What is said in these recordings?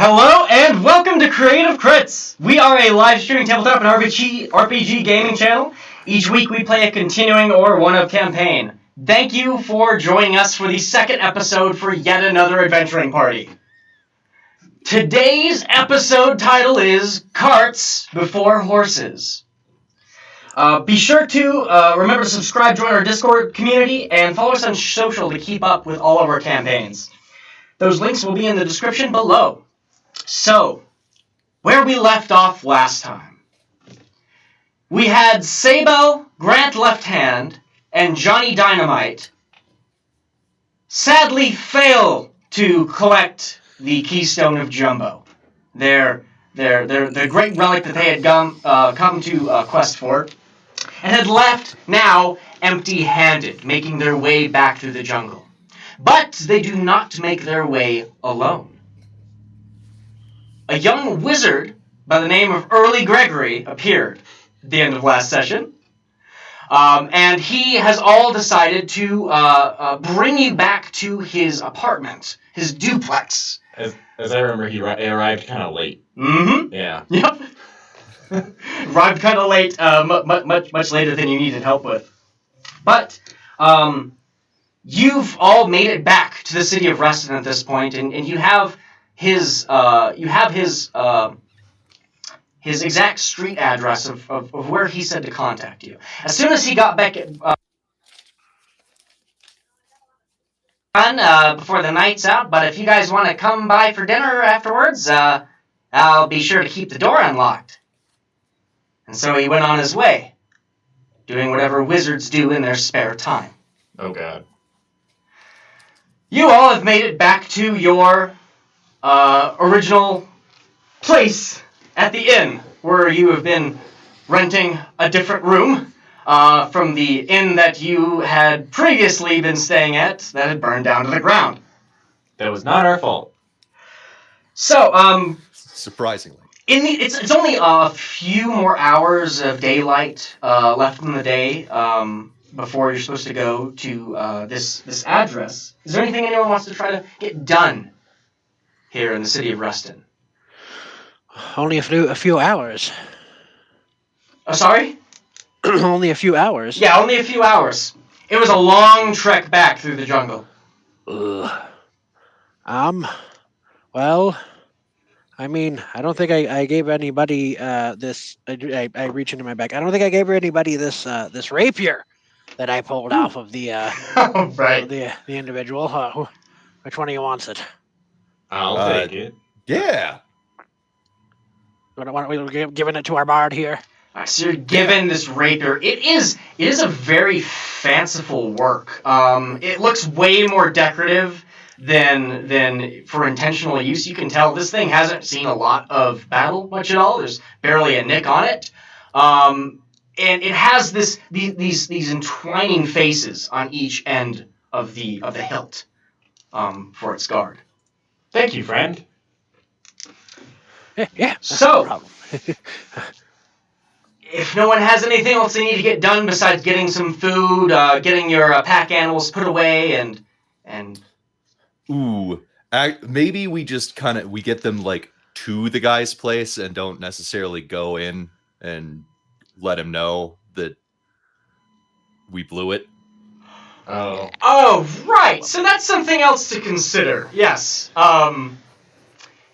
Hello and welcome to Creative Crits! We are a live streaming tabletop and RPG gaming channel. Each week we play a continuing or one-of campaign. Thank you for joining us for the second episode for yet another adventuring party. Today's episode title is Carts Before Horses. Be sure to remember to subscribe, join our Discord community, and follow us on social to keep up with all of our campaigns. Those links will be in the description below. So, where we left off last time, we had Sabel, Grant Left Hand, and Johnny Dynamite sadly fail to collect the Keystone of Jumbo, their great relic that they had come to quest for, and had left now empty-handed, making their way back through the jungle. But they do not make their way alone. A young wizard by the name of Early Greygory appeared at the end of last session. And he has all decided to bring you back to his apartment, his duplex. As I remember, he arrived kind of late. Mm-hmm. Yeah. Yep. Arrived kind of late, much later than you needed help with. But you've all made it back to the city of Reston at this point, and you have his exact street address of where he said to contact you. As soon as he got back before the night's out, but if you guys want to come by for dinner afterwards, I'll be sure to keep the door unlocked. And so he went on his way, doing whatever wizards do in their spare time. Oh, God. You all have made it back to your original place at the inn, where you have been renting a different room from the inn that you had previously been staying at that had burned down to the ground. That was not our fault. So, surprisingly. It's only a few more hours of daylight left in the day before you're supposed to go to this address. Is there anything anyone wants to try to get done here in the city of Reston? Only a few hours. Oh, sorry? Only a few hours? Yeah, only a few hours. It was a long trek back through the jungle. Ugh. Well, I mean, I don't think I gave anybody this. I reach into my bag. I don't think I gave anybody this rapier that I pulled off of the right. the individual. Which one of you wants it? I'll take it. Yeah. We're giving it to our bard here. So you're given this rapier. It is a very fanciful work. It looks way more decorative than for intentional use. You can tell this thing hasn't seen a lot of battle much at all. There's barely a nick on it. And it has these entwining faces on each end of the hilt for its guard. Thank you, friend. Yeah. So, no problem. if no one has anything else they need to get done besides getting some food, getting your pack animals put away, and Ooh. Maybe we just we get them like to the guy's place and don't necessarily go in and let him know that we blew it. Oh, right. So that's something else to consider. Yes.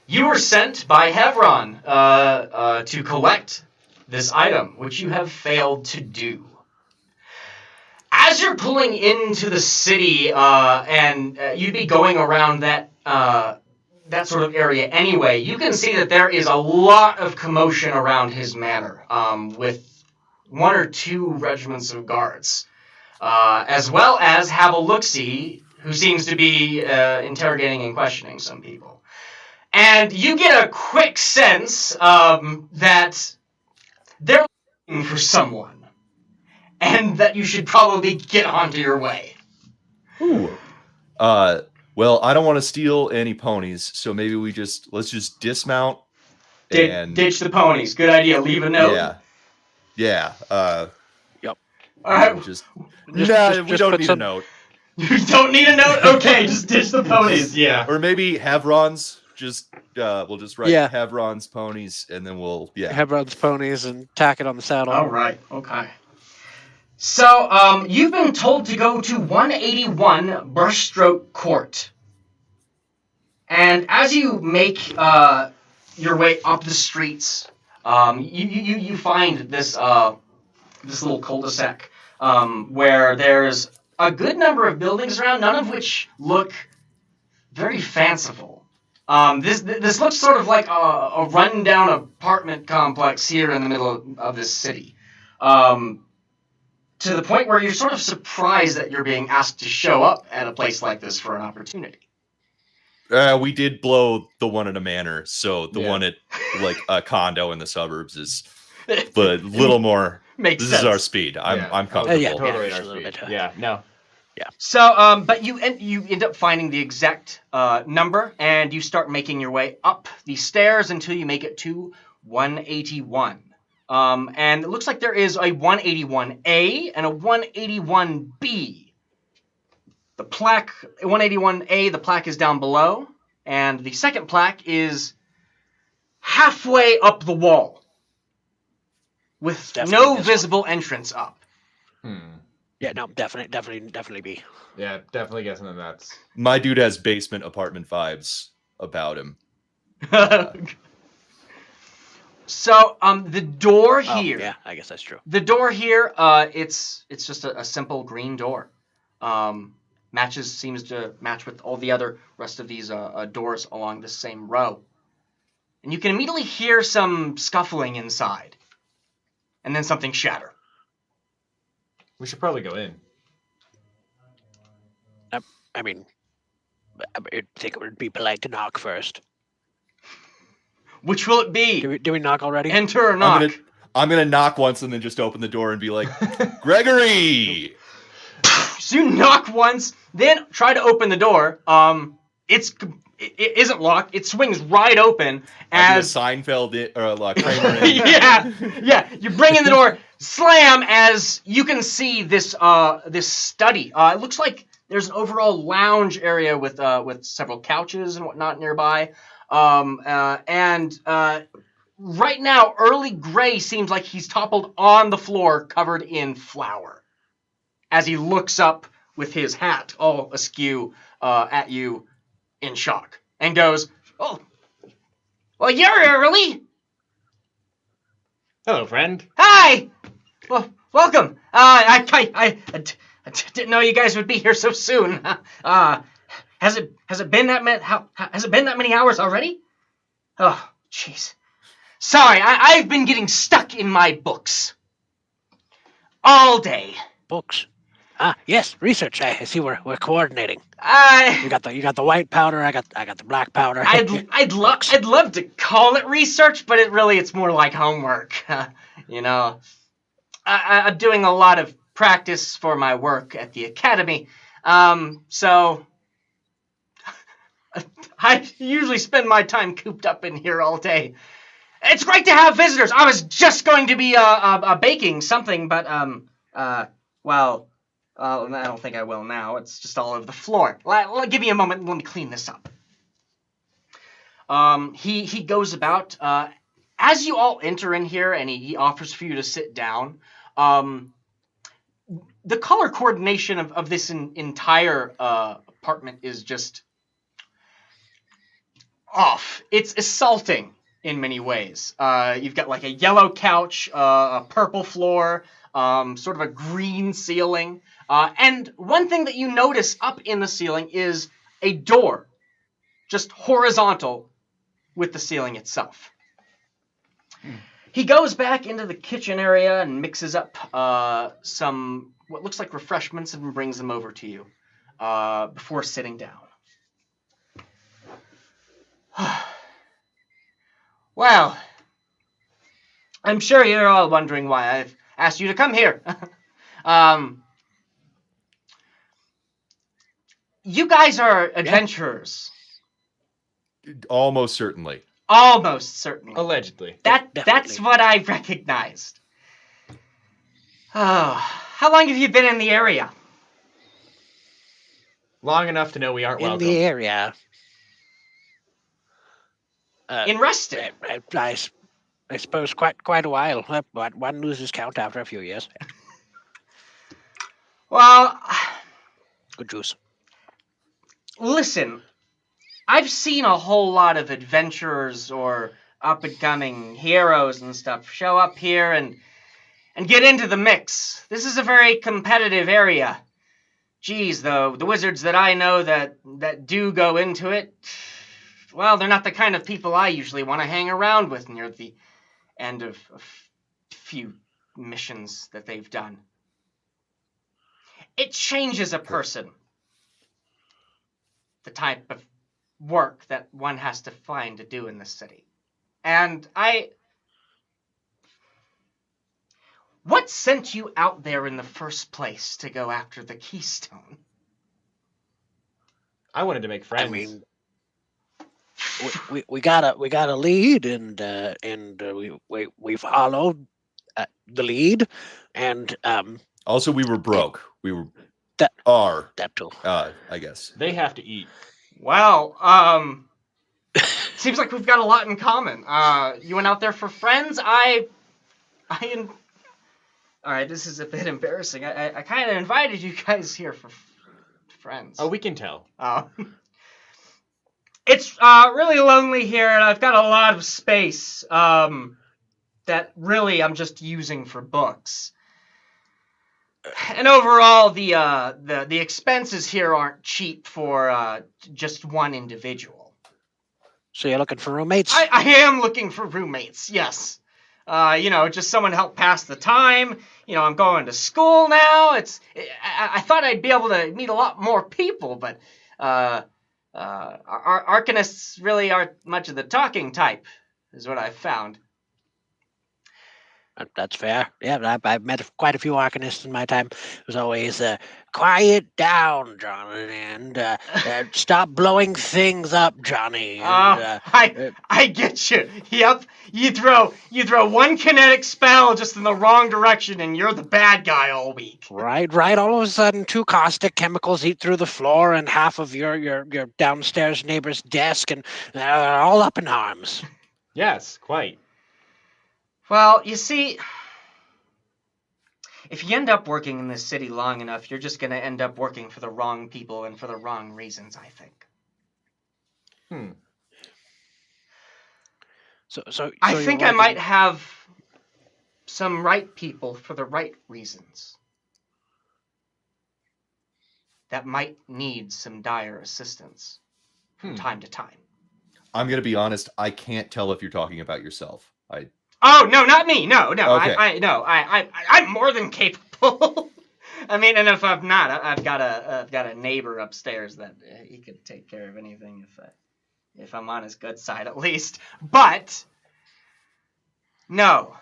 You were sent by Hevron to collect this item, which you have failed to do. As you're pulling into the city, and you'd be going around that sort of area anyway, you can see that there is a lot of commotion around his manor, with one or two regiments of guards, as well as have a look-see who seems to be interrogating and questioning some people. And you get a quick sense that they're looking for someone, and that you should probably get onto your way. Ooh. Well, I don't want to steal any ponies, so maybe let's just dismount and ditch the ponies. Good idea. Leave a note. Yeah. Yep. All right. We don't need a note. You don't need a note? Okay, just ditch the ponies. Yeah. Or maybe Havron's just write Yeah. Hevron's ponies, and then we'll Hebron's ponies and tack it on the saddle. All right. Okay. So, you've been told to go to 181 Brushstroke Court. And as you make your way up the streets, you find this little cul-de-sac where there's a good number of buildings around, none of which look very fanciful. This looks sort of like a rundown apartment complex here in the middle of this city. To the point where you're sort of surprised that you're being asked to show up at a place like this for an opportunity. We did blow the one at a manor, so the one at like a condo in the suburbs is a little more. Makes This sense. is our speed. I'm comfortable. Yeah. Totally just our a little speed. bit, Yeah, no. So, but you end up finding the exact number, and you start making your way up the stairs until you make it to 181. And it looks like there is a 181A and a 181B. The plaque, 181A, the plaque is down below, and the second plaque is halfway up the wall with Definitely no this one. visible entrance up. Yeah, no, definitely B. Yeah, definitely guessing that that's... My dude has basement apartment vibes about him. So, the door here. Oh, yeah, I guess that's true. The door here, it's just a simple green door. Seems to match with all the other rest of these doors along the same row. And you can immediately hear some scuffling inside. And then something shatter. We should probably go in. I mean, I think it would be polite to knock first. Which will it be? Do we knock already? Enter or knock? I'm gonna knock once and then just open the door and be like, Gregory! So you knock once, then try to open the door. It isn't locked. It swings right open as Seinfeld or Kramer in. yeah. You bring in the door, slam as you can see this study. It looks like there's an overall lounge area with several couches and whatnot nearby. And right now, Early Grey seems like he's toppled on the floor, covered in flour, as he looks up with his hat all askew at you in shock, and goes, "Oh, well, you're early. Hello, friend. Hi. Well, welcome. I didn't know you guys would be here so soon. Has it been that many hours already? Oh, jeez. Sorry, I've been getting stuck in my books all day. Books. Yes, research. I see we're coordinating. You got the white powder. I got the black powder. I'd love to call it research, but it's more like homework. I'm doing a lot of practice for my work at the academy. So I usually spend my time cooped up in here all day. It's great to have visitors. I was just going to be baking something, but I don't think I will now. It's just all over the floor. Give me a moment and let me clean this up. He goes about as you all enter in here, and he offers for you to sit down. The color coordination of this entire apartment is just off. It's assaulting in many ways. You've got like a yellow couch, a purple floor, sort of a green ceiling. And one thing that you notice up in the ceiling is a door, just horizontal with the ceiling itself. He goes back into the kitchen area and mixes up some what looks like refreshments and brings them over to you before sitting down. Well, I'm sure you're all wondering why I've asked you to come here. You guys are adventurers. Almost certainly. Almost certainly. Allegedly. That's what I recognized. Oh, how long have you been in the area? Long enough to know we aren't in welcome. the area. in resting. I suppose quite a while. But one loses count after a few years. Well, Good juice. listen, I've seen a whole lot of adventurers or up-and-coming heroes and stuff show up here and get into the mix. This is a very competitive area. Geez, though, the wizards that I know that do go into it, well, they're not the kind of people I usually want to hang around with near the end of a few missions that they've done. It changes a person. The type of work that one has to find to do in this city. And what sent you out there in the first place to go after the Keystone? I wanted to make friends. I mean, we got a lead, and we followed the lead, and Also, we were broke. We were that that too. I guess. They have to eat. Well, seems like we've got a lot in common. You went out there for friends. All right, this is a bit embarrassing. I kind of invited you guys here for friends. Oh, we can tell. It's really lonely here, and I've got a lot of space that really I'm just using for books. And overall, the expenses here aren't cheap for just one individual. So you're looking for roommates? I am looking for roommates, yes. Just someone to help pass the time. I'm going to school now. I thought I'd be able to meet a lot more people, but arcanists really aren't much of the talking type, is what I've found. That's fair. Yeah, I've met quite a few arcanists in my time. It was always, quiet down, Johnny, and stop blowing things up, Johnny. And, I get you. Yep, you throw one kinetic spell just in the wrong direction, and you're the bad guy all week. Right. All of a sudden, 2 caustic chemicals eat through the floor and half of your downstairs neighbor's desk, and all up in arms. Yes, quite. Well, you see, if you end up working in this city long enough, you're just going to end up working for the wrong people and for the wrong reasons, I think. So I think I might have some right people for the right reasons that might need some dire assistance from time to time. I'm going to be honest. I can't tell if you're talking about yourself. Oh, no, not me. No. Okay. I'm more than capable. I mean, and if I'm not, I've got a neighbor upstairs that he could take care of anything if I'm on his good side at least. But no.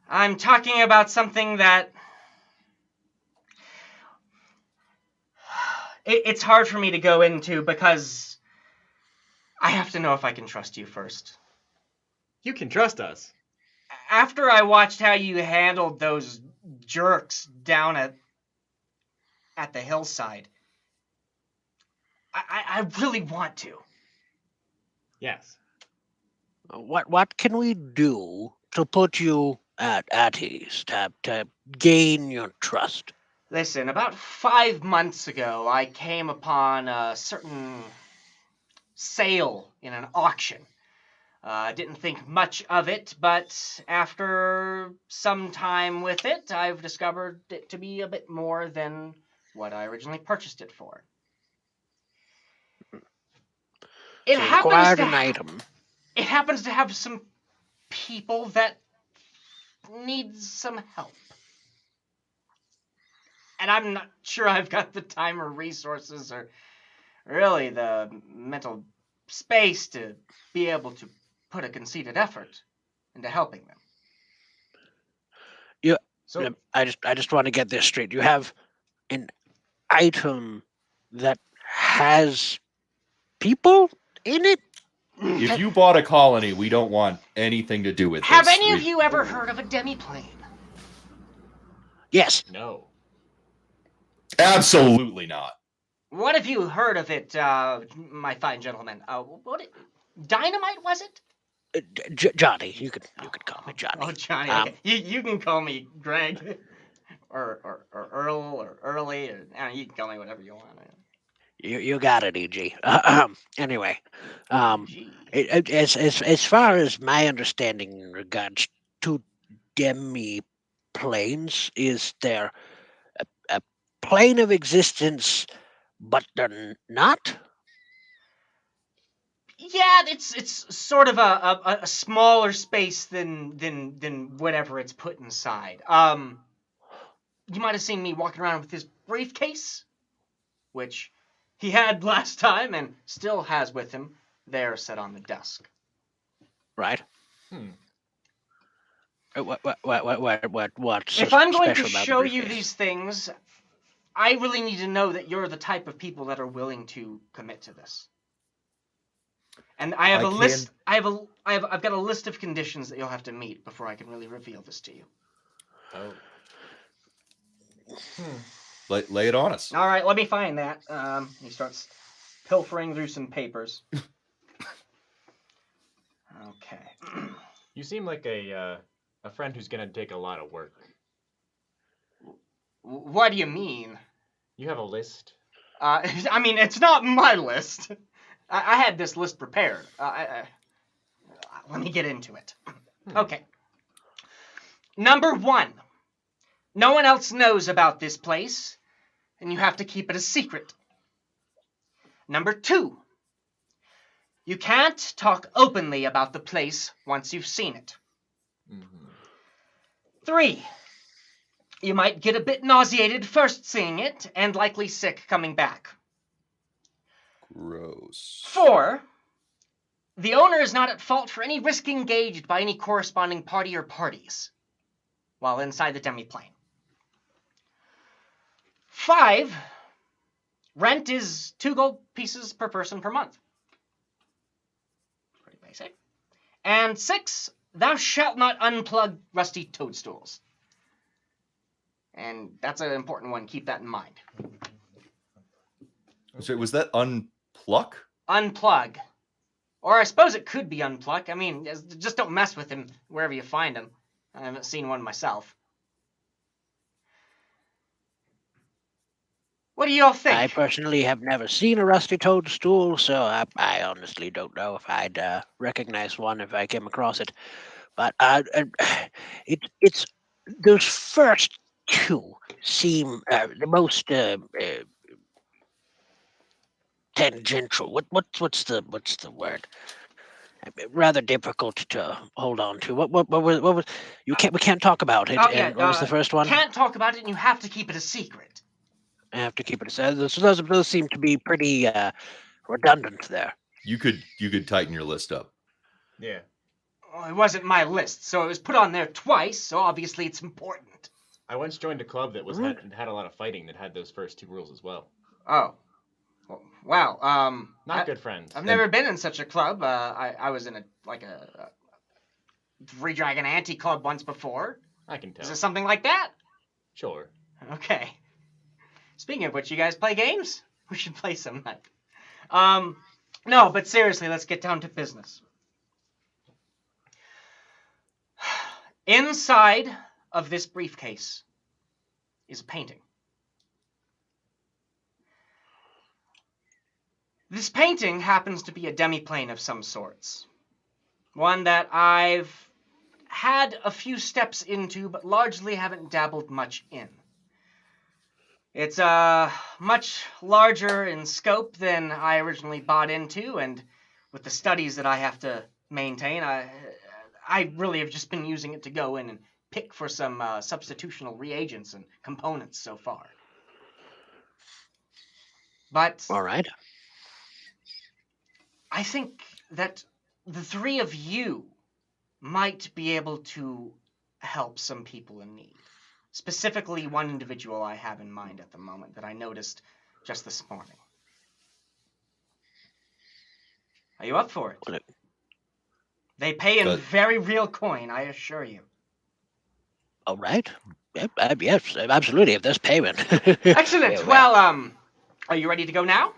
I'm talking about something that it's hard for me to go into because I have to know if I can trust you first. You can trust us. After I watched how you handled those jerks down at the hillside, I really want to. Yes. What can we do to put you at ease, to gain your trust? Listen, about 5 months ago, I came upon a certain sale in an auction. Didn't think much of it, but after some time with it, I've discovered it to be a bit more than what I originally purchased it for. It So happens acquired to an item. It happens to have some people that need some help. And I'm not sure I've got the time or resources or really the mental space to be able to put a conceited effort into helping them. So I just want to get this straight. You have an item that has people in it? If you bought a colony, we don't want anything to do with Have this. any of you ever heard of a demiplane? Yes. no. Absolutely not. What have you heard of it, my fine gentleman? Dynamite, was it? Johnny, you could call me Johnny. Oh, Johnny. Okay. You can call me Greg, or Earl, or Early, or you can call me whatever you want. You got it, EG. Anyway, Gee. as far as my understanding in regards to demi planes, is there a plane of existence, but they're not? Yeah, it's sort of a smaller space than whatever it's put inside. You might have seen me walking around with his briefcase, which he had last time and still has with him there set on the desk. Right. What's If I'm going to special about the show you briefcase? these things, I really need to know that you're the type of people that are willing to commit to this. And I have a list. I've got a list of conditions that you'll have to meet before I can really reveal this to you. Oh. Lay it on us. All right, let me find that. He starts pilfering through some papers. Okay. You seem like a friend who's gonna take a lot of work. What do you mean? You have a list? I mean, it's not my list. I had this list prepared. Let me get into it. Okay. Number 1. No one else knows about this place, and you have to keep it a secret. Number 2. You can't talk openly about the place once you've seen it. 3. You might get a bit nauseated first seeing it, and likely sick coming back. Gross. 4. The owner is not at fault for any risk engaged by any corresponding party or parties while inside the demiplane. 5. Rent is 2 gold pieces per person per month. Pretty basic. And 6. Thou shalt not unplug rusty toadstools. And that's an important one. Keep that in mind. So was that unpluck? Unplug. Or I suppose it could be unpluck. I mean, just don't mess with him wherever you find him. I haven't seen one myself. What do you all think? I personally have never seen a rusty toadstool, so I honestly don't know if I'd recognize one if I came across it. But it's those first 2 seem the most tangential. What's the word? Rather difficult to hold on to. What was we can't talk about it. Oh, and what was the first one? Can't talk about it, and you have to keep it a secret. I have to keep it. So those seem to be pretty redundant there. You could tighten your list up. Yeah. Well, it wasn't my list, so it was put on there twice, so obviously it's important. I once joined a club that had a lot of fighting that had those first 2 rules as well. Oh. Well, wow. Not good friends. I've never been in such a club. I was in a Three Dragon anti-club once before. I can tell. Is it something like that? Sure. Okay. Speaking of which, you guys play games? We should play some night. No, but seriously, let's get down to business. Inside of this briefcase is a painting. This painting happens to be a demiplane of some sorts. One that I've had a few steps into, but largely haven't dabbled much in. It's much larger in scope than I originally bought into, and with the studies that I have to maintain, I really have just been using it to go in and pick for some substitutional reagents and components so far. But All right. I think that the 3 of you might be able to help some people in need. Specifically, one individual I have in mind at the moment that I noticed just this morning. Are you up for it? They pay in very real coin, I assure you. All right. Yep, yes, absolutely. If there's payment. Excellent. Well, are you ready to go now?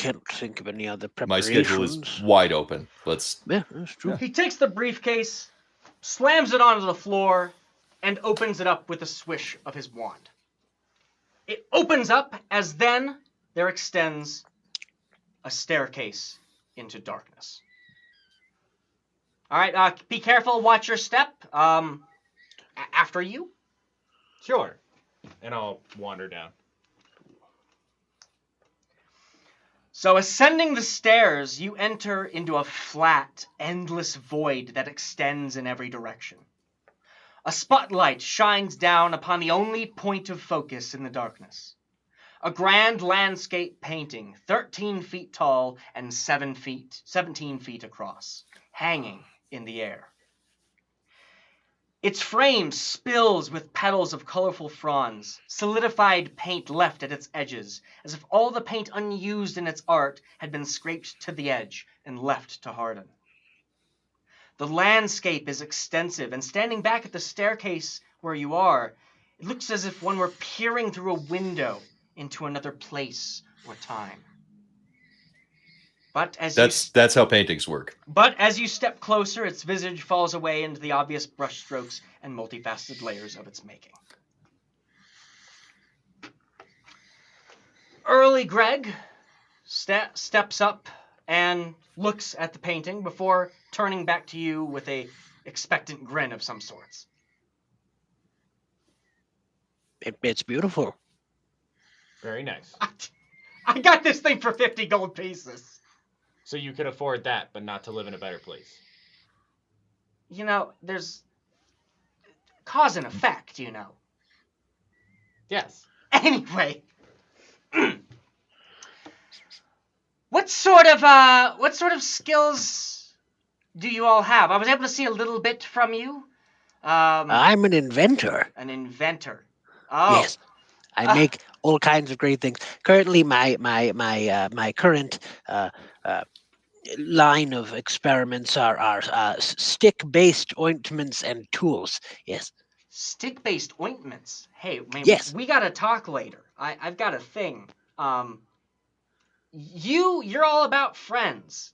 can't think of any other My preparations. schedule is wide open. Let's. Yeah, that's true. Yeah. He takes the briefcase, slams it onto the floor, and opens it up with a swish of his wand. It opens up as then there extends a staircase into darkness. All right, be careful, watch your step. After you. Sure. And I'll wander down. So ascending the stairs, you enter into a flat, endless void that extends in every direction. A spotlight shines down upon the only point of focus in the darkness. A grand landscape painting, 13 feet tall and 17 feet across, hanging in the air. Its frame spills with petals of colorful fronds, solidified paint left at its edges, as if all the paint unused in its art had been scraped to the edge and left to harden. The landscape is extensive, and standing back at the staircase where you are, it looks as if one were peering through a window into another place or time. But as That's how paintings work. But as you step closer, its visage falls away into the obvious brushstrokes and multifaceted layers of its making. Early Greg steps up and looks at the painting before turning back to you with a expectant grin of some sorts. It's beautiful. Very nice. I got this thing for 50 gold pieces. So you could afford that, but not to live in a better place. You know, there's cause and effect, you know. Yes. Anyway, what sort of skills do you all have? I was able to see a little bit from you. I'm an inventor. An inventor. Oh. Yes, I make all kinds of great things. Currently, my current line of experiments are stick-based ointments and tools. Yes. Stick-based ointments. Hey, man, yes. We gotta talk later. I've got a thing. You're all about friends.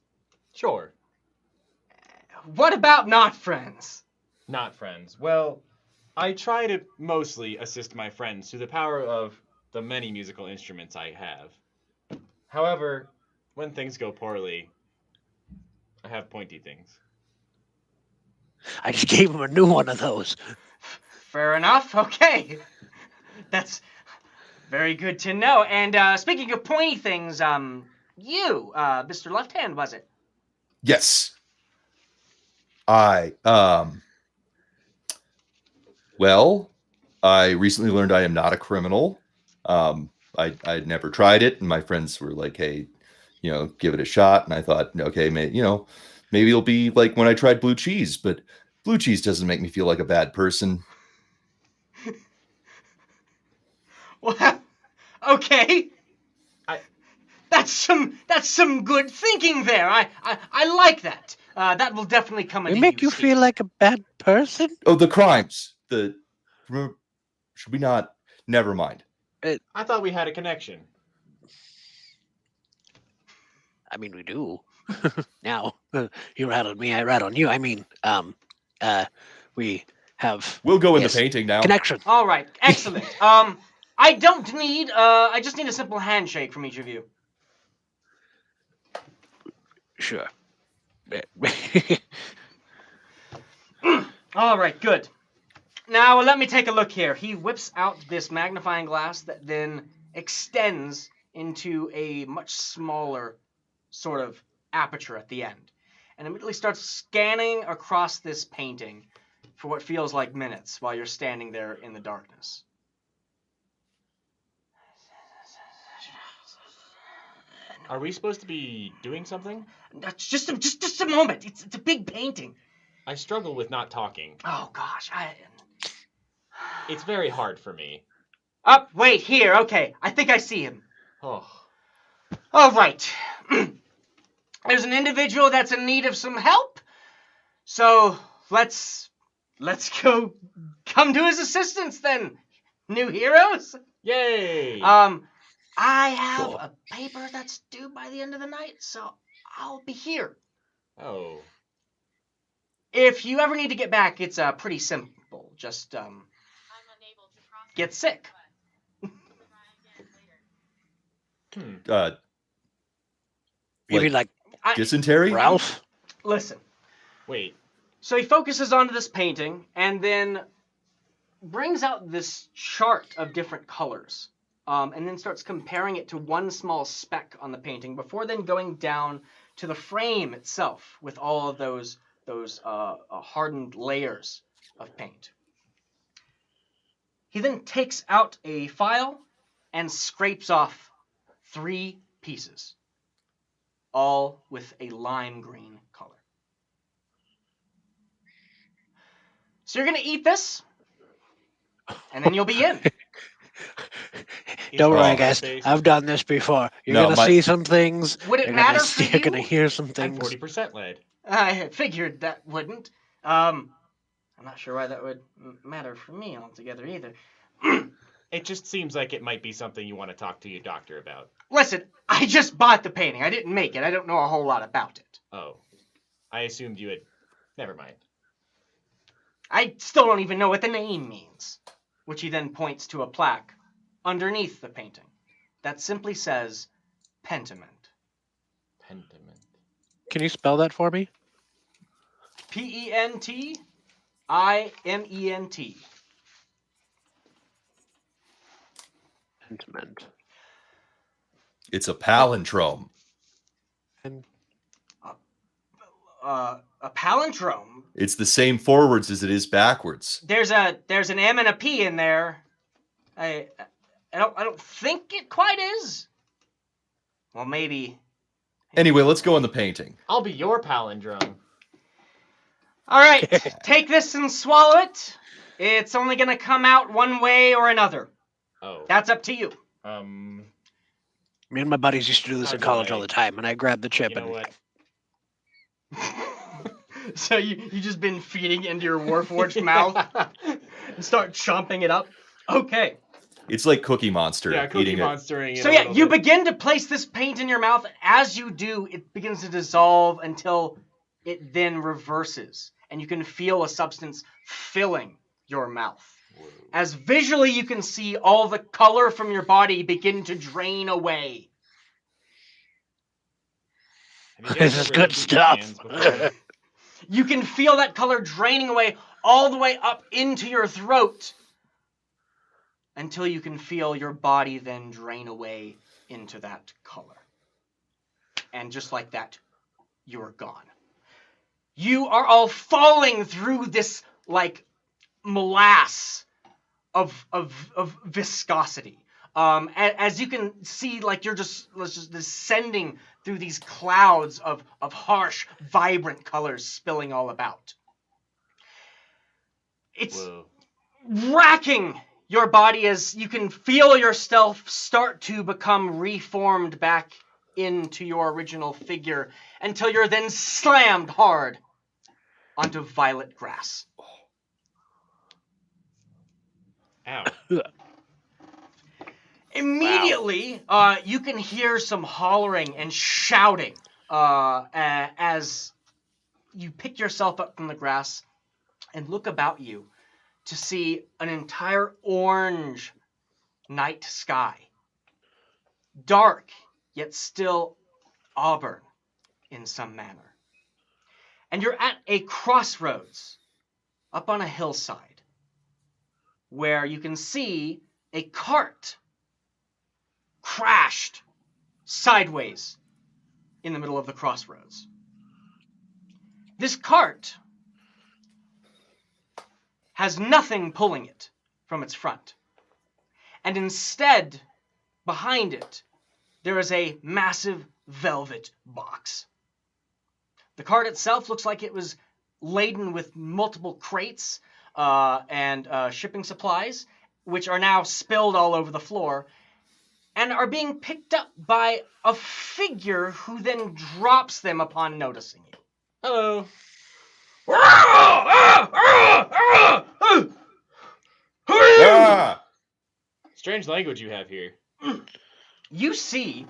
Sure. What about not friends? Not friends. Well, I try to mostly assist my friends through the power of the many musical instruments I have. However, when things go poorly, I have pointy things. I just gave him a new one of those. Fair enough. Okay. That's very good to know. And speaking of pointy things, you, Mr. Left Hand, was it? Yes. Well, I recently learned I am not a criminal. I'd never tried it, and my friends were like, "Hey, give it a shot." And I thought, okay, maybe it'll be like when I tried blue cheese, but blue cheese doesn't make me feel like a bad person. Well, okay. That's some good thinking there. I like that. That will definitely come into They make you use feel like a bad person? Oh, the crimes. Should we not? Never mind. I thought we had a connection. I mean, we do. Now, you rat on me, I rat on you. I mean, we have... We'll go in the painting now. Connection. All right, excellent. I just need a simple handshake from each of you. Sure. All right, good. Now, let me take a look here. He whips out this magnifying glass that then extends into a much smaller sort of aperture at the end, and immediately starts scanning across this painting for what feels like minutes while you're standing there in the darkness. Are we supposed to be doing something? Just a moment. It's a big painting. I struggle with not talking. Oh gosh, It's very hard for me. Oh, wait, here. Okay, I think I see him. Oh. All right. There's an individual that's in need of some help. So let's come to his assistance then, new heroes. Yay! I have Sure. a paper that's due by the end of the night, so I'll be here. Oh. If you ever need to get back, it's pretty simple. Just get sick. You mean like Dysentery? Ralph? Listen. Wait. So he focuses onto this painting and then brings out this chart of different colors, and then starts comparing it to one small speck on the painting before then going down to the frame itself with all of those hardened layers of paint. He then takes out a file and scrapes off 3 pieces, all with a lime green color. So you're going to eat this, and then you'll be in. Don't worry, Oh. guys. I've done this before. You're No, gonna see some things. Would it You're matter gonna, for You're gonna you? hear some I'm things. 40% lead. I figured that wouldn't. I'm not sure why that would matter for me altogether either. It just seems like it might be something you want to talk to your doctor about. Listen, I just bought the painting. I didn't make it. I don't know a whole lot about it. Oh. I assumed you had... Never mind. I still don't even know what the name means. Which he then points to a plaque underneath the painting that simply says Pentiment. Pentiment. Can you spell that for me? Pentiment. Pentiment. It's a palindrome. And A palindrome. It's the same forwards as it is backwards. There's an M and a P in there. I don't think it quite is. Well, maybe. Anyway, let's go on the painting. I'll be your palindrome. All right, take this and swallow it. It's only gonna come out one way or another. Oh. That's up to you. me and my buddies used to do this in college all the time, and I grabbed the chip You know and what? So you just been feeding into your Warforged mouth and start chomping it up? Okay. It's like Cookie Monster. Yeah, Cookie eating Monstering. So yeah, you begin to place this paint in your mouth. As you do, it begins to dissolve until it then reverses. And you can feel a substance filling your mouth. Whoa. As visually you can see all the color from your body begin to drain away. Have you This guys is ever good looked at your stuff. hands before? You can feel that color draining away all the way up into your throat until you can feel your body then drain away into that color. And just like that, you are gone. You are all falling through this like morass of viscosity. As you can see, like you're just descending through these clouds of harsh, vibrant colors spilling all about. It's Whoa. racking your body as you can feel yourself start to become reformed back into your original figure until you're then slammed hard onto violet grass. Ow. Immediately, you can hear some hollering and shouting as you pick yourself up from the grass and look about you to see an entire orange night sky. Dark, yet still auburn in some manner. And you're at a crossroads up on a hillside where you can see a cart crashed sideways in the middle of the crossroads. This cart has nothing pulling it from its front. And instead, behind it, there is a massive velvet box. The cart itself looks like it was laden with multiple crates and shipping supplies, which are now spilled all over the floor, and are being picked up by a figure who then drops them upon noticing you. Hello. Who are you? Ah! Strange language you have here. you see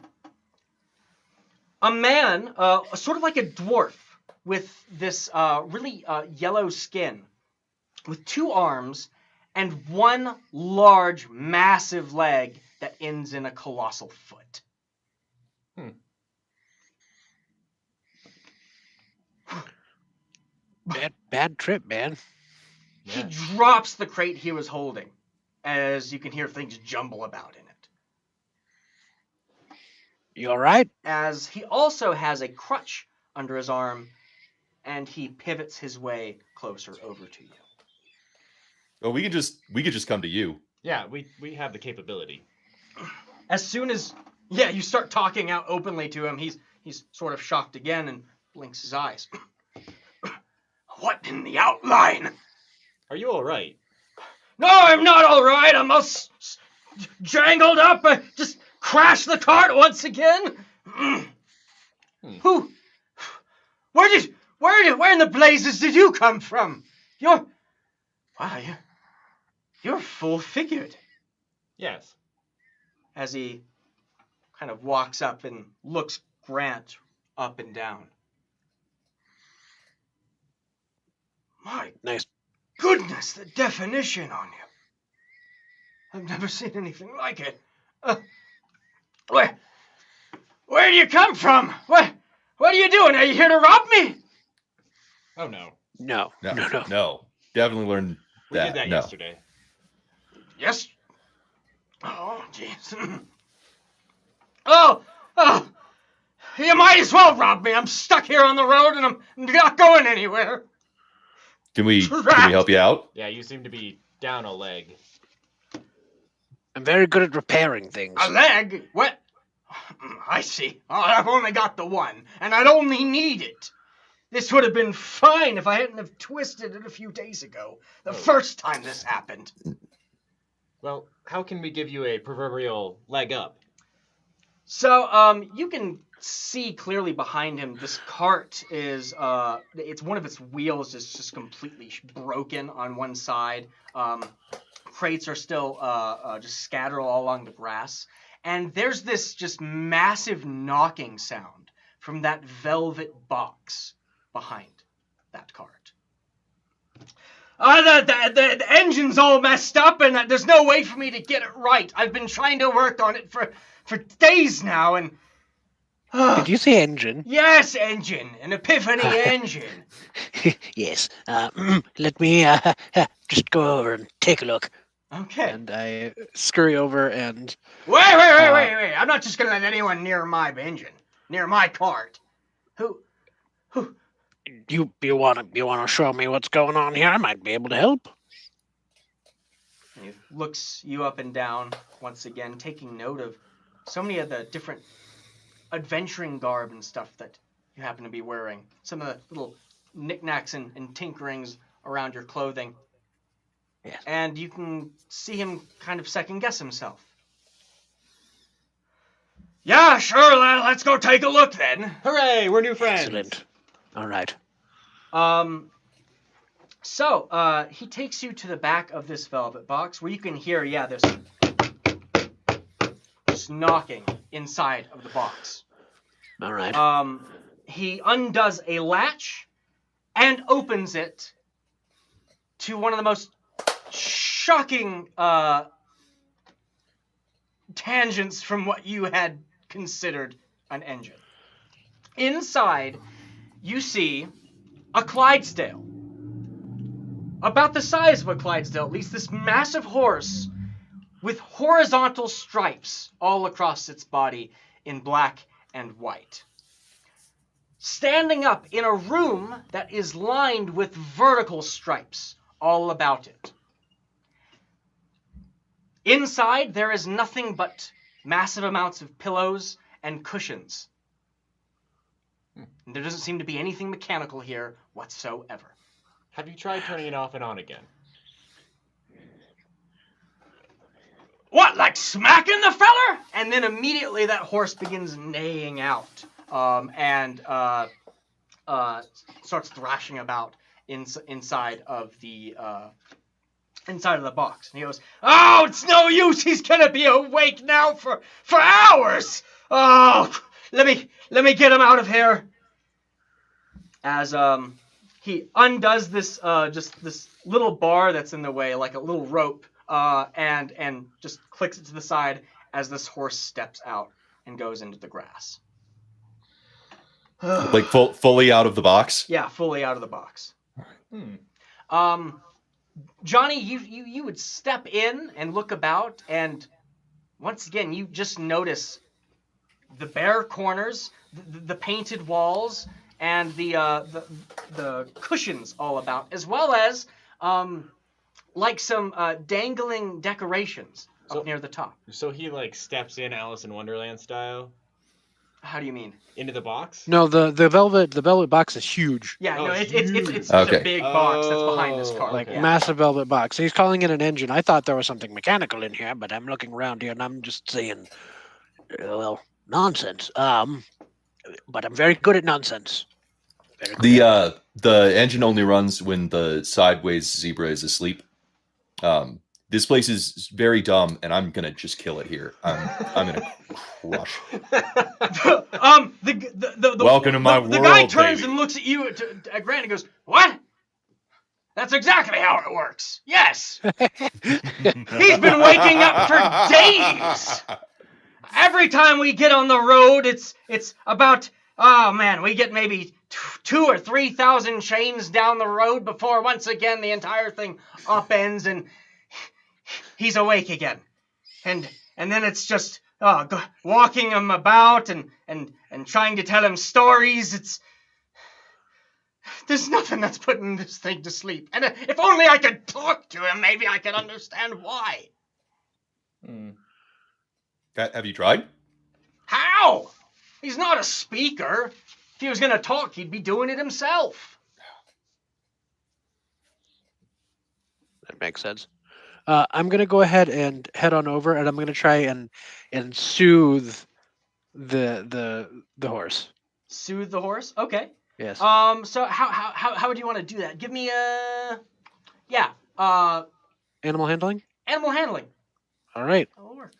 a man, sort of like a dwarf, with this really yellow skin, with 2 arms and 1 large, massive leg that ends in a colossal foot. Bad trip, man. He Yeah. drops the crate he was holding, as you can hear things jumble about in it. You all right? As he also has a crutch under his arm, and he pivots his way closer over to you. Well, we could just come to you. Yeah, we have the capability. As soon as you start talking out openly to him, he's sort of shocked again and blinks his eyes. What in the outline? Are you all right? No, I'm not all right. I'm all jangled up. I just crashed the cart once again. Who? Where in the blazes did you come from? You're full-figured. Yes. As he kind of walks up and looks Grant up and down. My Nice. goodness, the definition on you. I've never seen anything like it. Where do you come from? What are you doing? Are you here to rob me? Oh no. No. Definitely learned We that. did that no. yesterday. Yes. Oh, jeez. Oh, you might as well rob me. I'm stuck here on the road and I'm not going anywhere. Can we help you out? Yeah, you seem to be down a leg. I'm very good at repairing things. A leg? What? I see. Oh, I've only got the one, and I'd only need it. This would have been fine if I hadn't have twisted it a few days ago, the first time this happened. Well, how can we give you a proverbial leg up? So, you can see clearly behind him, this cart is, it's one of its wheels is just completely broken on one side. Crates are still, just scattered all along the grass. And there's this just massive knocking sound from that velvet box behind that cart. The engine's all messed up and there's no way for me to get it right. I've been trying to work on it for days now and... Did you say engine? Yes, engine. An epiphany engine. Yes. Let me just go over and take a look. Okay. And I scurry over and... Wait. I'm not just going to let anyone near my engine. Near my cart. Who? You want to show me what's going on here? I might be able to help. He looks you up and down once again, taking note of so many of the different adventuring garb and stuff that you happen to be wearing. Some of the little knickknacks and tinkerings around your clothing. Yes. And you can see him kind of second guess himself. Yeah, sure, let's go take a look then. Hooray, we're new friends. Excellent. All right. So, he takes you to the back of this velvet box where you can hear, this knocking inside of the box. All right. He undoes a latch and opens it to one of the most shocking tangents from what you had considered an engine. Inside, you see a Clydesdale. About the size of a Clydesdale, at least, this massive horse with horizontal stripes all across its body in black and white. Standing up in a room that is lined with vertical stripes all about it. Inside, there is nothing but massive amounts of pillows and cushions. And there doesn't seem to be anything mechanical here whatsoever. Have you tried turning it off and on again? What, like smacking the feller? And then immediately that horse begins neighing out and starts thrashing about inside of the inside of the box. And he goes, "Oh, it's no use. He's gonna be awake now for hours. Oh, let me get him out of here." As he undoes this just this little bar that's in the way, like a little rope, and just clicks it to the side as this horse steps out and goes into the grass. Like fully out of the box? Yeah, fully out of the box. Johnny, you would step in and look about, and once again, you just notice the bare corners, the painted walls, and the cushions all about, as well as like some dangling decorations up near the top. So he like steps in Alice in Wonderland style How do you mean? into the box? No, the velvet box is huge. Yeah, Oh, no, it's it's Okay. a big box that's behind this car. Like Okay. massive velvet box. He's calling it an engine. I thought there was something mechanical in here, but I'm looking around here and I'm just seeing, well, nonsense. But I'm very good at nonsense. Very good at The engine only runs when the sideways zebra is asleep. This place is very dumb, and I'm gonna just kill it here. I'm gonna crush. Welcome to my The guy world, turns baby. and looks at you at Grant and goes, "What? That's exactly how it works. Yes. He's been waking up for days. Every time we get on the road, it's about, oh man, we get maybe 2,000 or 3,000 chains down the road before once again the entire thing upends and he's awake again. And then it's just walking him about and trying to tell him stories. There's nothing that's putting this thing to sleep. And if only I could talk to him, maybe I could understand why." Have you tried? How? He's not a speaker. If he was going to talk, he'd be doing it himself. That makes sense. I'm gonna go ahead and head on over, and I'm gonna try and soothe the horse. Soothe the horse? Okay. Yes. So how would you want to do that? Give me Animal handling. animal handling. All right. That'll work.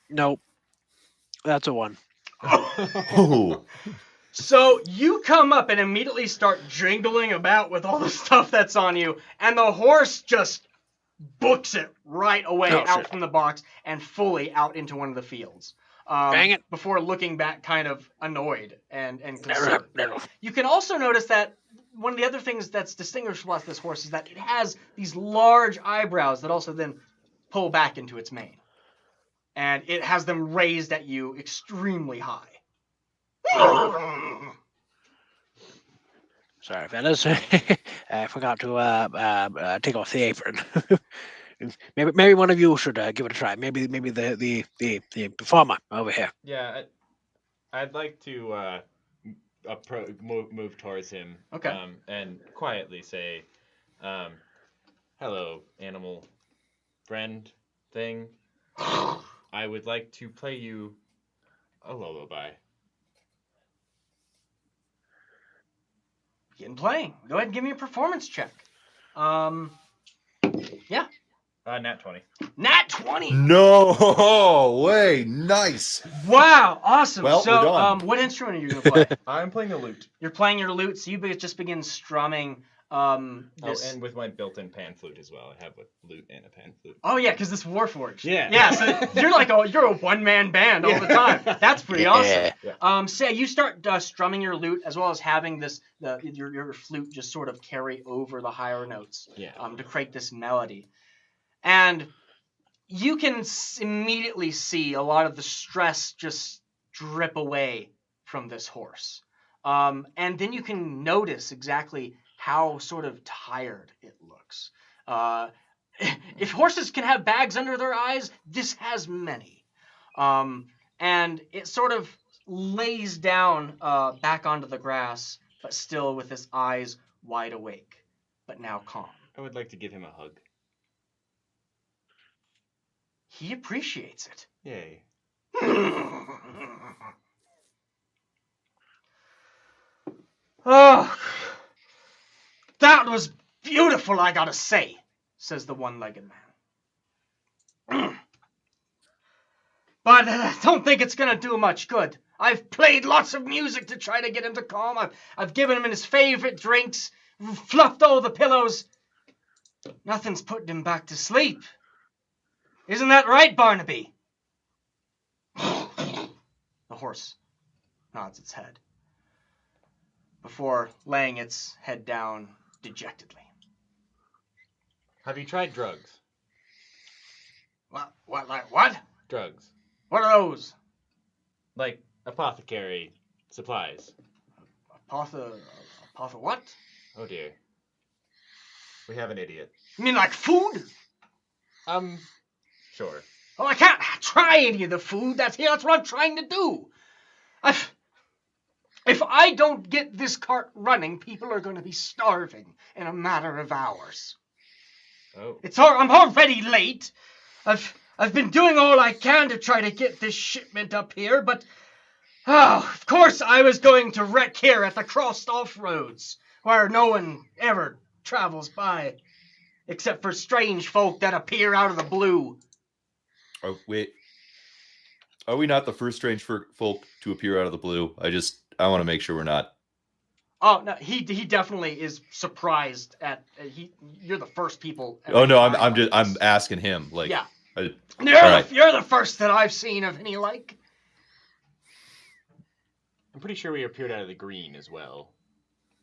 Nope. That's a 1. Oh, So you come up and immediately start jingling about with all the stuff that's on you, and the horse just books it right away Oh, out shit. from the box and fully out into one of the fields. Dang it. Before looking back kind of annoyed and Never, concerned. never. You can also notice that one of the other things that's distinguishable about this horse is that it has these large eyebrows that also then pull back into its mane. And it has them raised at you extremely high. Sorry, fellas. I forgot to take off the apron. maybe one of you should give it a try. Maybe the performer over here. Yeah, I'd like to move towards him. Okay. And quietly say, "Hello, animal friend thing. I would like to play you a lullaby." Begin playing. Go ahead and give me a performance check. Yeah. Nat 20. Nat 20. no way! Nice. Wow, awesome. Well, so, we're done. What instrument are you going to play? I'm playing the lute. You're playing your lute, so you just begin strumming this. And with my built-in pan flute as well. I have a lute and a pan flute. Oh yeah, because this Warforged. Yeah. Yeah, so you're a one-man band all the time. That's pretty awesome. Yeah. So you start strumming your lute as well as having your flute just sort of carry over the higher notes. Yeah. To create this melody, and you can immediately see a lot of the stress just drip away from this horse, and then you can notice exactly how sort of tired it looks. If horses can have bags under their eyes, this has many. And it sort of lays down back onto the grass, but still with its eyes wide awake, but now calm. I would like to give him a hug. He appreciates it. Yay. Oh. That was beautiful, I gotta say, says the one-legged man. But I don't think it's gonna do much good. I've played lots of music to try to get him to calm. I've given him his favorite drinks, fluffed all the pillows. Nothing's putting him back to sleep. Isn't that right, Barnaby? The horse nods its head before laying its head down dejectedly. Have you tried drugs? What? Drugs. What are those? Like apothecary supplies. What? Oh dear. We have an idiot. You mean like food? Sure. Well, I can't try any of the food. That's what I'm trying to do. If I don't get this cart running, people are going to be starving in a matter of hours. Oh. I'm already late. I've been doing all I can to try to get this shipment up here, but of course I was going to wreck here at the crossed-off roads, where no one ever travels by, except for strange folk that appear out of the blue. Oh, wait. Are we not the first strange folk to appear out of the blue? I want to make sure we're not. Oh no, he definitely is surprised at you're the first people. Oh no, I'm asking him. Like, yeah, right. You're the first that I've seen of any like. I'm pretty sure we appeared out of the green as well.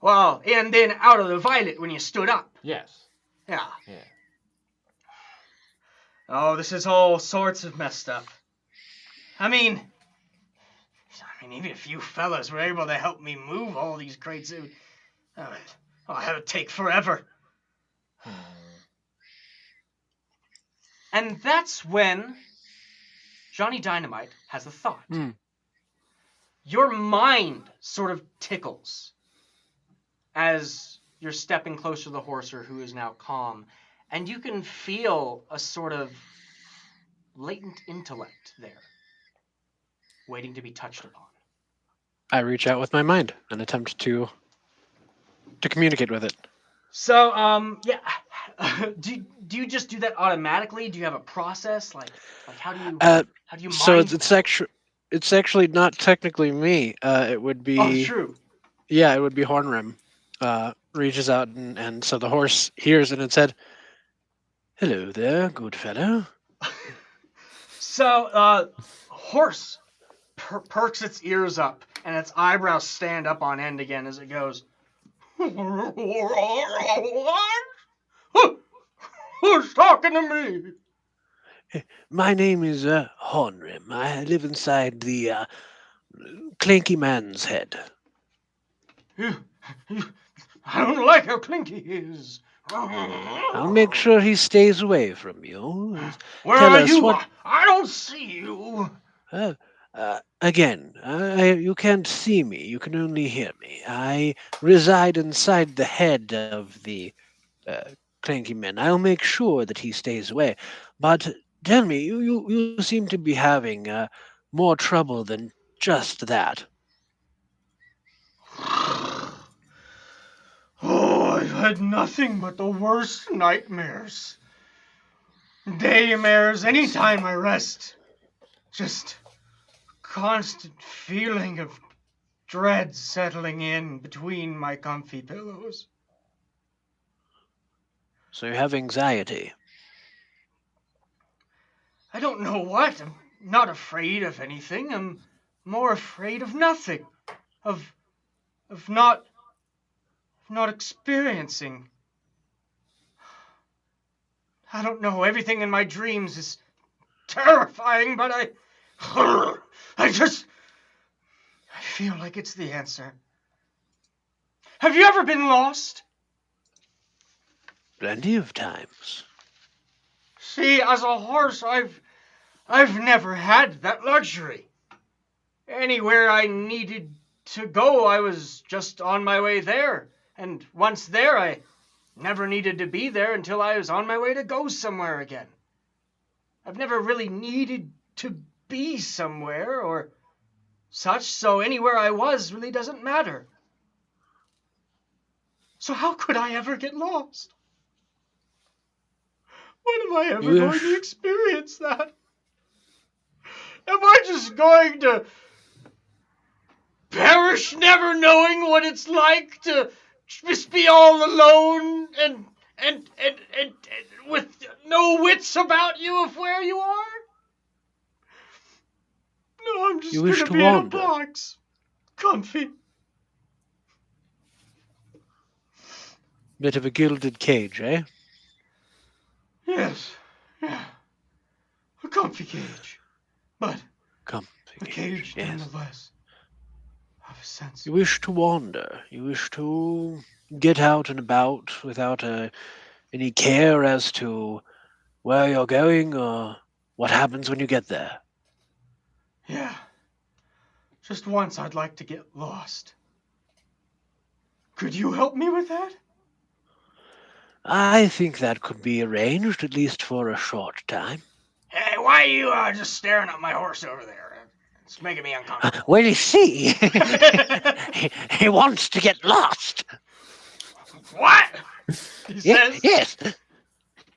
Well, and then out of the violet when you stood up. Yes. Yeah. Yeah. Oh, this is all sorts of messed up. I mean, even if you fellas were able to help me move all these crates, I'll have it take forever. And that's when Johnny Dynamite has a thought. Your mind sort of tickles as you're stepping closer to the horser, who is now calm, and you can feel a sort of latent intellect there, waiting to be touched upon. I reach out with my mind and attempt to communicate with it. So, yeah. Do you just do that automatically? Do you have a process? Like how do you mind? So it's actually not technically me. It would be. Oh, true. Yeah, it would be Hornrim. Reaches out and so the horse hears it and said, "Hello there, good fellow." So, horse perks its ears up and its eyebrows stand up on end again as it goes. Who's talking to me? My name is Hornrim. I live inside the Clanky Man's head. I don't like how clinky he is. I'll make sure he stays away from you. Where Tell are us you? what... I don't see you. Again, you can't see me. You can only hear me. I reside inside the head of the Clanky Man. I'll make sure that he stays away. But tell me, you seem to be having more trouble than just that. Oh, I've had nothing but the worst nightmares. Daymares anytime I rest. Just constant feeling of dread settling in between my comfy pillows. So you have anxiety. I don't know what. I'm not afraid of anything. I'm more afraid of nothing. Of not experiencing. I don't know. Everything in my dreams is terrifying, but I feel like it's the answer. Have you ever been lost? Plenty of times. See, as a horse, I've never had that luxury. Anywhere I needed to go, I was just on my way there. And once there, I never needed to be there until I was on my way to go somewhere again. I've never really needed to be somewhere or such, so anywhere I was really doesn't matter. So how could I ever get lost? When am I ever You going to wish- experience that? Am I just going to perish never knowing what it's like to just be all alone and with no wits about you of where you are? No, I'm just You wish gonna to be in a wander. box. Comfy. Bit of a gilded cage, eh? Yes. Yeah. A comfy cage. But Comfy a cage yes. nonetheless. Of a sense. You wish to wander. You wish to get out and about without any care as to where you're going or what happens when you get there. Yeah. Just once I'd like to get lost. Could you help me with that? I think that could be arranged, at least for a short time. Hey, why are you just staring at my horse over there? It's making me uncomfortable. Well, you see, he wants to get lost. What? He Yes, says. yes.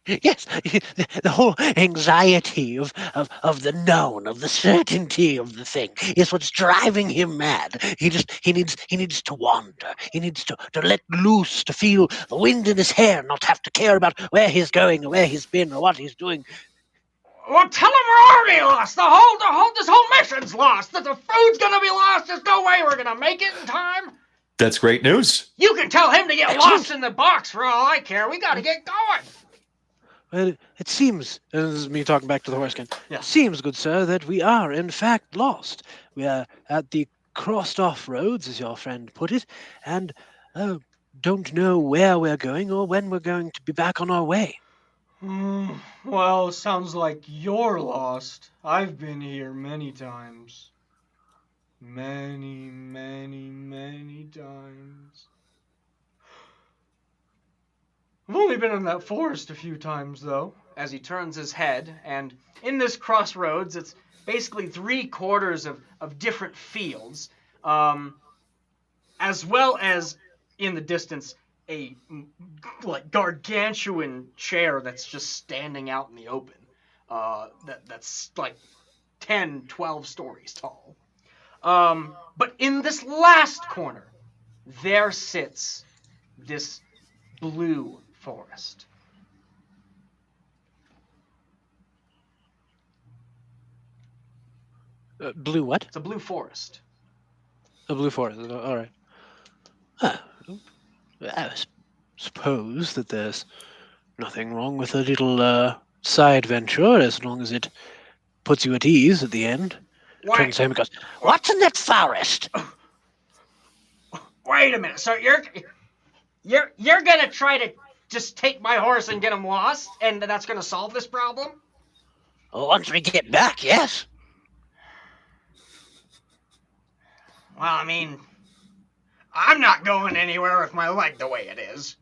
Yes, the whole anxiety of the known, of the certainty of the thing is what's driving him mad. He needs to wander. He needs to let loose, to feel the wind in his hair, not have to care about where he's going or where he's been or what he's doing. Well, tell him we're already lost. This whole mission's lost. That the food's gonna be lost. There's no way we're gonna make it in time. That's great news. You can tell him to get Excellent. lost in the box for all I care. We gotta get going. Well, it seems, and this is me talking back to the horse again, Yeah. seems, good sir, that we are in fact lost. We are at the crossed off roads, as your friend put it, and don't know where we're going or when we're going to be back on our way. Well, sounds like you're lost. I've been here many times. Many times. I've only been in that forest a few times, though. As he turns his head, and in this crossroads, it's basically 3/4 of different fields, as well as in the distance a gargantuan chair that's just standing out in the open. That's like 10, 12 stories tall. But in this last corner, there sits this blue forest. Blue what? It's a blue forest. A blue forest. All right. I suppose that there's nothing wrong with a little side venture as long as it puts you at ease at the end. Why? Turns to him and goes, "What's in that forest?" Wait a minute. So you're gonna try to just take my horse and get him lost, and that's gonna solve this problem? Well, once we get back, yes. Well, I mean, I'm not going anywhere with my leg the way it is.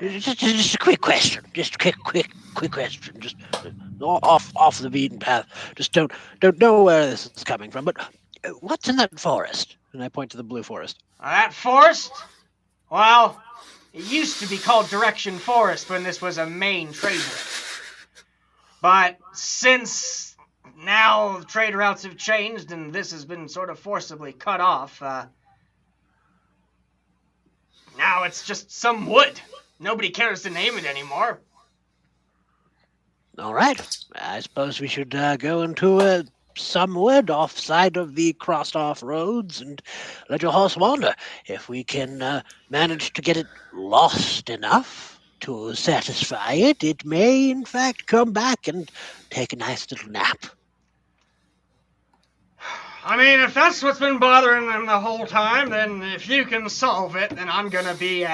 Just a quick question. Just a quick question. Just off the beaten path. Just don't know where this is coming from. But what's in that forest? And I point to the blue forest. That forest? Well, it used to be called Direction Forest when this was a main trade route. But since now trade routes have changed and this has been sort of forcibly cut off, now it's just some wood. Nobody cares to name it anymore. All right. I suppose we should go into some wood offside of the crossed-off roads and let your horse wander. If we can manage to get it lost enough to satisfy it, it may, in fact, come back and take a nice little nap. I mean, if that's what's been bothering them the whole time, then if you can solve it, then I'm gonna be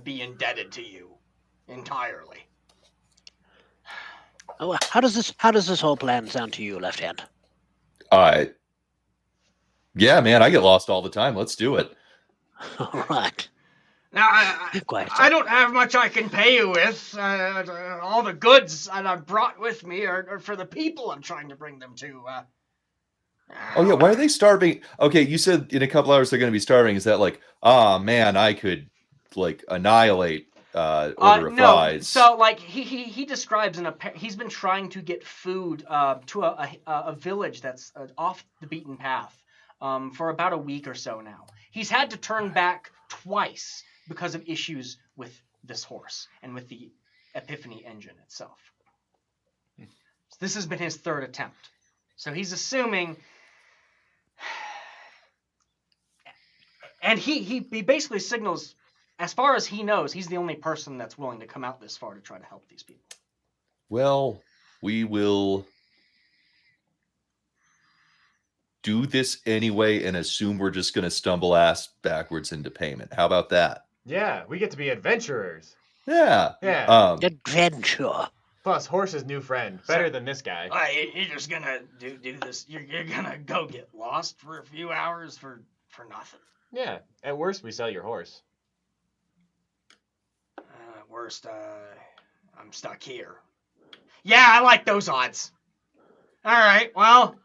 be indebted to you entirely. Oh, how does this whole plan sound to you, Left Hand? Yeah, man, I get lost all the time. Let's do it. All right. Now, Quiet. I don't have much I can pay you with. All the goods that I've brought with me are for the people I'm trying to bring them to. Oh yeah, why are they starving? Okay, you said in a couple hours they're going to be starving. Is that like, ah man, I could like annihilate order of No. fries? So like he describes he's been trying to get food to a village that's off the beaten path for about a week or so now. He's had to turn back twice because of issues with this horse and with the epiphany engine itself. So this has been his third attempt. So he's assuming, and he basically signals, as far as he knows, he's the only person that's willing to come out this far to try to help these people. Well, we will do this anyway and assume we're just going to stumble ass backwards into payment. How about that? Yeah, we get to be adventurers. Yeah. Yeah. Adventure. Plus, Horse's new friend. Better than this guy. You're just gonna do this. You're gonna go get lost for a few hours for nothing. Yeah. At worst, we sell your horse. At worst, I'm stuck here. Yeah, I like those odds. All right, well,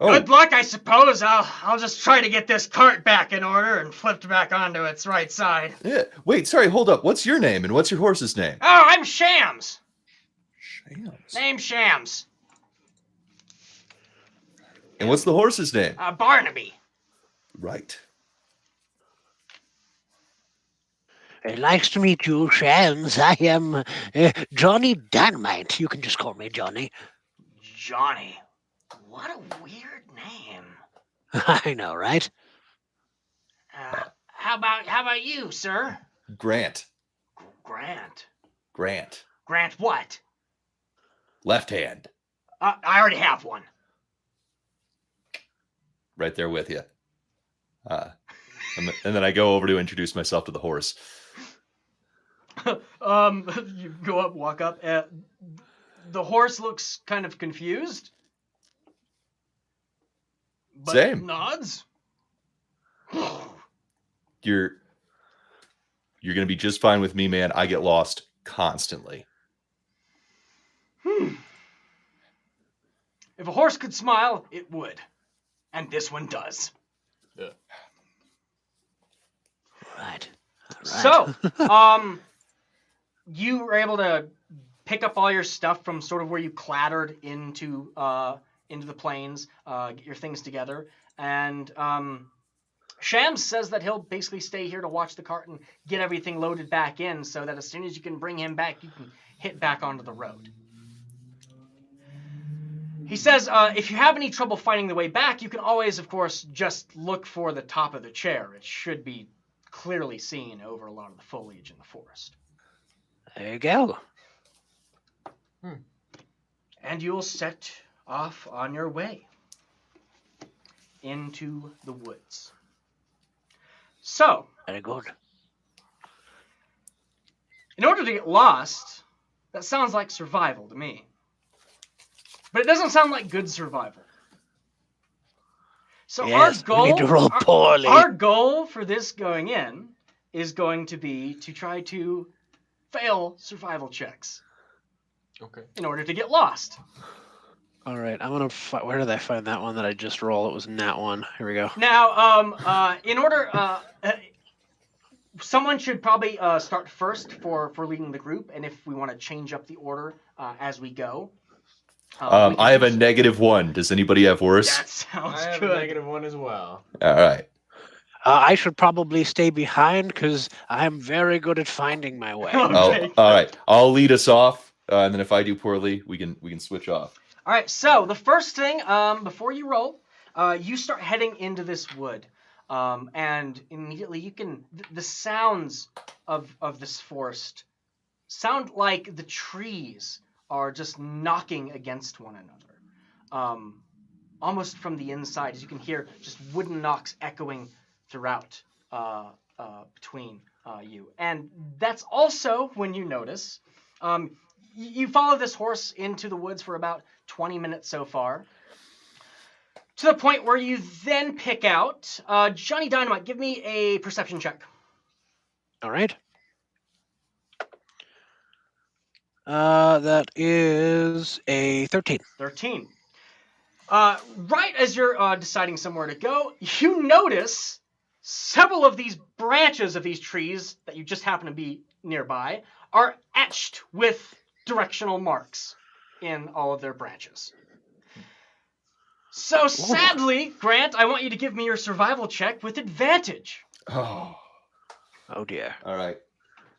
good luck, I suppose. I'll just try to get this cart back in order and flipped back onto its right side. Yeah. Wait, sorry, hold up. What's your name and what's your horse's name? Oh, I'm Shams. Shams. Name Shams. And what's the horse's name? Barnaby. Right. Nice to meet you, Shams. I am Johnny Dynamite. You can just call me Johnny. Johnny. What a weird name. I know, right? How about you, sir? Grant. Grant. Grant. Grant what? Left hand. I already have one. Right there with you. And then I go over to introduce myself to the horse. You go up, walk up. The horse looks kind of confused. But Same. Nods. You're gonna be just fine with me, man. I get lost constantly. If a horse could smile, it would. And this one does. Yeah. Right. So, you were able to pick up all your stuff from sort of where you clattered into the plains, get your things together, and Shams says that he'll basically stay here to watch the cart and get everything loaded back in, so that as soon as you can bring him back, you can hit back onto the road. He says if you have any trouble finding the way back, you can always, of course, just look for the top of the chair. It should be clearly seen over a lot of the foliage in the forest. There you go. And you'll set off on your way into the woods. So, Very good. in order to get lost, that sounds like survival to me. But it doesn't sound like good survival. So Yes, our goal, we need to roll poorly. Our goal for this going in is going to be to try to fail survival checks. Okay. In order to get lost. All right, I'm gonna. Where did I find that one that I just rolled? It was nat one. Here we go. Now, in order, someone should probably start first for leading the group, and if we want to change up the order as we go. I have a -1. Does anybody have worse? That sounds I have good. a -1 as well. All right. I should probably stay behind because I'm very good at finding my way. Okay. All right. I'll lead us off, and then if I do poorly, we can switch off. All right. So the first thing, before you roll, you start heading into this wood, and immediately you can the sounds of this forest sound like the trees are just knocking against one another, almost from the inside, as you can hear just wooden knocks echoing throughout between you. And that's also when you notice, you follow this horse into the woods for about 20 minutes so far, to the point where you then pick out, Johnny Dynamite, give me a perception check. All right. That is a 13. 13. Right as you're deciding somewhere to go, you notice several of these branches of these trees that you just happen to be nearby are etched with directional marks in all of their branches. So sadly, Grant, I want you to give me your survival check with advantage. Oh, Oh dear. all right.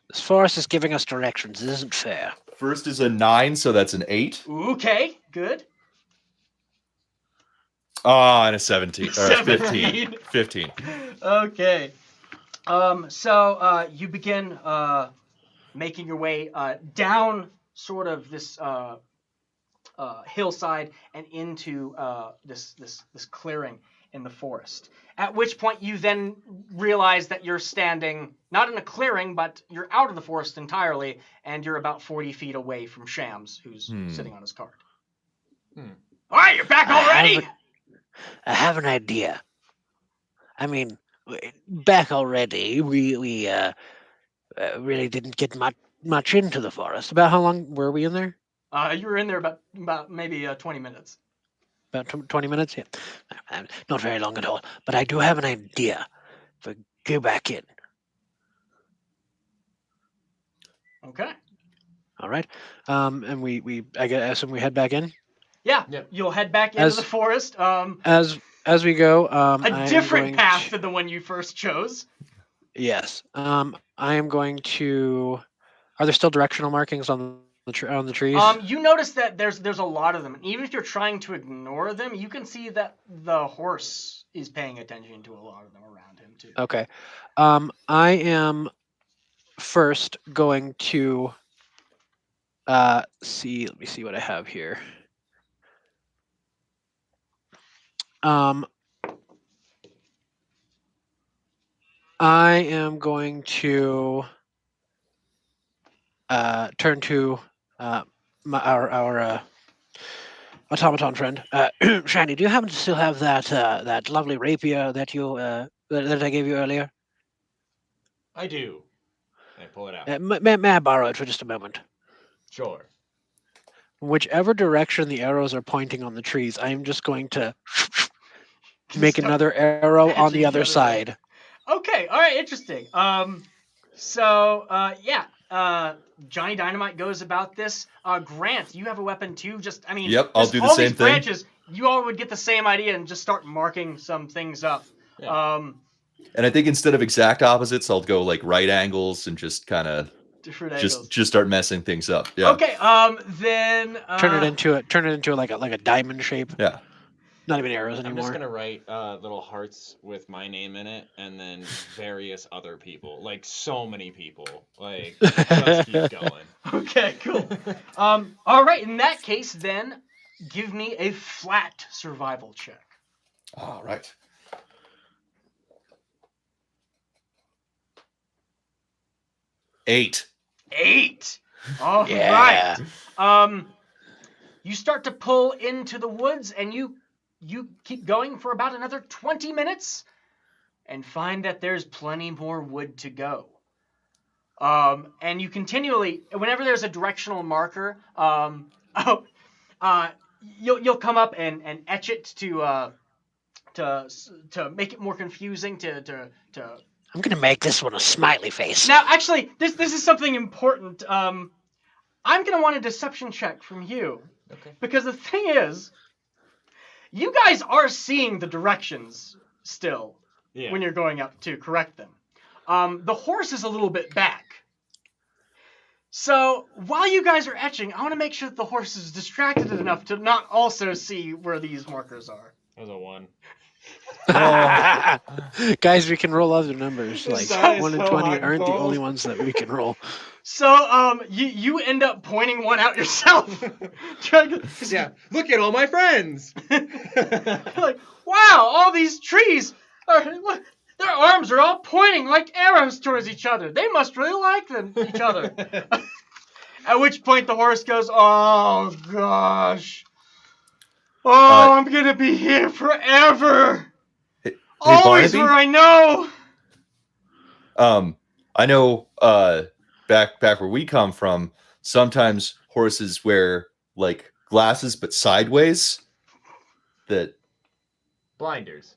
This forest is giving us directions. It isn't fair. First is a 9, so that's an 8. Okay, good. Ah, and a 17. Or 17. 15. 15. Okay. So you begin making your way down sort of this hillside and into this clearing in the forest. At which point you then realize that you're standing not in a clearing, but you're out of the forest entirely, and you're about 40 feet away from Shams, who's sitting on his card. All right, you're back already. I have an idea. I mean, back already. We really didn't get much into the forest. About how long were we in there? You were in there about maybe 20 minutes. About 20 minutes? Yeah. Not very long at all. But I do have an idea. If we go back in. Okay. All right. And I assume we head back in? Yeah. You'll head back into the forest. As we go, a different path than the one you first chose. Yes. I am going to. Are there still directional markings on the trees? You notice that there's a lot of them, and even if you're trying to ignore them, you can see that the horse is paying attention to a lot of them around him too. Okay. I am first going to see. Let me see what I have here. I am going to turn to our automaton friend. Shiny, do you happen to still have that lovely rapier that you that I gave you earlier? I do. I pull it out. May I borrow it for just a moment? Sure. Whichever direction the arrows are pointing on the trees, I am just going to make another arrow on the other side. Okay, all right, interesting. Johnny Dynamite goes about this. Grant, you have a weapon too. Yep, I'll do the same thing. Branches, you all would get the same idea and just start marking some things up. Yeah. And I think instead of exact opposites, I'll go like right angles and just kind of just start messing things up. Yeah. Okay. Then turn it into like a diamond shape. Yeah. Not even arrows anymore. I'm just gonna write little hearts with my name in it, and then various other people, like so many people. Like just keep going. Okay, cool. All right. In that case, then give me a flat survival check. All right. 8. 8. All right. You start to pull into the woods, and you keep going for about another 20 minutes and find that there's plenty more wood to go. And you continually, whenever there's a directional marker, you'll come up and etch it to make it more confusing to I'm gonna make this one a smiley face. Now, actually, this is something important. I'm gonna want a deception check from you. Okay. Because the thing is, you guys are seeing the directions still when you're going up to correct them. The horse is a little bit back. So while you guys are etching, I want to make sure that the horse is distracted enough to not also see where these markers are. That was a 1. Guys, we can roll other numbers. Like 1 and 20 aren't the only ones that we can roll. So you end up pointing one out yourself. Yeah, look at all my friends. Like, wow, all these trees their arms are all pointing like arrows towards each other. They must really like each other. At which point the horse goes, "Oh gosh. Oh, I'm gonna be here forever. Always Barnaby? where I know." I know back where we come from, sometimes horses wear like glasses but sideways. that... Blinders.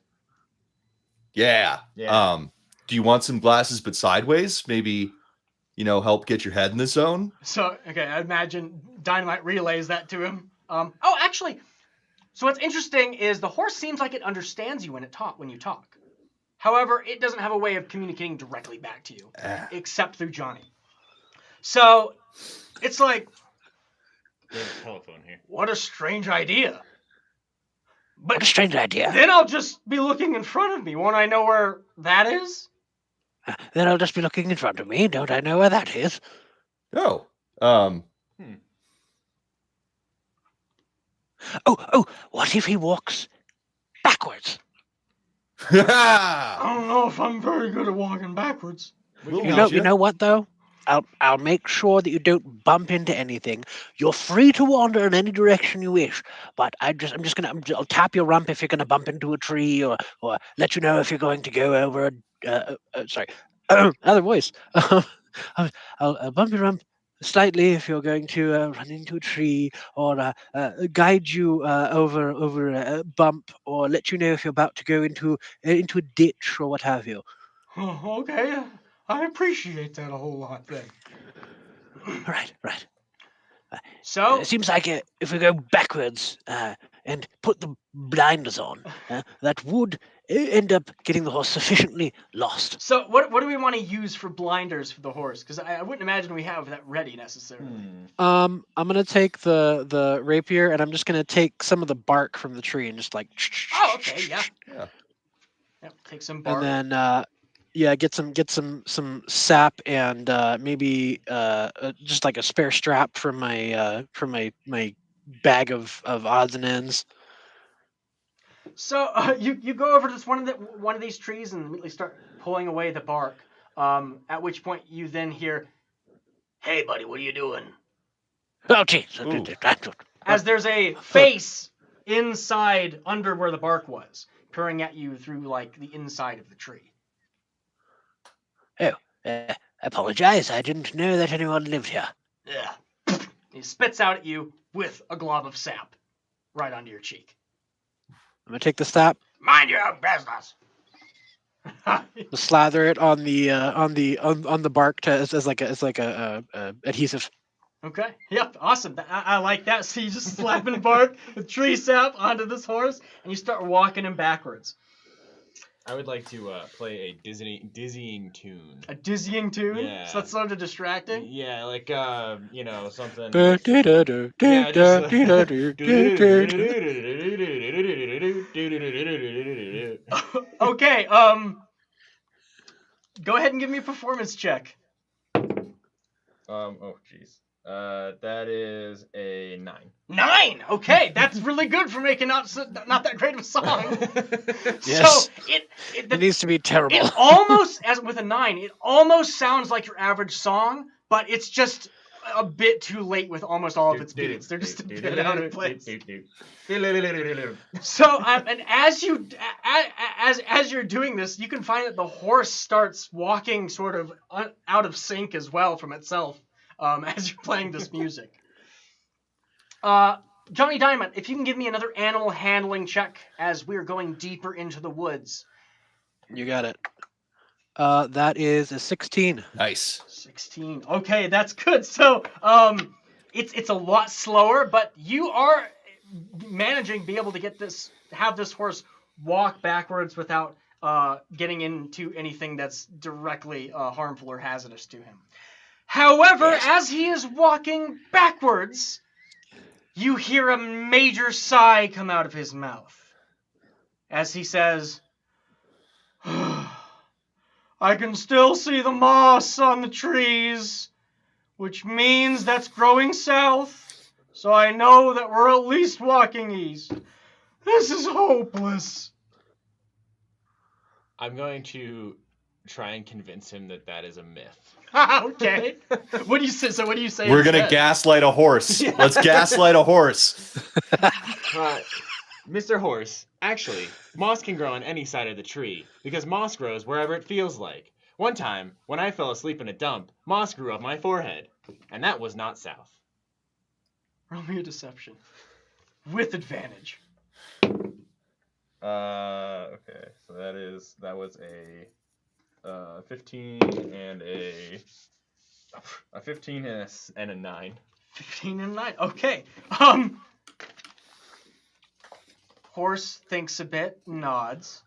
Yeah. Yeah. Do you want some glasses but sideways? Maybe, help get your head in the zone? So, okay, I imagine Dynamite relays that to him. Actually, so what's interesting is the horse seems like it understands you when you talk. However, it doesn't have a way of communicating directly back to you, except through Johnny. So, it's like... There's a telephone here. What a strange idea. But What a strange idea. then I'll just be looking in front of me. Won't I know where that is? Then I'll just be looking in front of me. Don't I know where that is? Oh. Oh, what if he walks backwards? I don't know if I'm very good at walking backwards. You know what, though? I'll make sure that you don't bump into anything. You're free to wander in any direction you wish, but I'll tap your rump if you're gonna bump into a tree, or let you know if you're going to go over other voice. I'll bump your rump slightly if you're going to run into a tree, or guide you over a bump, or let you know if you're about to go into a ditch or what have you. Oh, okay. I appreciate that a whole lot then. Right. So It seems like if we go backwards and put the blinders on, that would end up getting the horse sufficiently lost. So what do we want to use for blinders for the horse? Because I wouldn't imagine we have that ready necessarily. I'm gonna take the rapier and I'm just gonna take some of the bark from the tree and just like. Oh, okay, yeah. Yeah. Yep, take some bark. And then get some sap and maybe just like a spare strap for my bag of odds and ends. So you go over to one of these trees and immediately start pulling away the bark. At which point you then hear, "Hey, buddy, what are you doing?" Oh, geez. As there's a face inside under where the bark was, peering at you through like the inside of the tree. I apologize. I didn't know that anyone lived here. Yeah. He spits out at you with a glob of sap right onto your cheek. I'm gonna take the sap, Mind your own business. slather it on the bark as like a adhesive. Okay. Yep. Awesome. I like that. So you just slapping bark with tree sap onto this horse, and you start walking him backwards. I would like to play a dizzying tune. A dizzying tune? Yeah. So that's sort of distracting? Yeah, like something. Okay, go ahead and give me a performance check. Oh jeez. That is a 9. 9! Okay, that's really good for making not that great of a song. Yes. So It needs to be terrible. it almost, as with a 9, it almost sounds like your average song, but it's just a bit too late with almost all of its beats. They're just a bit out of place. So, and as you're doing this, you can find that the horse starts walking sort of out of sync as well from itself as you're playing this music. Johnny Diamond, if you can give me another animal handling check as we're going deeper into the woods. You got it. That is a 16. Nice. 16. Okay, that's good. So, it's a lot slower, but you are managing to be able to have this horse walk backwards without getting into anything that's directly harmful or hazardous to him. However, as he is walking backwards, you hear a major sigh come out of his mouth as he says, I can still see the moss on the trees, which means that's growing south, so I know that we're at least walking east. This is hopeless. I'm going to try and convince him that is a myth. Okay. What do you say? So what do you say? We're gonna instead? gaslight a horse. Let's gaslight a horse. Mr. Horse, actually, moss can grow on any side of the tree, because moss grows wherever it feels like. One time, when I fell asleep in a dump, moss grew up my forehead, and that was not south. Roll me a deception. With advantage. Okay, so that was a 15 and a 15 and a 9. 15 and 9. Okay. Horse thinks a bit, nods.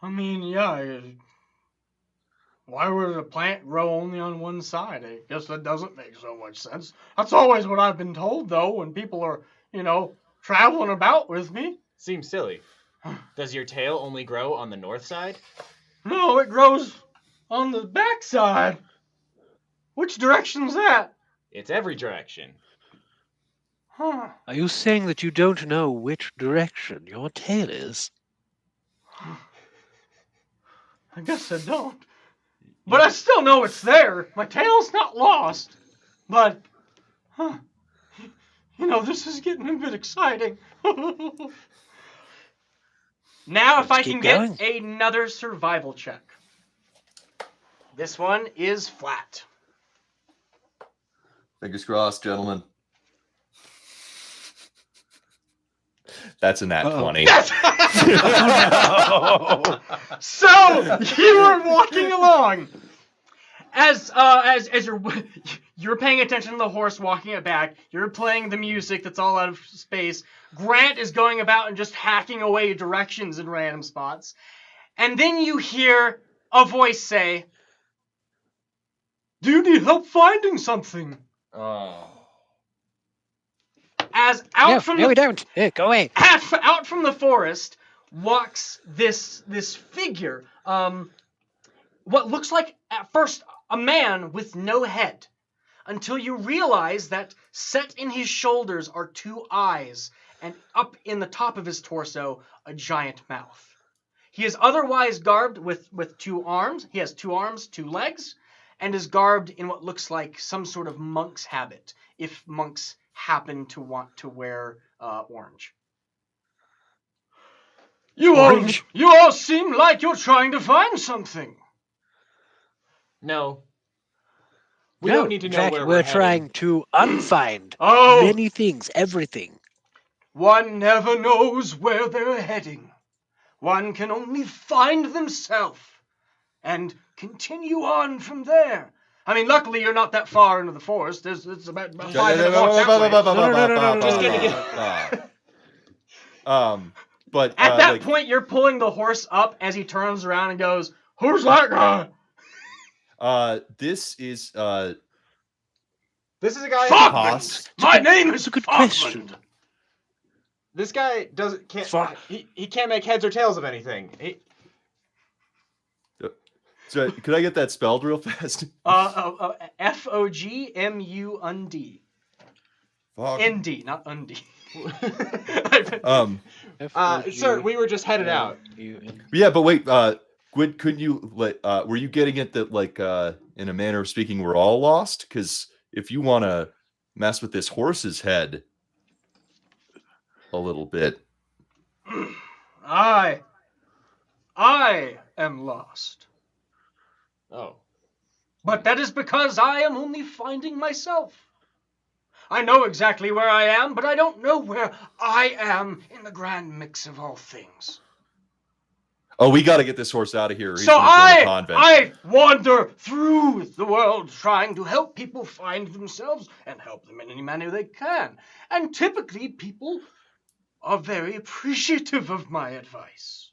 I mean, yeah. Why would a plant grow only on one side? I guess that doesn't make so much sense. That's always what I've been told, though, when people are, traveling about with me. Seems silly. Does your tail only grow on the north side? No, it grows on the back side. Which direction's that? It's every direction. Huh. Are you saying that you don't know which direction your tail is? I guess I don't. But I still know it's there. My tail's not lost. But, this is getting a bit exciting. Now, if I can get another survival check. This one is flat. Fingers crossed, gentlemen. That's a nat 20. So you are walking along, as you're paying attention to the horse walking it back. You're playing the music that's all out of space. Grant is going about and just hacking away directions in random spots, and then you hear a voice say, "Do you need help finding something?" Oh. As out from we don't. Go away. Out from the forest walks this figure. What looks like at first a man with no head, until you realize that set in his shoulders are 2 eyes, and up in the top of his torso a giant mouth. He is otherwise garbed with 2 arms. He has 2 arms, 2 legs, and is garbed in what looks like some sort of monk's habit, if monks happen to want to wear orange. You all seem like you're trying to find something. No. We don't need to know where we're we're trying to unfind Oh, many things, everything. one never knows where they're heading. One can only find themselves and continue on from there. I mean, luckily you're not that far into the forest. It's about 5 minutes walk that way. Just gonna But at that point, you're pulling the horse up as he turns around and goes, "Who's that guy?" This is a guy. Fogmund. My name is a good Fogmund. question. This guy can't. He can't make heads or tails of anything. So, could I get that spelled real fast? Fogmund. ND, not Undy. Sir, we were just headed out. Yeah, but wait, couldn't you were you getting it that in a manner of speaking we're all lost? Because if you want to mess with this horse's head a little bit, I am lost. Oh. But that is because I am only finding myself. I know exactly where I am, but I don't know where I am in the grand mix of all things. oh, we got to get this horse out of here. He's So gonna join the convent. I wander through the world trying to help people find themselves and help them in any manner they can. And typically people are very appreciative of my advice.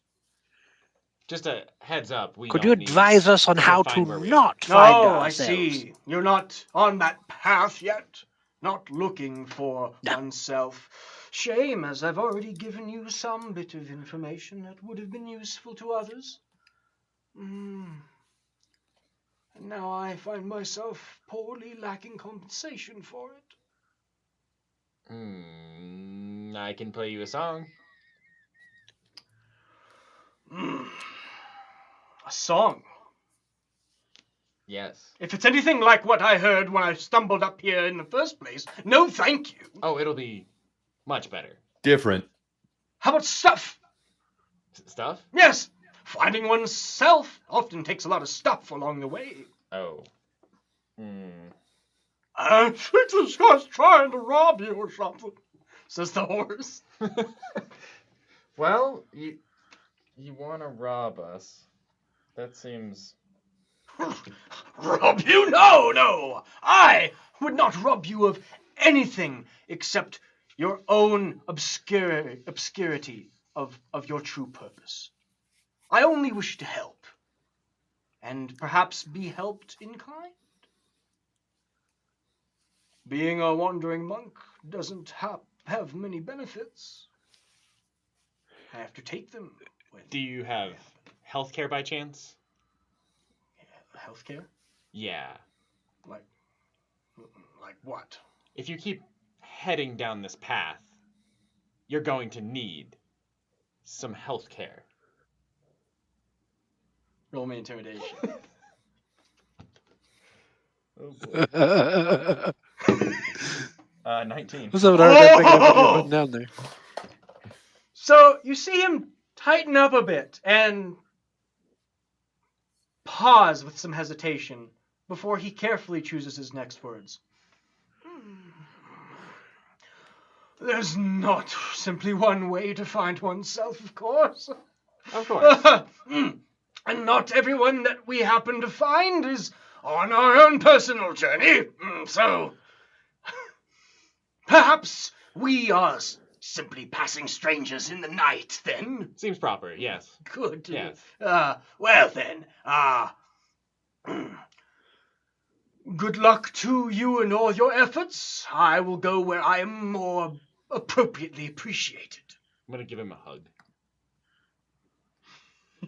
Just a heads up. Could you advise us on how to not find ourselves? I see. You're not on that path yet. Not looking for oneself. Shame, as I've already given you some bit of information that would have been useful to others. And now I find myself poorly lacking compensation for it. I can play you a song. A song? Yes. If it's anything like what I heard when I stumbled up here in the first place, no thank you. Oh, it'll be much better. Different. How about stuff? Stuff? Yes. Finding oneself often takes a lot of stuff along the way. Oh. I think this guy's trying to rob you or something. says the horse. Well, you want to rob us? That seems... Rob you? No! I would not rob you of anything except your own obscurity of your true purpose. I only wish to help, and perhaps be helped in kind. Being a wandering monk doesn't have many benefits. I have to take them. Do you have healthcare by chance? Healthcare? Yeah. Like what? If you keep heading down this path, you're going to need some healthcare. Roll me intimidation. Oh boy. 19. What's up with our picking up what you're putting down there? So you see him tighten up a bit and pause with some hesitation before he carefully chooses his next words. There's not simply one way to find oneself, of course. Of course. And not everyone that we happen to find is on our own personal journey. So, perhaps we are simply passing strangers in the night, then? Seems proper, yes. Good. Yes. Well then, good luck to you in all your efforts. I will go where I am more appropriately appreciated. I'm going to give him a hug.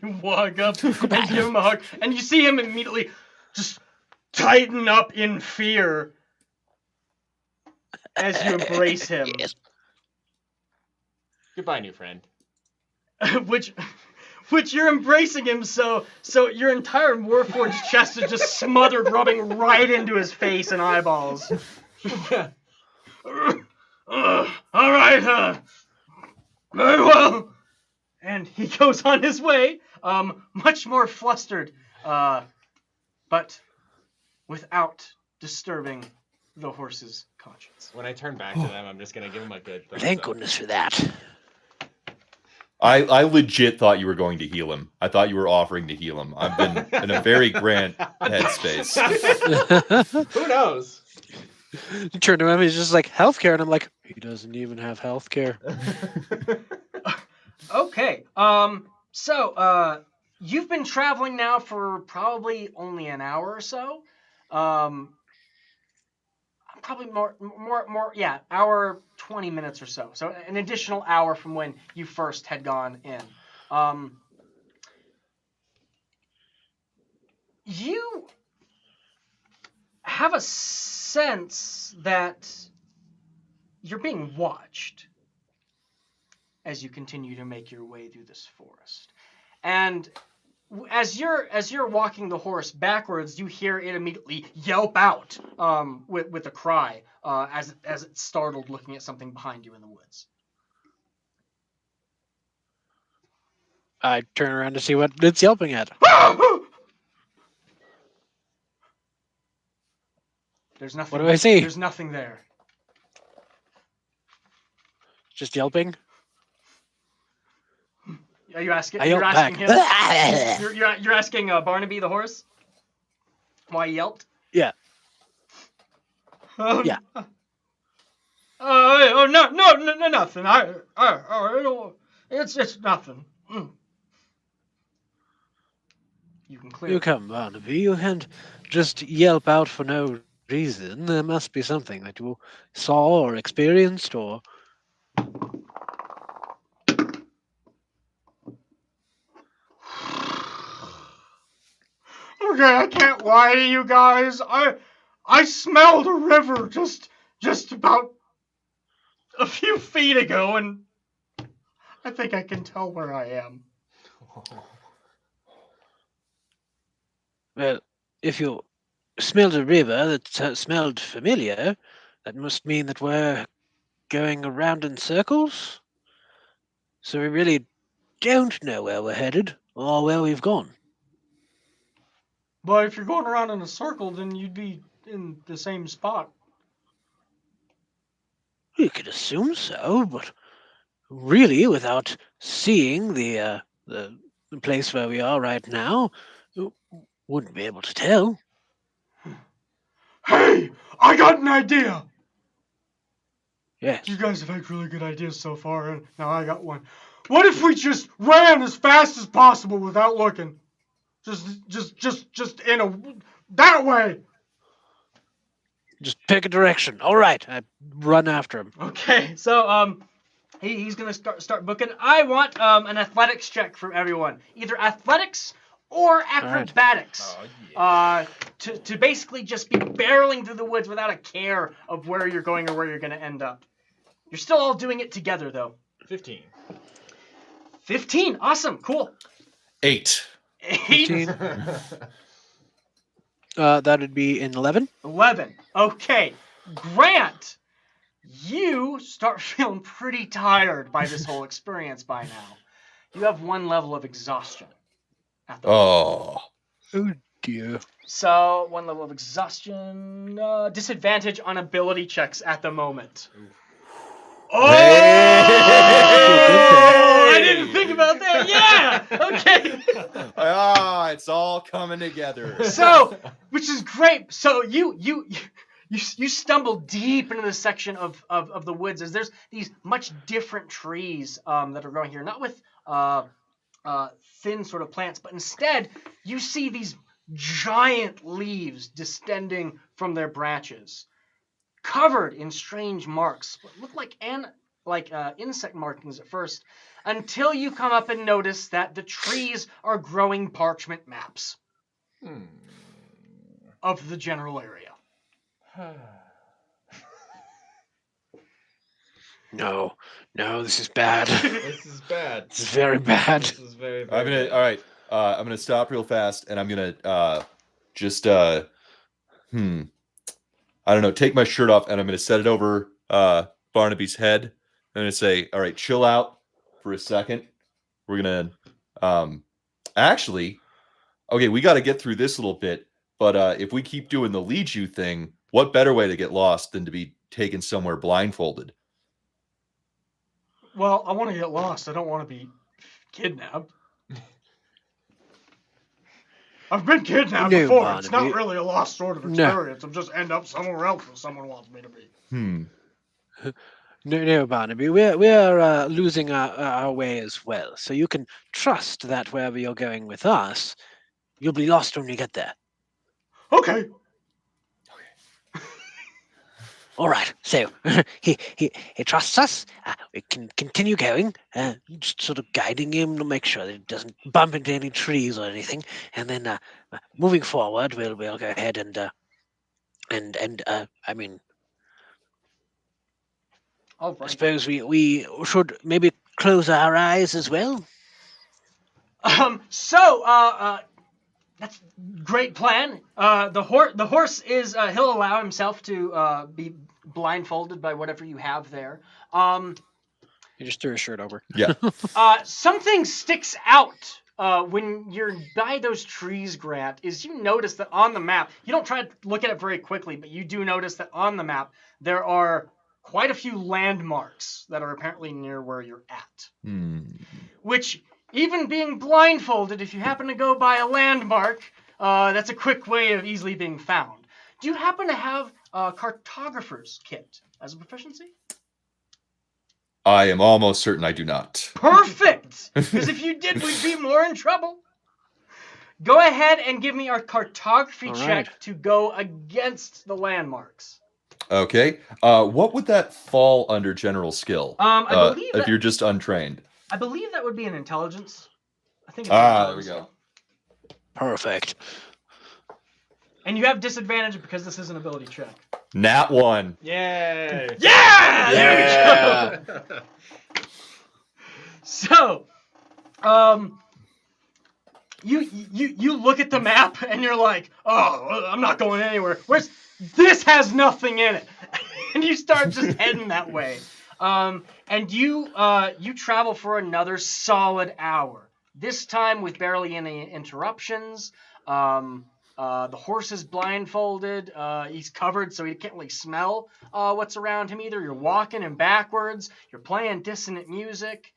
You walk up and give him a hug, and you see him immediately just tighten up in fear as you embrace him. Yes. Goodbye, new friend. which you're embracing him, so your entire Warforged chest is just smothered, rubbing right into his face and eyeballs. All right, very well. And he goes on his way, much more flustered, but without disturbing the horse's conscience. When I turn back to them, I'm just going to give him a good thumbs Thank up. goodness for that. I legit thought you were going to heal him. I thought you were offering to heal him. I've been in a very grand headspace. Who knows? You turn to him, he's just like, healthcare, and I'm like, he doesn't even have healthcare. Okay, so, you've been traveling now for probably only an hour or so. Probably more, yeah, hour, 20 minutes or so. So an additional hour from when you first had gone in. You have a sense that you're being watched as you continue to make your way through this forest. And as you're walking the horse backwards, you hear it immediately yelp out with a cry as it's startled, looking at something behind you in the woods. I turn around to see what it's yelping at. There's nothing. What do I see? There's nothing there. Just yelping. Are you asking? I You're yelp asking back. him. You're asking Barnaby the horse why he yelped. Yeah. Yeah. Yeah. No, nothing. It's nothing. You can clear. You come, Barnaby. You can't just yelp out for no reason. There must be something that you saw or experienced or... Okay, I can't lie to you guys. I smelled a river just about a few feet ago, and I think I can tell where I am. Well, if you smelled a river that smelled familiar, that must mean that we're going around in circles. So we really don't know where we're headed or where we've gone. But if you're going around in a circle, then you'd be in the same spot. You could assume so, but really, without seeing the place where we are right now, you wouldn't be able to tell. Hey, I got an idea. Yes. You guys have had really good ideas so far, and now I got one. What if we just ran as fast as possible without looking? Just in that way. Just pick a direction. All right, I run after him. Okay, so he's gonna start booking. I want an athletics check from everyone, either athletics or acrobatics. Oh, yeah. To basically just be barreling through the woods without a care of where you're going or where you're gonna end up. You're still all doing it together, though. 15. 15. Awesome. Cool. 8. 8. That would be in 11. 11. Okay. Grant, you start feeling pretty tired by this whole experience by now. You have 1 level of exhaustion. At the moment. Oh dear. So, 1 level of exhaustion. Disadvantage on ability checks at the moment. Oh! I didn't think about that. Yeah. Okay. It's all coming together. So, which is great. So you stumble deep into the section of the woods as there's these much different trees that are growing here, not with thin sort of plants, but instead you see these giant leaves distending from their branches, covered in strange marks, what look like insect markings at first, until you come up and notice that the trees are growing parchment maps of the general area. No, this is bad. This is bad. This is very bad. This is very, very All right. I'm gonna stop real fast, and I'm gonna just I don't know, take my shirt off, and I'm gonna set it over Barnaby's head. I'm gonna say, all right, chill out for a second. We're gonna actually, okay, we got to get through this little bit, but if we keep doing the lead you thing, what better way to get lost than to be taken somewhere blindfolded? Well, I want to get lost. I don't want to be kidnapped. I've been kidnapped before. Barnaby. It's not really a lost sort of experience. I'm just end up somewhere else where someone wants me to be. No, Barnaby. We're losing our way as well. So you can trust that wherever you're going with us, you'll be lost when we get there. Okay. All right. So he trusts us. We can continue going, just sort of guiding him to make sure that he doesn't bump into any trees or anything. And then moving forward, we'll go ahead and I mean, All I right. suppose we should maybe close our eyes as well. That's a great plan. The horse is he'll allow himself to be blindfolded by whatever you have there. You just threw his shirt over. Yeah. Something sticks out when you're by those trees, Grant, is you notice that on the map, you don't try to look at it very quickly, but you do notice that on the map there are quite a few landmarks that are apparently near where you're at. Which, even being blindfolded, if you happen to go by a landmark, that's a quick way of easily being found. Do you happen to have a cartographer's kit as a proficiency? I am almost certain I do not. Perfect! Because if you did, we'd be more in trouble. Go ahead and give me a cartography check to go against the landmarks. Okay. What would that fall under general skill? I believe if you're just untrained. I believe that would be an intelligence. I think. There we go. Perfect. And you have disadvantage because this is an ability check. Nat 1. Yay! Yeah! There we go. So, you look at the map and you're like, oh, I'm not going anywhere. This has nothing in it, and you start just heading that way. And you travel for another solid hour. This time with barely any interruptions. The horse is blindfolded. He's covered, so he can't really smell what's around him either. You're walking him backwards. You're playing dissonant music.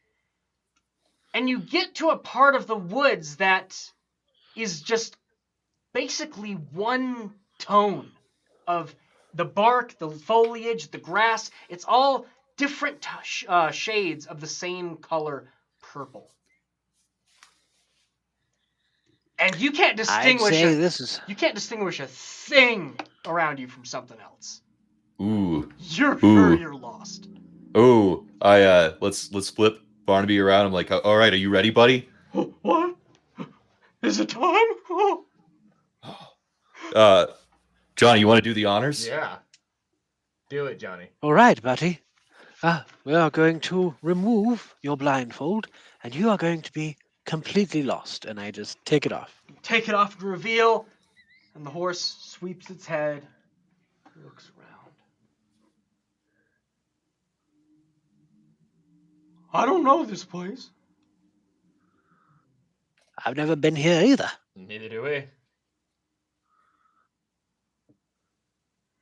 And you get to a part of the woods that is just basically one tone of the bark, the foliage, the grass. It's all different shades of the same color, purple. And you can't distinguish. You can't distinguish a thing around you from something else. Ooh. You're sure you're lost. Oh, let's flip Barnaby around. I'm like, all right, are you ready, buddy? What? Is it time? Johnny, you want to do the honors? Yeah. Do it, Johnny. All right, buddy. We are going to remove your blindfold, and you are going to be completely lost. And I just take it off. Take it off and reveal, and the horse sweeps its head, looks around. I don't know this place. I've never been here either. Neither do we.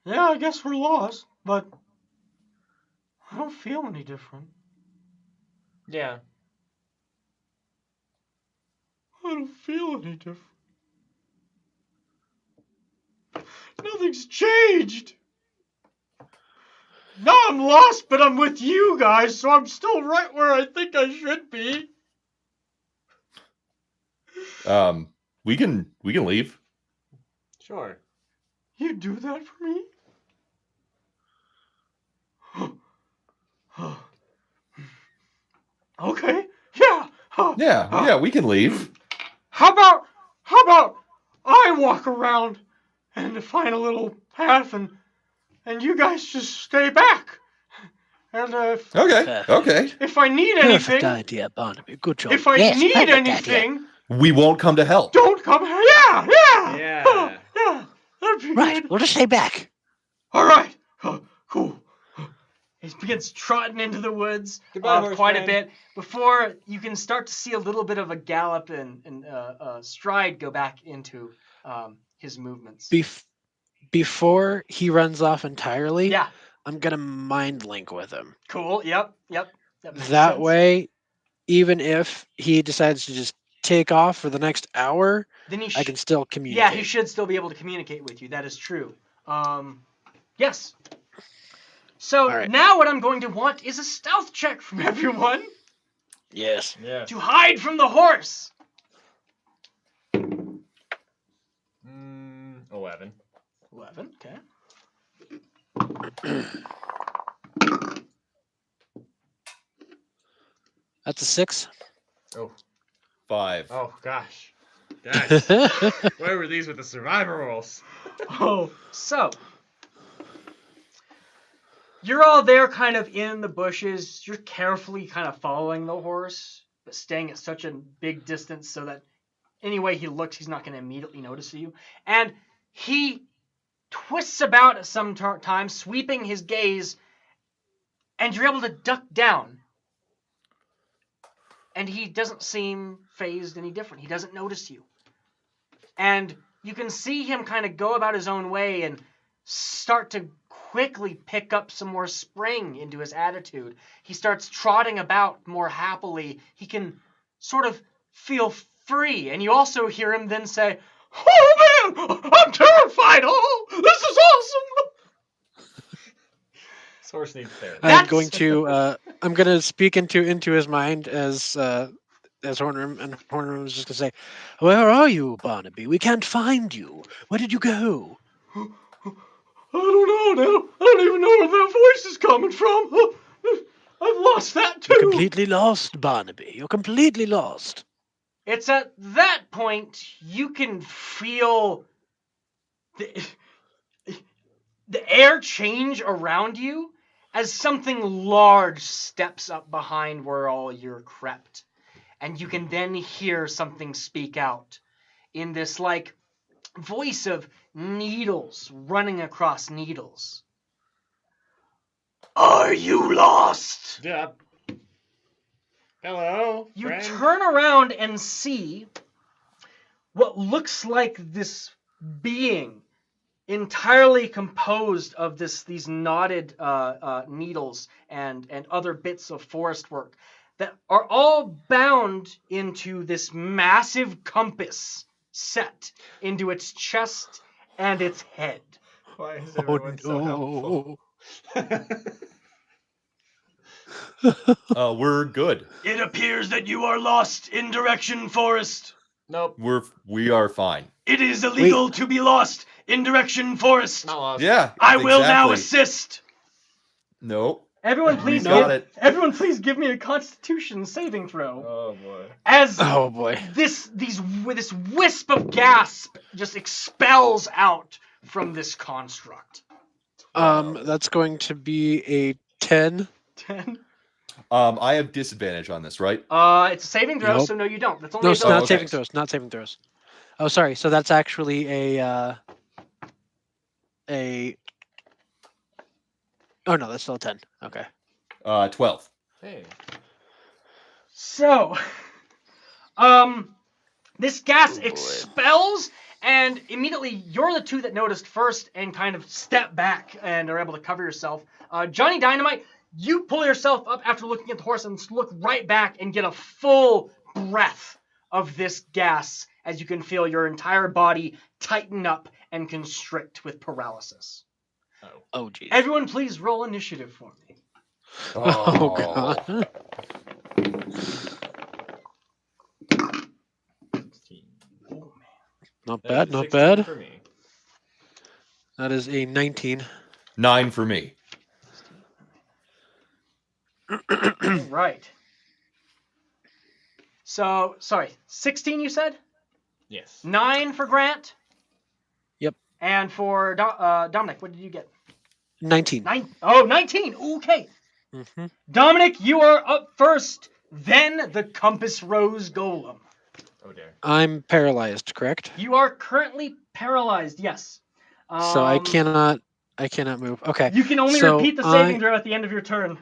Yeah, I guess we're lost, but I don't feel any different. Yeah. I don't feel any different. Nothing's changed. Now I'm lost, but I'm with you guys, so I'm still right where I think I should be. We can leave. Sure. You do that for me? Okay. Yeah. Yeah, we can leave. How about I walk around and find a little path and you guys just stay back. And Okay. if I need Perfect anything, idea, Barnaby. Good job. if I Yes, need perfect idea. anything, We won't come to help. don't come here. Yeah. Yeah. That'd be Right, good. we'll just stay back. All right. Cool. He begins trotting into the woods Goodbye, quite a horseman. bit before you can start to see a little bit of a gallop and stride go back into his movements. Before he runs off entirely, Yeah. I'm gonna mind link with him. Cool. Yep. Makes That sense. way, even if he decides to just take off for the next hour, Then he I can still communicate. Yeah, he should still be able to communicate with you. That is true. Yes. So All right. now what I'm going to want is a stealth check from everyone Yes. Yeah. to hide from the horse. 11. 11. Okay. That's a 6. Oh. 5. Oh, gosh. Guys, where were these with the survivor rolls? Oh, so you're all there kind of in the bushes. You're carefully kind of following the horse, but staying at such a big distance so that any way he looks, he's not going to immediately notice you. And he twists about at some time, sweeping his gaze, and you're able to duck down. And he doesn't seem phased any different. He doesn't notice you. And you can see him kind of go about his own way and start to quickly pick up some more spring into his attitude. He starts trotting about more happily. He can sort of feel free. And you also hear him then say, "Oh man, I'm terrified. Oh, this is awesome." This horse needs therapy. I'm going to speak into his mind as Hornrim, and Hornrim is just going to say, "Where are you, Barnaby? We can't find you. Where did you go?" I don't know now. I don't even know where that voice is coming from. I've lost that too. You're completely lost, Barnaby. You're completely lost. It's at that point you can feel the air change around you as something large steps up behind where all you're crept. And you can then hear something speak out in this like voice of needles running across needles. Are you lost? Yeah. Hello, You friend. turn around and see what looks like this being entirely composed of these knotted needles and other bits of forest work that are all bound into this massive compass set into its chest and its head. Why is Oh everyone so helpful? no! We're good. It appears that you are lost in Direction Forest. Nope. We are fine. It is illegal to be lost in Direction Forest. Not lost. Yeah. I will now exactly. assist. Nope. Everyone, We please got it. Everyone, please give me a Constitution saving throw. Oh boy. As Oh boy! this wisp of gas just expels out from this construct. That's going to be a 10. 10. I have disadvantage on this, right? It's a saving throw, Nope. so no, you don't. That's only No, a it's not okay. saving throws. Not saving throws. Oh, sorry. So that's actually a. Oh no, that's still a 10. Okay. 12. Hey. So, this gas boy. expels, and immediately you're the two that noticed first and kind of step back and are able to cover yourself. Johnny Dynamite, you pull yourself up after looking at the horse and look right back and get a full breath of this gas as you can feel your entire body tighten up and constrict with paralysis. Oh geez. Everyone, please roll initiative for me. Oh god. 16. Not That bad. is Not 16 bad. For me. That is a 19. 9 for me. All right. So, sorry, 16 you said? Yes. 9 for Grant? Yep. And for Dominic, what did you get? 19. 19! Okay. Mm-hmm. Dominic, you are up first, then the Compass Rose Golem. Oh dear. I'm paralyzed, correct? You are currently paralyzed, yes. So I cannot move. Okay. You can only so repeat the saving throw at the end of your turn.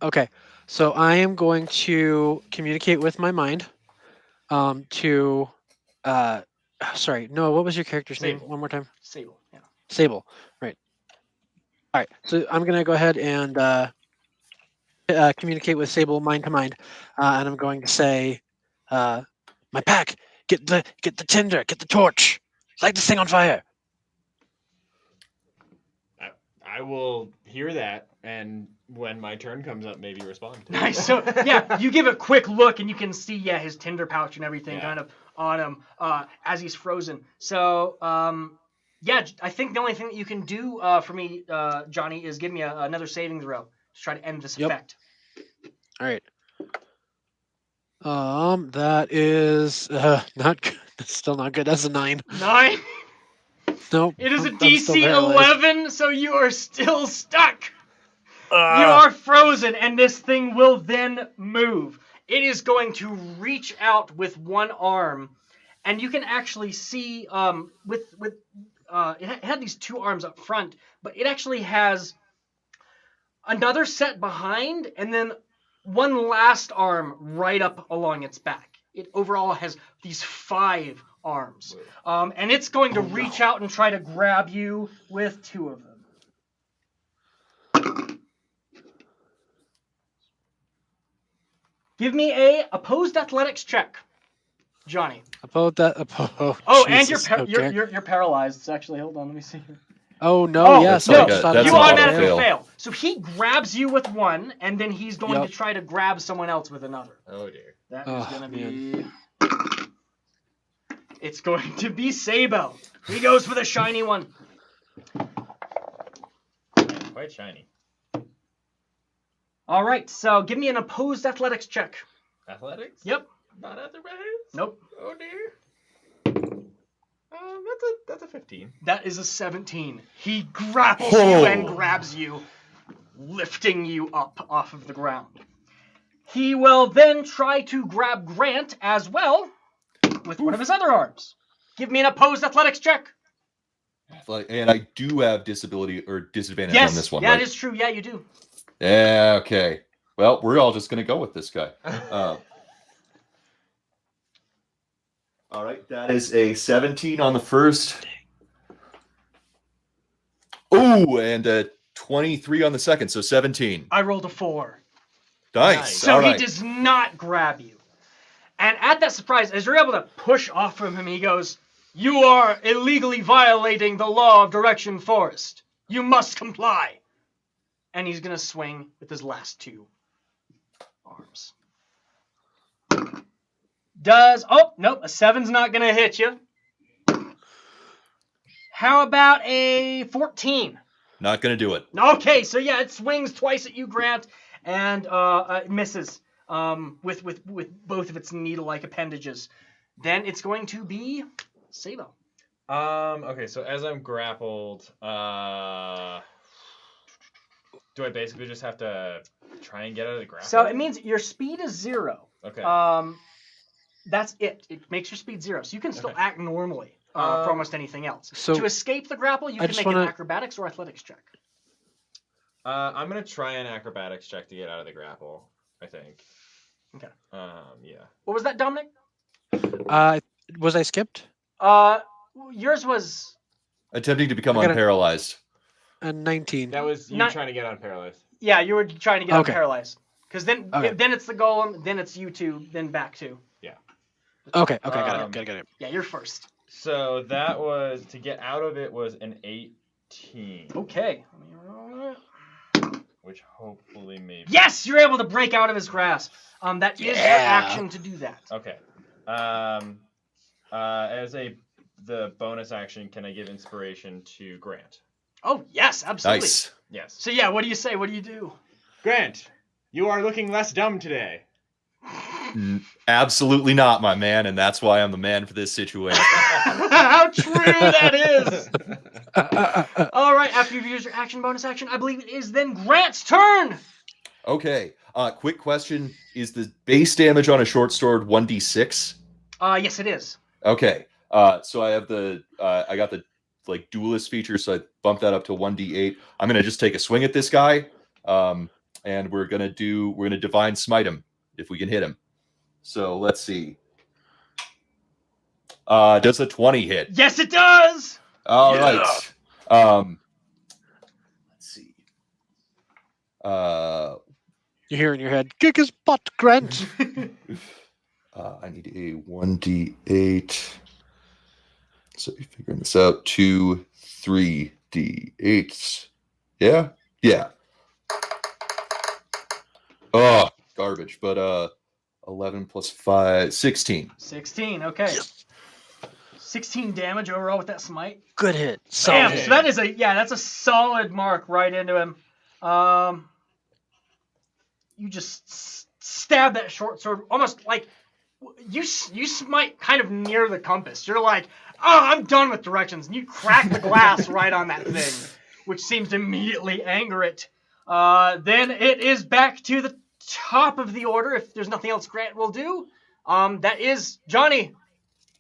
Okay. So I am going to communicate with my mind. Sorry, Noah, what was your character's name? Sabel. One more time. Sabel, yeah. Sabel. Right. All right. So I'm gonna go ahead and communicate with Sabel mind to mind, and I'm going to say, "My pack, get the tinder, get the torch, light this thing on fire." I will hear that, and when my turn comes up, maybe respond. To it. Nice. So, yeah, you give a quick look, and you can see, his tinder pouch and everything kind of on him as he's frozen. So, I think the only thing that you can do for me, Johnny, is give me another saving throw to try to end this effect. All right. That is not good. That's still not good. That's a 9. 9? Nope. It is a I'm still DC paralyzed. 11, so you are still stuck. You Ah. are frozen, and this thing will then move. It is going to reach out with one arm, and you can actually see it had these 2 arms up front, but it actually has another set behind, and then one last arm right up along its back. It overall has these 5 arms, and it's going to reach out and try to grab you with 2 of them. Give me a opposed athletics check, Johnny. About that. Oh, Jesus, and okay. you're paralyzed. So actually, hold on, let me see here. Oh no! Oh, yes. that's I like just a- thought that's You an about auto that. automatically fail. fail. So he grabs you with one, and then he's going Yep. to try to grab someone else with another. Oh dear. That Oh, is going to be. It's going to be Sabel. He goes for the shiny one. Quite shiny. All right, so give me an opposed athletics check. Athletics? Yep. Not athletics? Nope. Oh dear. That's a 15. That is a 17. He grapples you and grabs you, lifting you up off of the ground. He will then try to grab Grant as well with one of his other arms. Give me an opposed athletics check. And I do have disability or disadvantage Yes, on this one, yeah, right? it is true. Yeah, you do. Yeah, okay. Well, we're all just going to go with this guy. All right, that is a 17 on the first. Oh, and a 23 on the second, so 17. I rolled a 4. Nice. So All he right. does not grab you. And at that surprise, as you're able to push off from him, he goes, "You are illegally violating the law of Direction Forest. You must comply." And he's going to swing with his last 2 arms. Oh, nope, a 7's not going to hit you. How about a 14? Not going to do it. Okay, so yeah, it swings twice at you, Grant, and it misses with both of its needle-like appendages. Then it's going to be Sabel. Okay, so as I'm grappled, do I basically just have to try and get out of the grapple? So it means your speed is 0. Okay. That's it. It makes your speed 0, so you can still Okay. act normally for almost anything else. So to escape the grapple, you I can just make an acrobatics or athletics check. I'm gonna try an acrobatics check to get out of the grapple, I think. Okay. Yeah. What was that, Dominic? Was I skipped? Yours was... Attempting to become I got a- unparalyzed. 19. That was you Not- trying to get unparalyzed. Yeah, you were trying to get Okay. unparalyzed. Because then it's the golem, then it's you two, then back to... Okay, got it. Yeah, you're first. So that was to get out of it was an 18. Okay. Let me roll it. Which hopefully maybe. Yes, you're able to break out of his grasp. That is your action to do that. Okay. As the bonus action, can I give inspiration to Grant? Oh, yes, absolutely. Nice. Yes. So yeah, what do you say? What do you do? Grant, you are looking less dumb today. Absolutely not, my man, and that's why I'm the man for this situation. How true that is! All right, after you've used your action, bonus action, I believe it is then Grant's turn. Okay. Quick question: is the base damage on a short sword 1d6? Yes, it is. Okay. So I have I got the like duelist feature, so I bumped that up to 1d8. I'm gonna just take a swing at this guy, and we're gonna divine smite him if we can hit him. So let's see. Does a 20 hit? Yes, it does. All Yeah. right. Let's see. You hear in your head, kick his butt, Grant. I need a 1d8. So you're figuring this out. 2, 3 d8s. Yeah? Yeah. Oh, garbage. But 11 plus 5, 16. 16, okay. 16 damage overall with that smite. Good hit. Damn, Solid. so that's a solid mark right into him. You just stab that short sword almost like you smite kind of near the compass. You're like, oh, I'm done with directions, and you crack the glass right on that thing, which seems to immediately anger it. Then it is back to the top of the order. If there's nothing else Grant will do, that is Johnny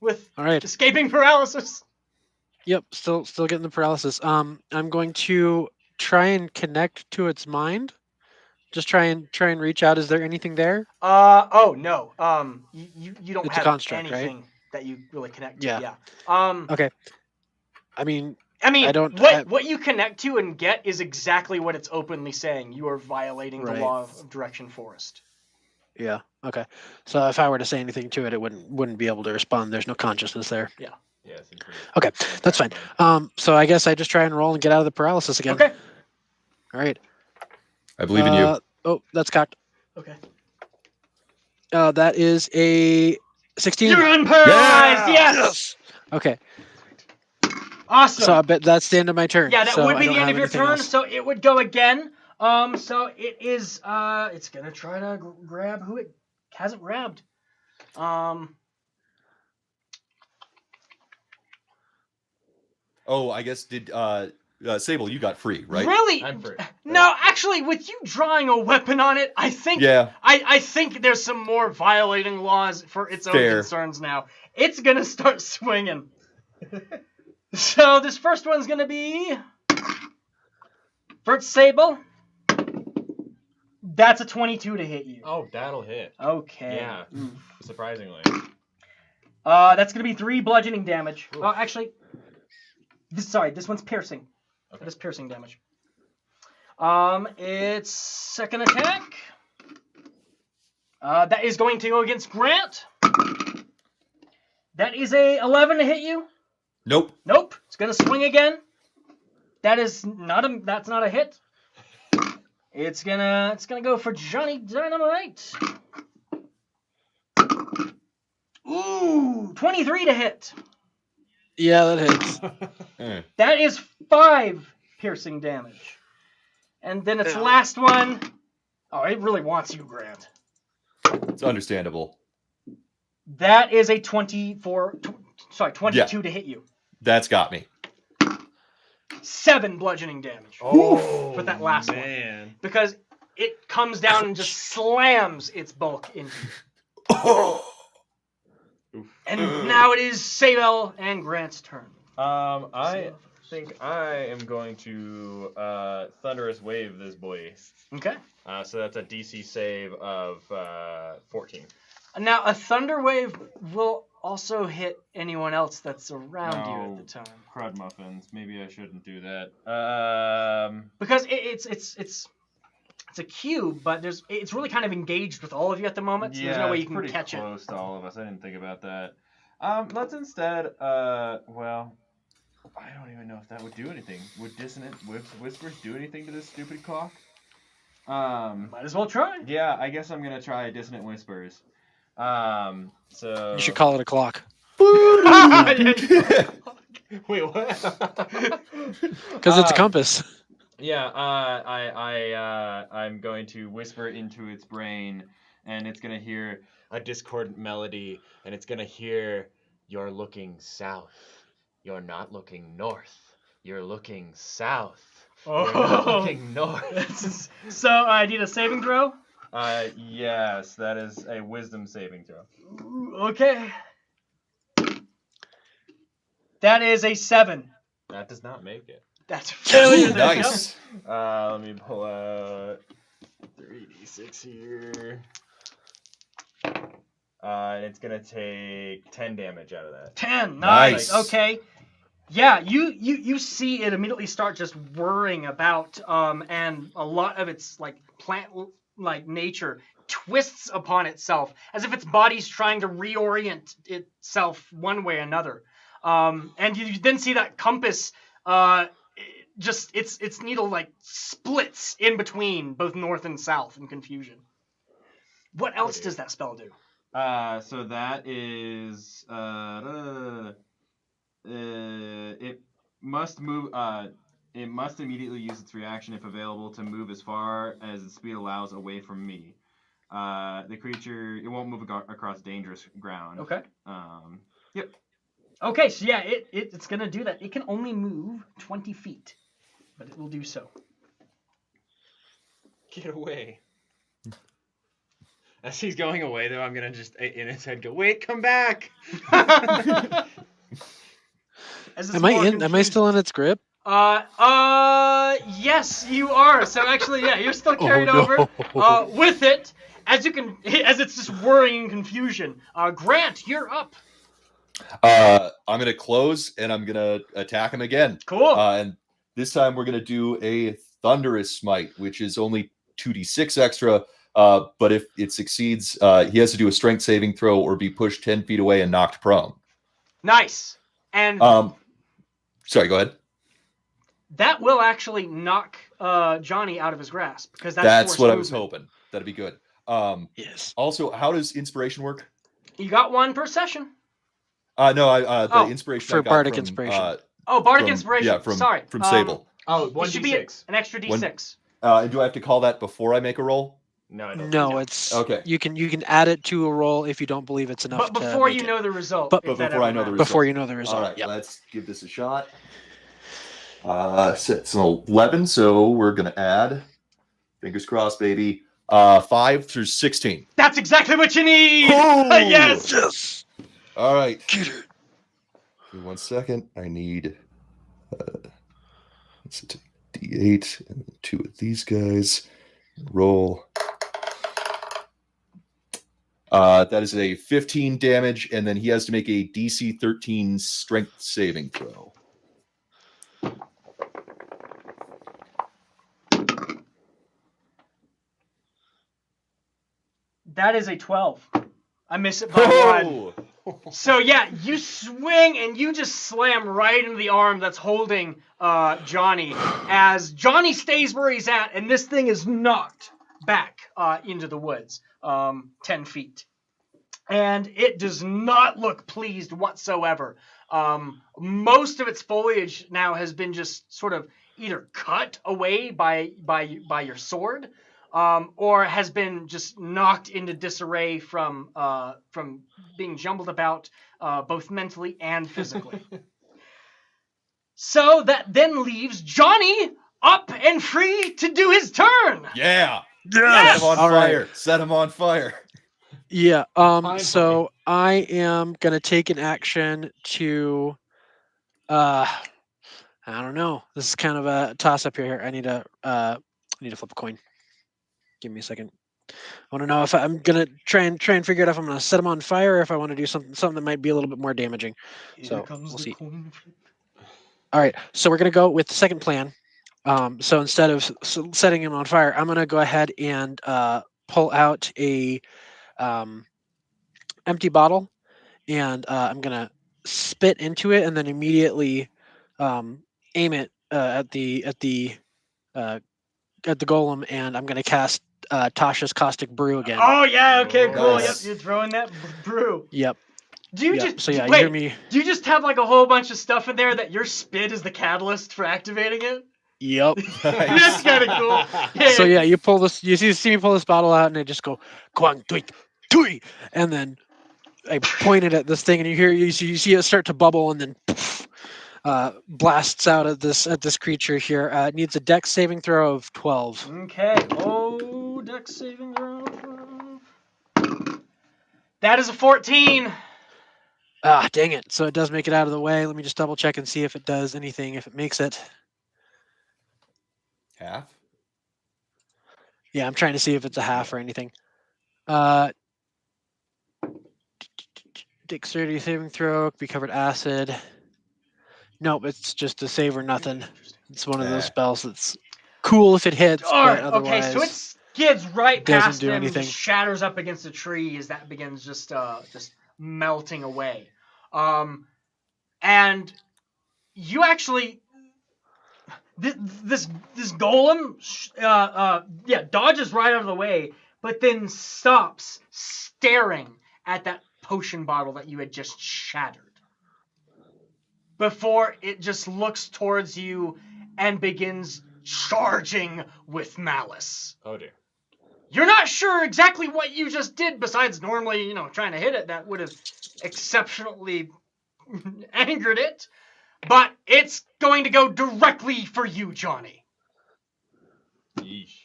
with All right. escaping paralysis. Yep, still getting the paralysis. I'm going to try and connect to its mind. Just try and reach out. Is there anything there? Oh no. You don't It's a have construct, right? anything that you really connect to. Yeah. Yeah. Okay. I mean, I don't- what you connect to and get is exactly what it's openly saying. You are violating the Right. law of Direction Forest. yeah. Okay. So if I were to say anything to it, it wouldn't be able to respond. There's no consciousness there. Yes. Okay, that's fine. So I guess I just try and roll and get out of the paralysis again. Okay. All right. I believe in you. Oh, that's cocked. Okay. That is a 16. You're unparalyzed. Yeah! Yes. Okay. Awesome. So I bet that's the end of my turn. yeah, that so would I be don't the end have of your anything turn. else. So it would go again. So it is. It's gonna try to grab who it hasn't grabbed. Oh, I guess did Sabel, you got free, right? Really? I'm free. No, actually, with you drawing a weapon on it, I think Yeah. I think there's some more violating laws for its own Fair. concerns now. It's gonna start swinging. So this first one's gonna be for Sabel. That's a 22 to hit you. Oh, that'll hit. Okay. Yeah. Surprisingly. That's going to be 3 bludgeoning damage. Oof. Actually, this one's piercing. Okay. This piercing damage. Its second attack. That is going to go against Grant. That is a 11 to hit you. Nope. Nope. It's going to swing again. That's not a hit. It's gonna go for Johnny Dynamite. Ooh, 23 to hit. Yeah, that hits. That is 5 piercing damage. And then its last one. Oh, it really wants you, Grant. It's understandable. That is a 22 to hit you. That's got me. 7 bludgeoning damage. Oh, for that last one. man. Because it comes down and just slams its bulk into you. And now it is Sabel and Grant's turn. I think I am going to Thunderous Wave this boy. Okay. So that's a DC save of 14. Now, a Thunder Wave will also hit anyone else that's around you at the time. Crud muffins. Maybe I shouldn't do that. Because it's a cube, but it's really kind of engaged with all of you at the moment, so there's no way you can catch it. Yeah, it's pretty close to all of us. I didn't think about that. Let's instead, well, I don't even know if that would do anything. Would Dissonant Whispers do anything to this stupid clock? Might as well try. Yeah, I guess I'm gonna try Dissonant Whispers. So You should call it a clock. Wait, what? Because it's a compass. Yeah, I'm going to whisper into its brain, and it's gonna hear a discordant melody, and it's gonna hear, "You're looking south. You're not looking north. You're looking south. You're not looking north." So I need a saving throw. Yes, that is a wisdom saving throw. Okay. That is a 7. That does not make it. That's failure. Nice. Let me pull out 3d6 here. And it's gonna take 10 damage out of that. 10. Nice. Okay. Yeah, you see it immediately start just whirring about, and a lot of its plant nature twists upon itself as if its body's trying to reorient itself one way or another. And you then see that compass, just its needle splits in between both north and south in confusion. What else does that spell do? So that is it must move. It must immediately use its reaction if available to move as far as its speed allows away from me. The creature, it won't move across dangerous ground. Okay. Yep. Okay, so yeah, it's gonna do that. It can only move 20 feet, but it will do so. Get away. As he's going away, though, I'm gonna just in his head go, "Wait, come back." Am I still in its grip? Yes, you are. So actually, yeah, you're still carried over with it as it's just whirring in confusion. Grant, you're up. I'm gonna close and I'm gonna attack him again. Cool. And this time we're gonna do a thunderous smite, which is only 2d6 extra. But if it succeeds, he has to do a strength saving throw or be pushed 10 feet away and knocked prone. Nice. And sorry, go ahead. that will actually knock Johnny out of his grasp because That's what I was movement. hoping. That'd be good. Yes. Also, how does inspiration work? You got one per session. The inspiration for I got bardic from, inspiration. Bardic from- inspiration. Yeah, from Sorry. from Sabel. Oh, It should be 1d6. an extra d6. And do I have to call that before I make a roll? No, I don't. No, it's Okay. You can add it to a roll if you don't believe it's enough. But before to you make know the result. But if that before I ever know the matters. result. before you know the result. All right, Yep. let's give this a shot. So it's an 11, so we're gonna add. Fingers crossed, baby. 5 through 16. That's exactly what you need. Oh! Yes. Yes. All right. Get it. Give me 1 second. I need. Let's take D8 and 2 of these guys. Roll. That is a 15 damage, and then he has to make a DC 13 strength saving throw. That is a 12. I miss it by 1. So yeah, you swing and you just slam right into the arm that's holding Johnny, as Johnny stays where he's at, and this thing is knocked back into the woods 10 feet. And it does not look pleased whatsoever. Most of its foliage now has been just sort of either cut away by your sword, or has been just knocked into disarray from being jumbled about both mentally and physically. So that then leaves Johnny up and free to do his turn. Yeah. Yes! Set him on All fire. right. Set him on fire. Yeah. Fine, So I am gonna take an action to. I don't know. This is kind of a toss up here. I need to flip a coin. Give me a second. I want to know if I'm gonna try and figure out if I'm gonna set them on fire or if I want to do something that might be a little bit more damaging. So we'll see. All right. So we're gonna go with the second plan. So instead of setting him on fire, I'm gonna go ahead and pull out a empty bottle, and I'm gonna spit into it, and then immediately aim it at the golem, and I'm gonna cast Tasha's Caustic Brew again. Oh yeah, okay, cool. Nice. Yep, you're throwing that brew. Yep. Do you Yep. just So yeah, wait? you hear me? Do you just have like a whole bunch of stuff in there that your spit is the catalyst for activating it? Yep. That's kind of cool. Yeah, So yeah, you pull this. You see me pull this bottle out, and I just go quang tweak tui, and then I pointed at this thing, and you see it start to bubble, and then poof, blasts out at this creature here. It needs a Dex saving throw of 12. Okay. Oh, Dex saving throw. That is a 14. Ah, dang it! So it does make it out of the way. Let me just double check and see if it does anything. If it makes it. Half? Yeah, I'm trying to see if it's a half or anything. Dexterity saving throw, be covered acid. Nope, it's just a save or nothing. It's one of those Yeah. spells that's cool if it hits, but Alright, otherwise okay, so it skids right doesn't past do him, anything. just shatters up against a tree as that begins just melting away. And you actually this golem dodges right out of the way, but then stops staring at that potion bottle that you had just shattered before it just looks towards you and begins charging with malice. Oh dear. You're not sure exactly what you just did besides normally, trying to hit it. That would have exceptionally angered it. But it's going to go directly for you, Johnny. Yeesh.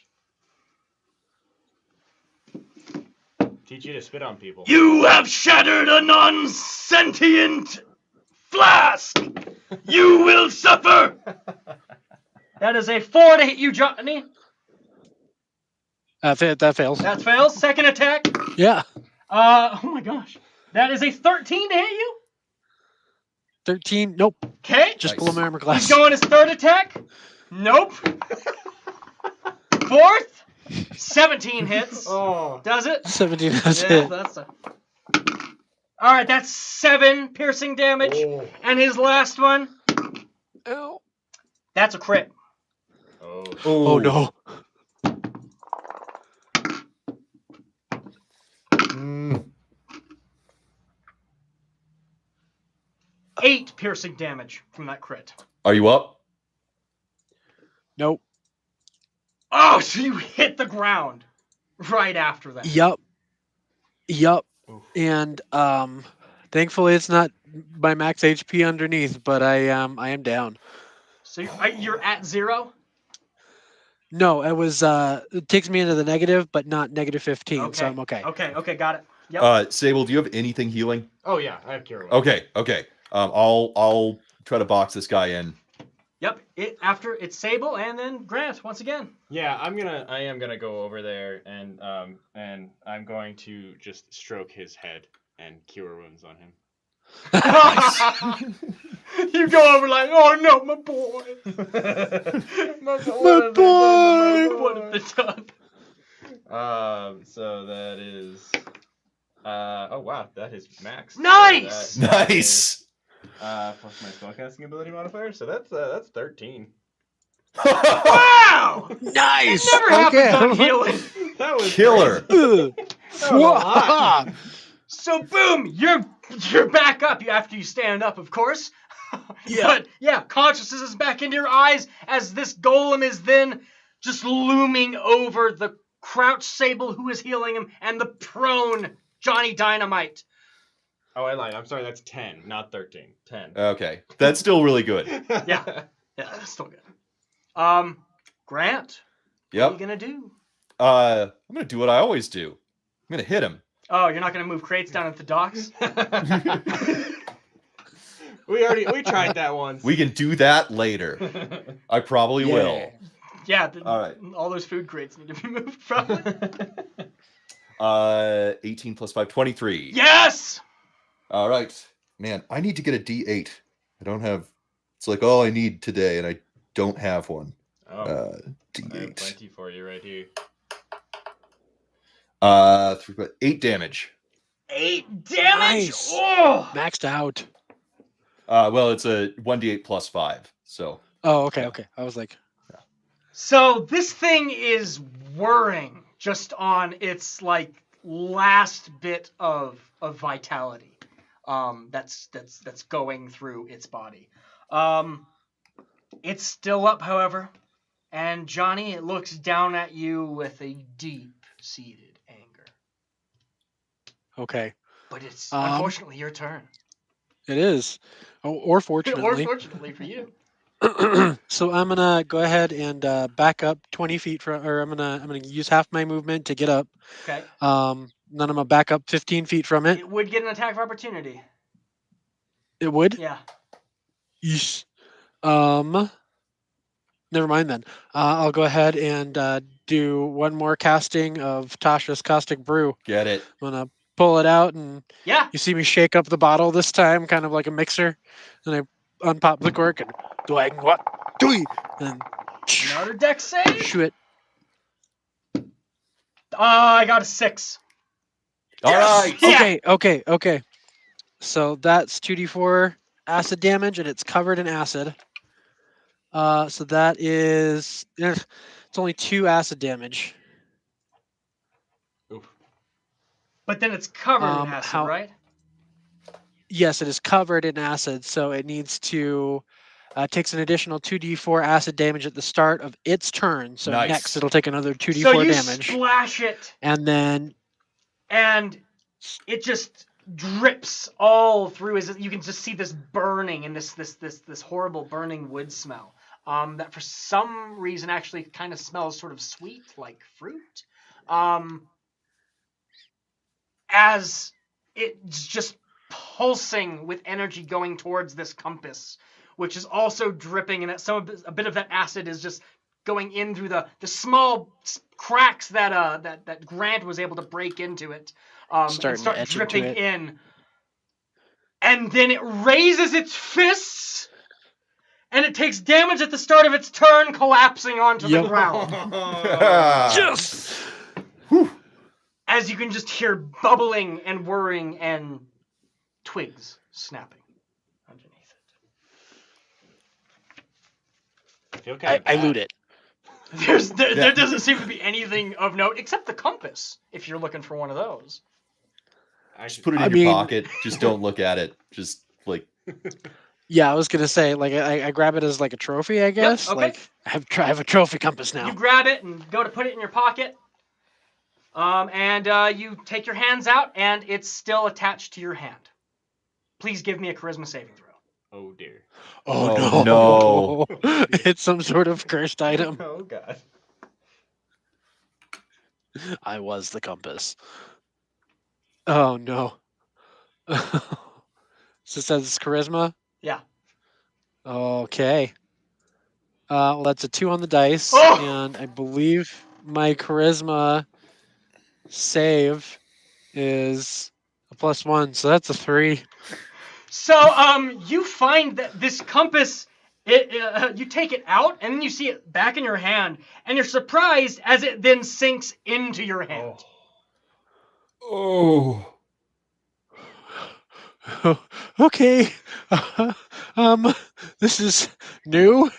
Teach you to spit on people. You have shattered a non-sentient flask. You will suffer. That is a 4 to hit you, Johnny. that fails. That fails. Second attack. Yeah, Oh my gosh. That is a 13 to hit you. 13. Nope, Okay. just Nice. below my armor class. He's going his third attack. Nope. Fourth. 17 hits. Oh. Does it? 17 has Yeah, hit. that's a... All right, that's 7 piercing damage. Oh. And his last one, Ow. that's a crit. Oh. Oh no. Mm. 8 piercing damage from that crit. Are you up? Nope. Oh, so you hit the ground right after that. Yup. Oof. And thankfully it's not my max HP underneath, but I am down. So you're at 0? No, it was it takes me into the negative, but not negative 15, so I'm okay. Okay, got it. Yep. Sabel, do you have anything healing? Oh yeah, I have cure wounds. Okay. I'll try to box this guy in. Yep. After it's Sabel and then Grant once again. Yeah, I am gonna go over there and I'm going to just stroke his head and cure wounds on him. You go over like, oh no, my boy. My boy. What at the top? So that is. Oh wow, that is max. Nice! So that Nice. is, plus my spellcasting ability modifier, so that's 13. Wow! Nice. It never happens on healing. That was Killer. crazy. That was a lot. So boom, you're back up after you stand up, of course. Yeah. But yeah, consciousness is back into your eyes as this golem is then just looming over the crouched Sabel who is healing him and the prone Johnny Dynamite. Oh, I lied. I'm sorry. That's 10, not 13. 10. Okay, that's still really good. Yeah, that's still good. Grant, what are Yep. you gonna do? I'm gonna do what I always do. I'm gonna hit him. Oh, you're not gonna move crates down at the docks? we tried that once. We can do that later. I probably will. Yeah, All right. all those food crates need to be moved, probably. 18 plus 5, 23. Yes! All right. Man, I need to get a D8. I don't have... It's like all I need today, and I don't have one. Oh, I have D8. plenty for you right here. 8 damage. 8 damage? Nice. Oh! Maxed out. Well, it's a 1d8 plus 5, so... Oh, okay, okay. I was like, So this thing is whirring just on its like last bit of vitality. That's going through its body. It's still up, however, and Johnny, it looks down at you with a deep-seated anger. okay. But it's Um, unfortunately your turn. It is. Oh, or Or fortunately. fortunately for you. So I'm gonna go ahead and back up 20 feet from, or I'm gonna use half my movement to get up. Okay. Then I'm gonna back up 15 feet from it. It would get an attack of opportunity. It would. Yeah. Yeesh. Never mind then. I'll go ahead and do one more casting of Tasha's Caustic Brew. Get it. I'm gonna pull it out, and Yeah. you see me shake up the bottle this time, kind of like a mixer, and I unpop the cork and doing what? Doing and Another deck save. shoot it. I got a 6. All right. Yeah. Okay. So that's 2d4 acid damage, and it's covered in acid. So that is it's only 2 acid damage. Oof. But then it's covered in acid, right? Yes, it is covered in acid, so it needs to takes an additional 2d4 acid damage at the start of its turn. So Nice. next it'll take another 2d4 So you damage, splash it, and then and it just drips all through. As you can just see this burning and this horrible burning wood smell. That for some reason actually kind of smells sort of sweet, like fruit. As it's just pulsing with energy going towards this compass, which is also dripping, and a bit of that acid is just going in through the small cracks that Grant was able to break into it, and Starting start to etch dripping into it. in. And then it raises its fists, and it takes damage at the start of its turn, collapsing onto the Yep. ground. just As you can just hear bubbling and whirring and twigs snapping underneath I feel kind I of loot it. it. There doesn't seem to be anything of note except the compass, if you're looking for one of those. Just put it I in your mean- pocket. Just don't look at it. Just like Yeah, I was gonna say, like, I grab it as like a trophy, I guess. okay. Like I have a trophy compass now. You grab it and go to put it in your pocket. And you take your hands out, and it's still attached to your hand. Please give me a charisma saving throw. Oh dear. Oh, no. It's some sort of cursed item. Oh god. I was the compass. Oh no. So it says charisma? Yeah. Okay. Well, that's a 2 on the dice, Oh! and I believe my charisma save is a +1, so that's a 3. So, you find that this compass, you take it out, and then you see it back in your hand, and you're surprised as it then sinks into your hand. Oh. Okay. This is new.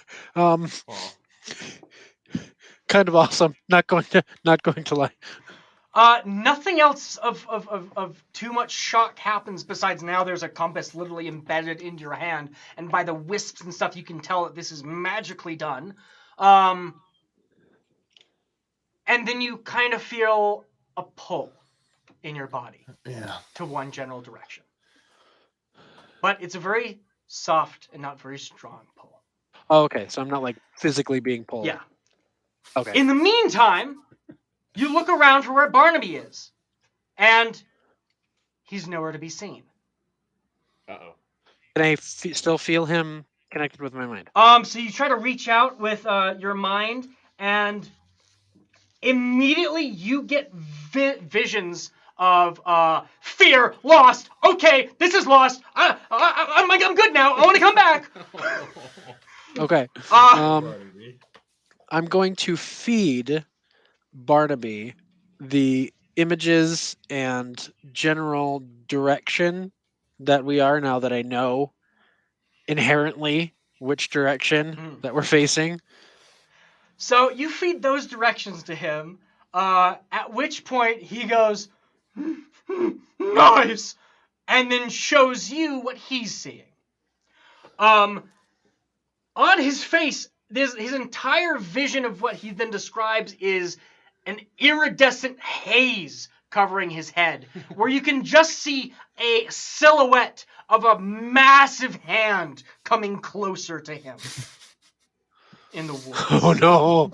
Kind of awesome. Not going to lie. Nothing else of too much shock happens besides now there's a compass literally embedded into your hand, and by the wisps and stuff you can tell that this is magically done. And then you kind of feel a pull in your body to one general direction. But it's a very soft and not very strong pull. Oh, okay. So I'm not like physically being pulled. Yeah. Okay. In the meantime, you look around for where Barnaby is, and he's nowhere to be seen. Uh-oh. Can I still feel him connected with my mind? So you try to reach out with your mind, and immediately you get visions of fear, lost. Okay, this is lost. I'm good now. I want to come back. Okay. I'm going to feed Barnaby the images and general direction that we are now that I know inherently which direction that we're facing. So you feed those directions to him, at which point he goes, nice, and then shows you what he's seeing. On his face, his entire vision of what he then describes is an iridescent haze covering his head, where you can just see a silhouette of a massive hand coming closer to him in the woods. Oh no!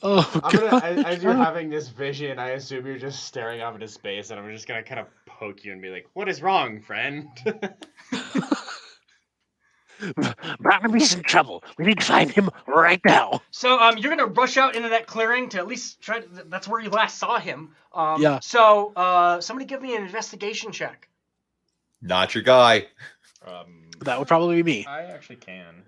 Oh God. As you're having this vision, I assume you're just staring off into space, and I'm just gonna kind of poke you and be like, "What is wrong, friend?" Barnaby's in trouble. We need to find him right now. So you're gonna rush out into that clearing to at least try. That's where you last saw him. Yeah. So somebody give me an investigation check. Not your guy. That would probably be me. I actually can.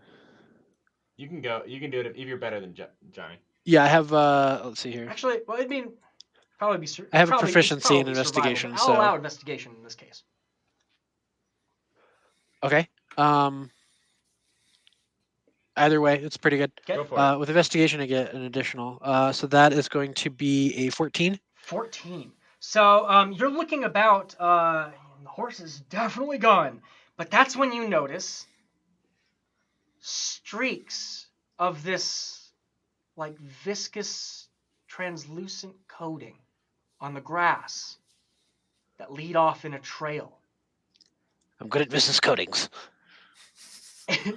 You can go. You can do it if you're better than Johnny. Yeah, I have. Let's see here. Actually, well, it'd be probably be. I have a probably, proficiency in probably investigation, survivable. so I'll allow investigation in this case. okay. Either way, it's pretty good. Okay. Go for it. With investigation, I get an additional. So that is going to be a 14. 14. So you're looking about. The horse is definitely gone, but that's when you notice streaks of this like viscous, translucent coating on the grass that lead off in a trail. I'm good at viscous coatings.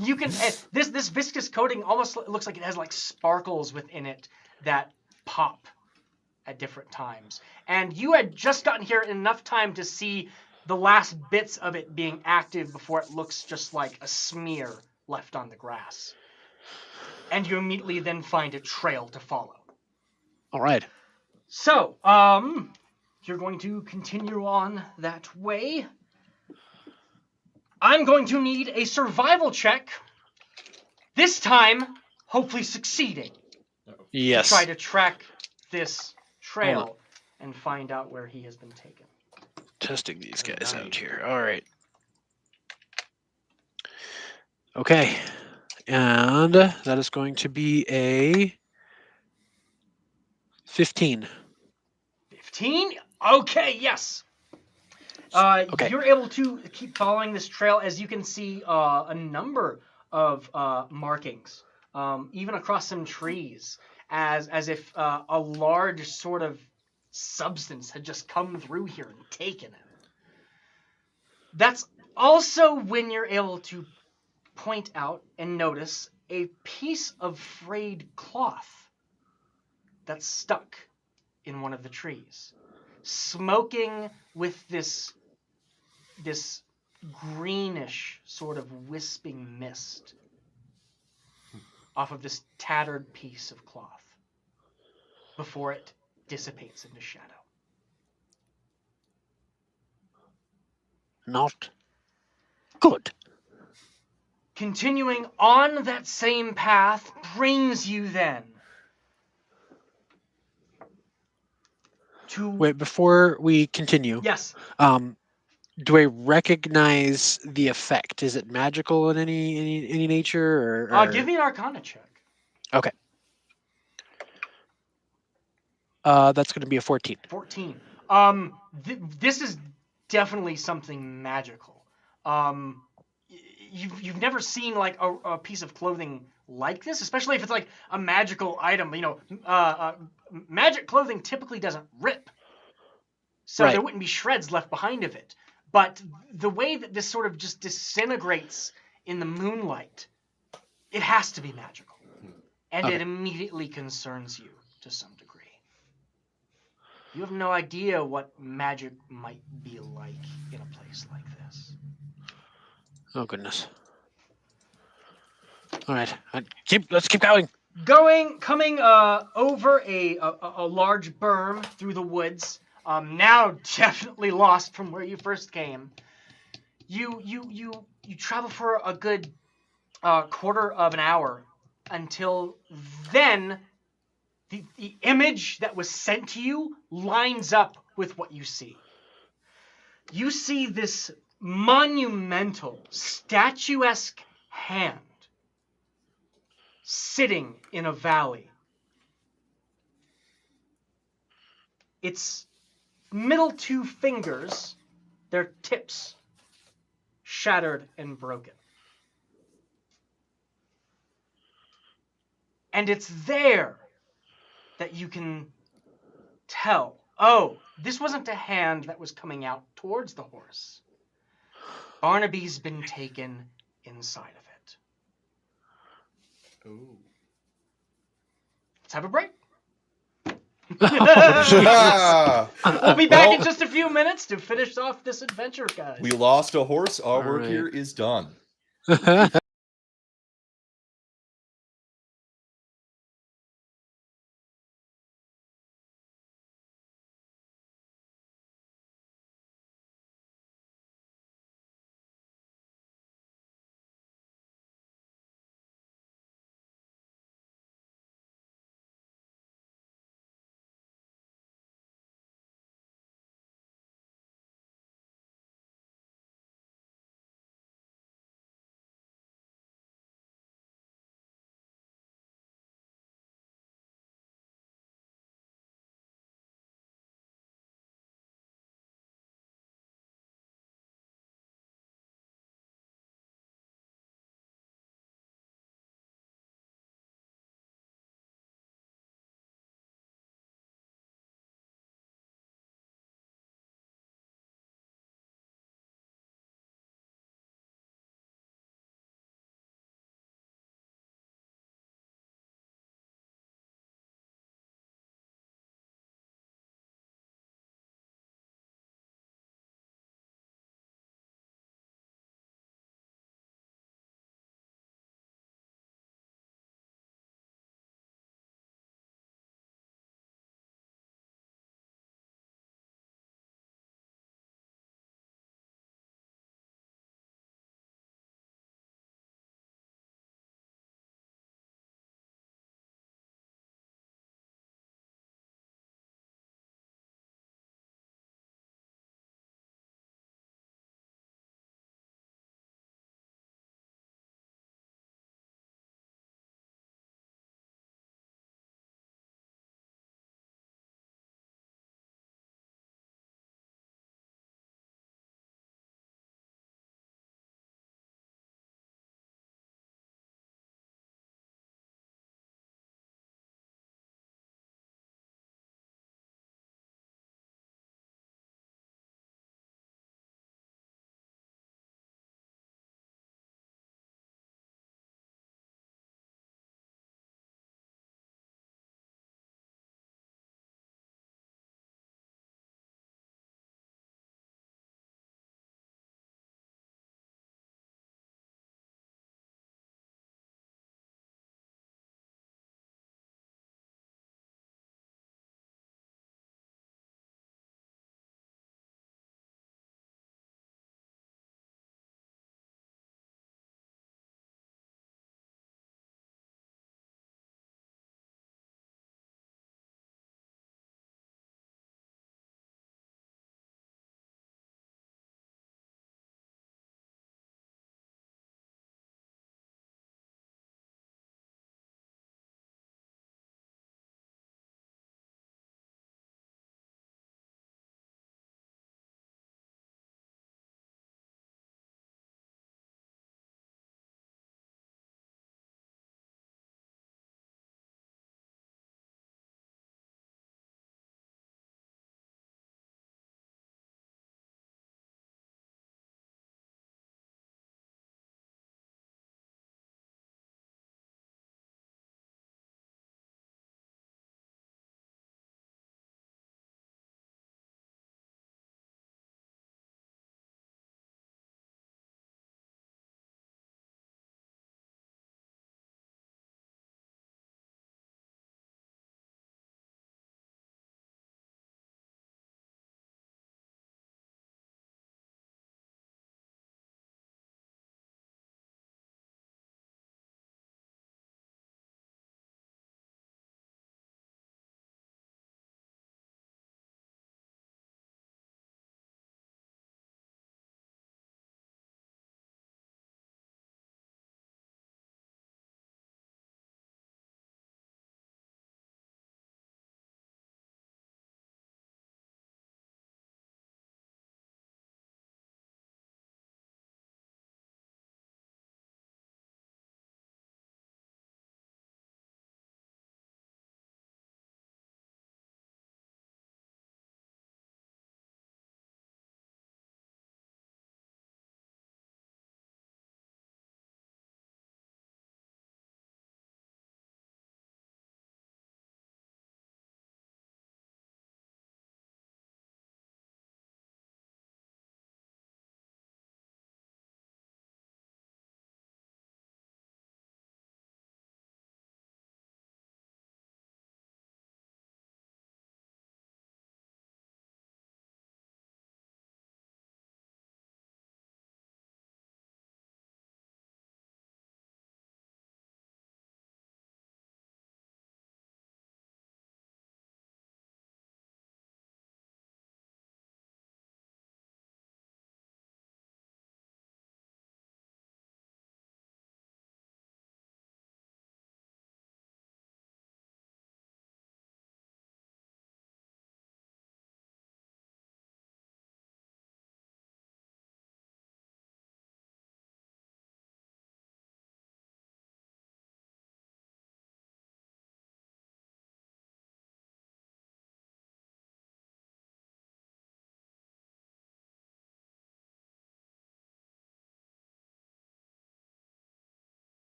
You can this viscous coating almost looks like it has like sparkles within it that pop at different times. And you had just gotten here enough time to see the last bits of it being active before it looks just like a smear left on the grass. And you immediately then find a trail to follow. All right. So, you're going to continue on that way. I'm going to need a survival check. This time, hopefully succeeding. Yes. To try to track this trail and find out where he has been taken. Testing these guys out here. All right. Okay. And that is going to be a 15. 15? Okay, yes. Okay. You're able to keep following this trail as you can see a number of markings, even across some trees, as if a large sort of substance had just come through here and taken it. That's also when you're able to point out and notice a piece of frayed cloth that's stuck in one of the trees, smoking with this greenish sort of wisping mist off of this tattered piece of cloth before it dissipates into shadow. Not good. Continuing on that same path brings you then to... Wait, before we continue, Yes. do I recognize the effect? Is it magical in any nature, or? Give me an Arcana check. Okay. That's going to be a 14. 14. This is definitely something magical. You've never seen like a piece of clothing like this, especially if it's like a magical item. Magic clothing typically doesn't rip, so Right. there wouldn't be shreds left behind of it. But the way that this sort of just disintegrates in the moonlight, it has to be magical, and Okay. it immediately concerns you to some degree. You have no idea what magic might be like in a place like this. Oh goodness. All right, let's keep going. Coming over a large berm through the woods, now definitely lost from where you first came. You travel for a good quarter of an hour until then the image that was sent to you lines up with what you see. You see this monumental, statuesque hand sitting in a valley. Its middle two fingers, their tips, shattered and broken. And it's there that you can tell, oh, this wasn't a hand that was coming out towards the horse. Barnaby's been taken inside of it. Ooh. Let's have a break. Ah! We'll be back Well- in just a few minutes to finish off this adventure, guys. We lost a horse. Our All work right. here is done.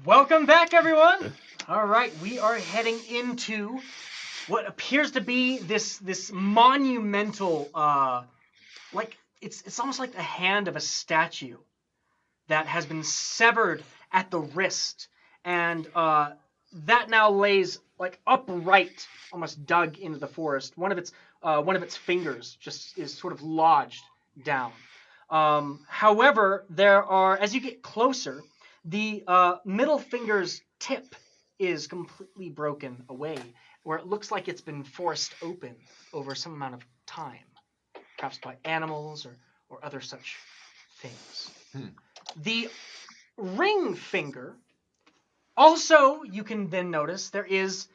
Welcome back, everyone. All right, we are heading into what appears to be this monumental, like it's almost like the hand of a statue that has been severed at the wrist, and that now lays like upright, almost dug into the forest. One of its fingers just is sort of lodged down. However, there are, as you get closer, the middle finger's tip is completely broken away, where it looks like it's been forced open over some amount of time, perhaps by animals or other such things. The ring finger, also, you can then notice there is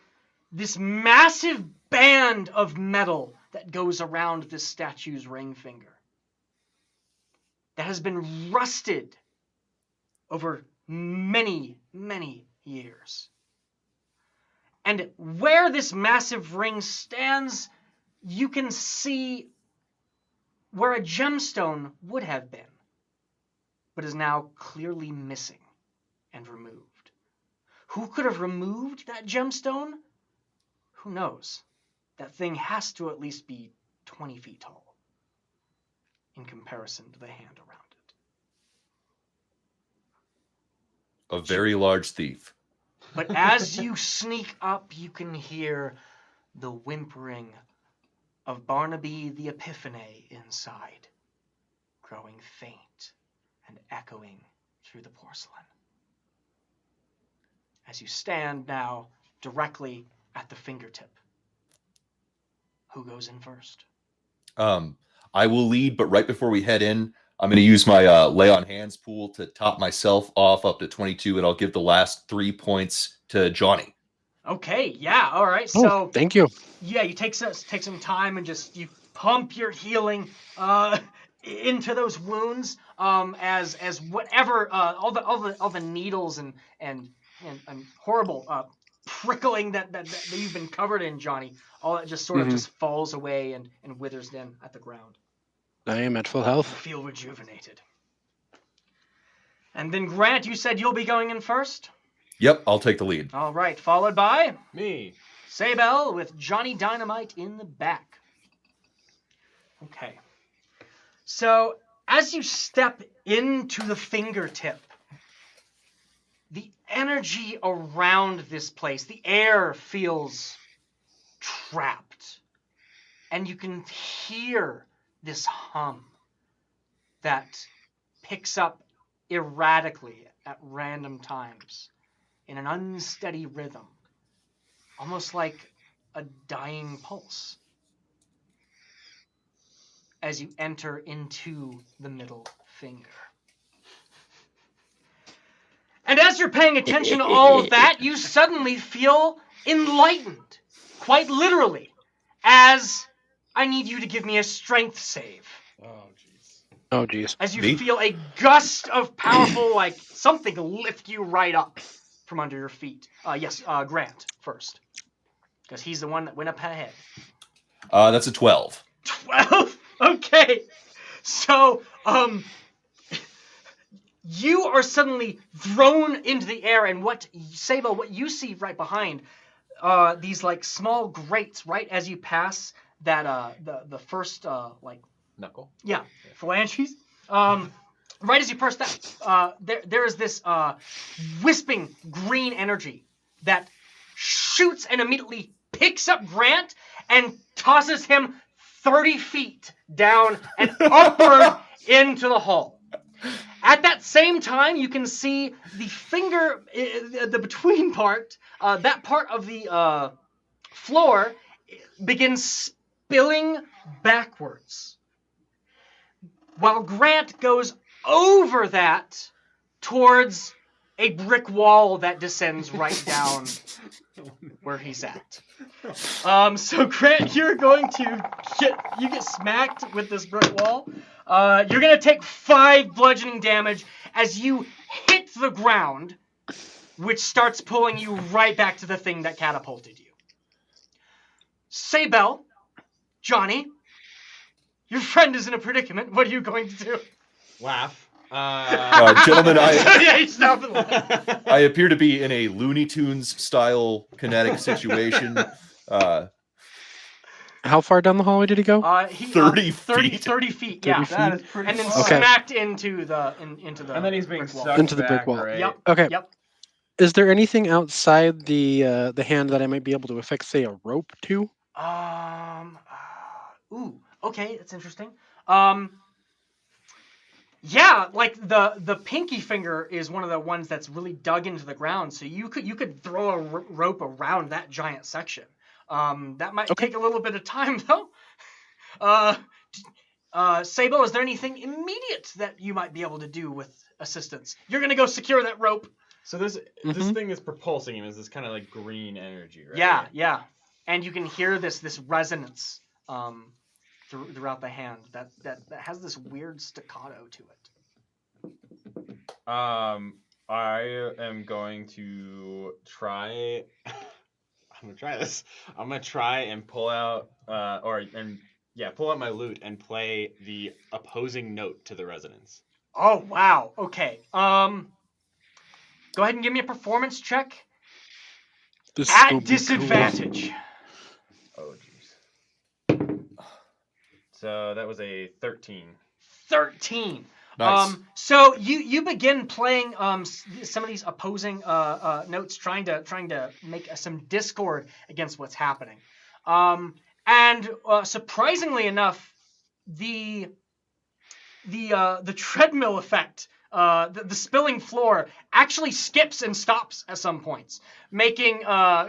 this massive band of metal that goes around this statue's ring finger that has been rusted over many, many years. And where this massive ring stands, you can see where a gemstone would have been, but is now clearly missing and removed. Who could have removed that gemstone? Who knows? That thing has to at least be 20 feet tall in comparison to the hand around it. A very large thief. But as you sneak up, you can hear the whimpering of Barnaby the Epiphany inside, growing faint and echoing through the porcelain. As you stand now directly at the fingertip. Who goes in first? I will lead, but right before we head in, I'm going to use my lay on hands pool to top myself off up to 22, and I'll give the last 3 points to Johnny. Okay, yeah, all right. Oh, So thank you. yeah, you take some time and just you pump your healing into those wounds as whatever all the needles and horrible prickling that you've been covered in, Johnny, all that just sort of just falls away and withers then at the ground. I am at full health. You feel rejuvenated. And then Grant, you said you'll be going in first? Yep, I'll take the lead. All right, followed by Me. Sabel with Johnny Dynamite in the back. Okay. So as you step into the fingertip, the energy around this place, the air feels trapped. And you can hear this hum that picks up erratically at random times in an unsteady rhythm, almost like a dying pulse, as you enter into the middle finger. And as you're paying attention to all of that, you suddenly feel enlightened, quite literally, as I need you to give me a strength save. Oh, jeez. Oh, jeez. As you Me? feel a gust of powerful, like, something lift you right up from under your feet. Yes, Grant first. Because he's the one that went up ahead. That's a 12. 12? Okay. So, you are suddenly thrown into the air, and what you see right behind, these, like, small grates right as you pass that, the first, like... Knuckle? Yeah, phalanges. Right as you press that, there is this wisping green energy that shoots and immediately picks up Grant and tosses him 30 feet down and upward into the hall. At that same time, you can see the finger, the between part, that part of the floor begins spilling backwards. While Grant goes over that towards a brick wall that descends right down where he's at. So Grant, you're going to get smacked with this brick wall. You're going to take 5 bludgeoning damage as you hit the ground, which starts pulling you right back to the thing that catapulted you. Sabel, Johnny, Your friend is in a predicament. What are you going to do? Laugh. Gentlemen, Yeah, he's stopping. I appear to be in a Looney Tunes style kinetic situation. How far down the hallway did he go? 30 feet. 30 feet, 30 yeah. feet? That is pretty and then Okay. smacked into the into the And then he's being brick wall. sucked Into the brick back, wall. Right? Yep. Okay. Yep. Is there anything outside the hand that I might be able to affix, say, a rope to? Ooh. Okay, that's interesting. Yeah, like the pinky finger is one of the ones that's really dug into the ground, so you could throw a rope around that giant section. That might take a little bit of time though. Sabel, is there anything immediate that you might be able to do with assistance? You're gonna go secure that rope. So this thing that's propulsing him is this kind of like green energy, right? Yeah, yeah, and you can hear this resonance throughout the hand that has this weird staccato to it. I am going to try. I'm gonna try this. I'm gonna try and pull out pull out my lute and play the opposing note to the resonance. Oh wow. Okay. Go ahead and give me a performance check at disadvantage. Oh jeez. So that was a 13. 13. Nice. So you begin playing some of these opposing notes, trying to make some discord against what's happening. And surprisingly enough, the treadmill effect, the spilling floor, actually skips and stops at some points, making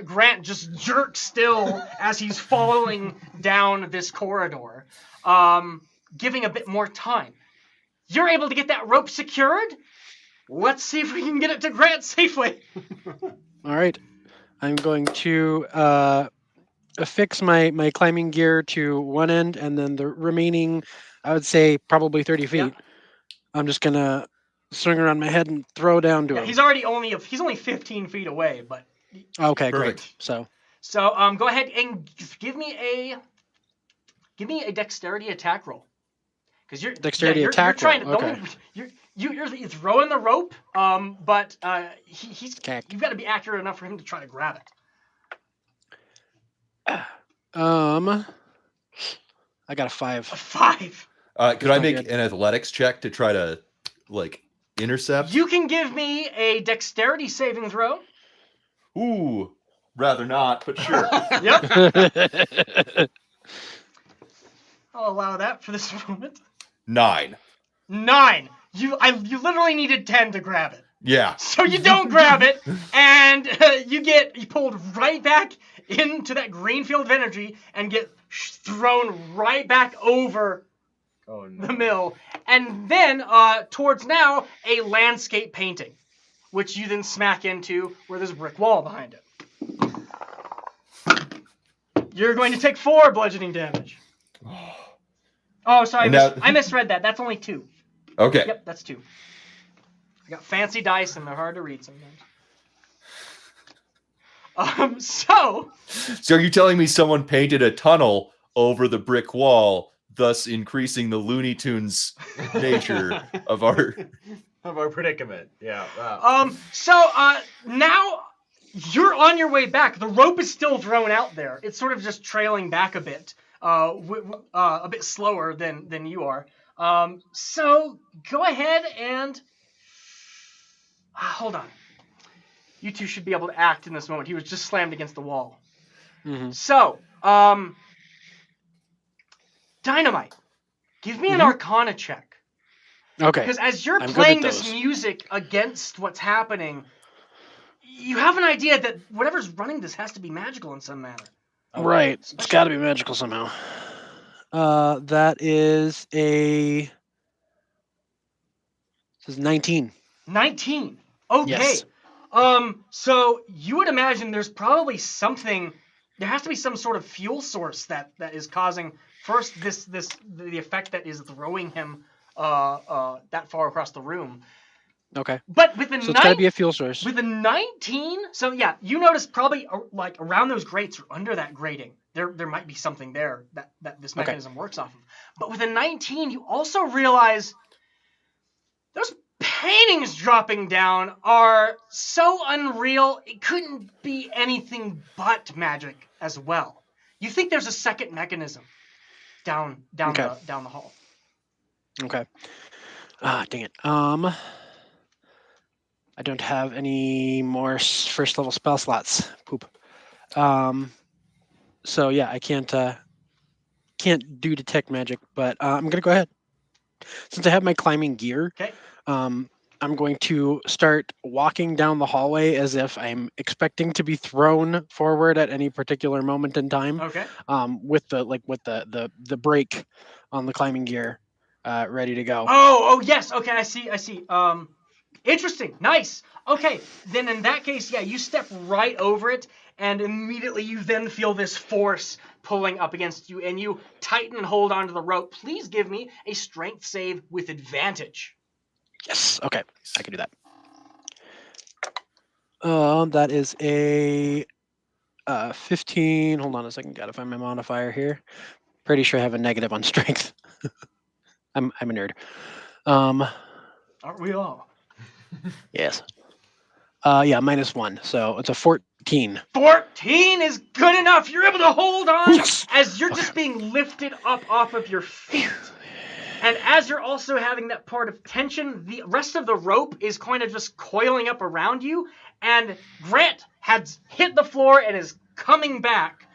Grant just jerk still as he's following down this corridor, giving a bit more time. You're able to get that rope secured. Let's see if we can get it to Grant safely. All right. I'm going to affix my climbing gear to one end, and then the remaining, I would say, probably 30 feet. Yep. I'm just going to swing around my head and throw down to him. He's only 15 feet away, but Okay, Perfect. great. So go ahead and give me a dexterity attack roll. Because you're Dexterity attack you're trying to roll, okay. you're throwing the rope, but he's Okay. you've got to be accurate enough for him to try to grab it. I got a 5. A 5. Could I not make good. an athletics check to try to intercept? You can give me a dexterity saving throw. Ooh, rather not, but sure. Yep, I'll allow that for this moment. 9. 9. You literally needed 10 to grab it. Yeah. So you don't grab it, and you get pulled right back into that green field of energy and get thrown right back over the mill. And then towards now, a landscape painting, which you then smack into where there's a brick wall behind it. You're going to take 4 bludgeoning damage. Oh, sorry, I misread that. That's only 2. Okay. Yep, that's 2. I got fancy dice and they're hard to read sometimes. So are you telling me someone painted a tunnel over the brick wall, thus increasing the Looney Tunes nature of our predicament? Yeah. Wow. So now you're on your way back. The rope is still thrown out there. It's sort of just trailing back a bit. A bit slower than you are. So go ahead and hold on. You two should be able to act in this moment. He was just slammed against the wall. Mm-hmm. So, Dynamite, give me an Arcana check. Okay. Because as you're I'm good playing at this those. music against what's happening, you have an idea that whatever's running this has to be magical in some manner. Right. It's got to be magical somehow. That is a... This is 19. 19. Okay. Yes. So you would imagine there's probably something. There has to be some sort of fuel source that is causing first the effect that is throwing him that far across the room. Okay. But with the So it's got to be a fuel source. with the 19, so yeah, you notice probably like around those grates or under that grating, there might be something there that this mechanism works off of. But with a 19, you also realize those paintings dropping down are so unreal, it couldn't be anything but magic as well. You think there's a second mechanism down the hall. Okay. Dang it. I don't have any more first level spell slots. Poop. So yeah, I can't do detect magic, but I'm gonna go ahead. Since I have my climbing gear, Okay. I'm going to start walking down the hallway as if I'm expecting to be thrown forward at any particular moment in time. Okay. With the brake on the climbing gear ready to go. Oh yes. Okay, I see. Interesting. Nice. Okay, then in that case, yeah, you step right over it, and immediately you then feel this force pulling up against you, and you tighten and hold onto the rope. Please give me a strength save with advantage. Yes. Okay, I can do that. That is a 15. Hold on a second. Gotta find my modifier here. Pretty sure I have a negative on strength. I'm a nerd. Aren't we all? Yes. Yeah, -1. So it's a 14. 14 is good enough. You're able to hold on Yes. as you're just being lifted up off of your feet. And as you're also having that part of tension, the rest of the rope is kind of just coiling up around you. And Grant has hit the floor and is coming back.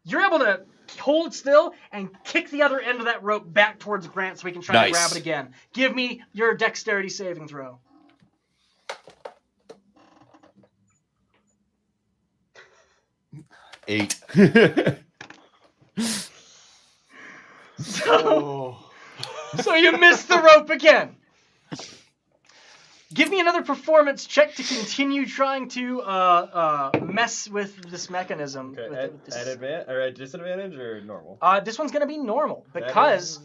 You're able to hold still and kick the other end of that rope back towards Grant so he can try to grab it again. Give me your dexterity saving throw. Eight. So you missed the rope again. Give me another performance check to continue trying to mess with this mechanism. Okay, at disadvantage or normal? This one's going to be normal because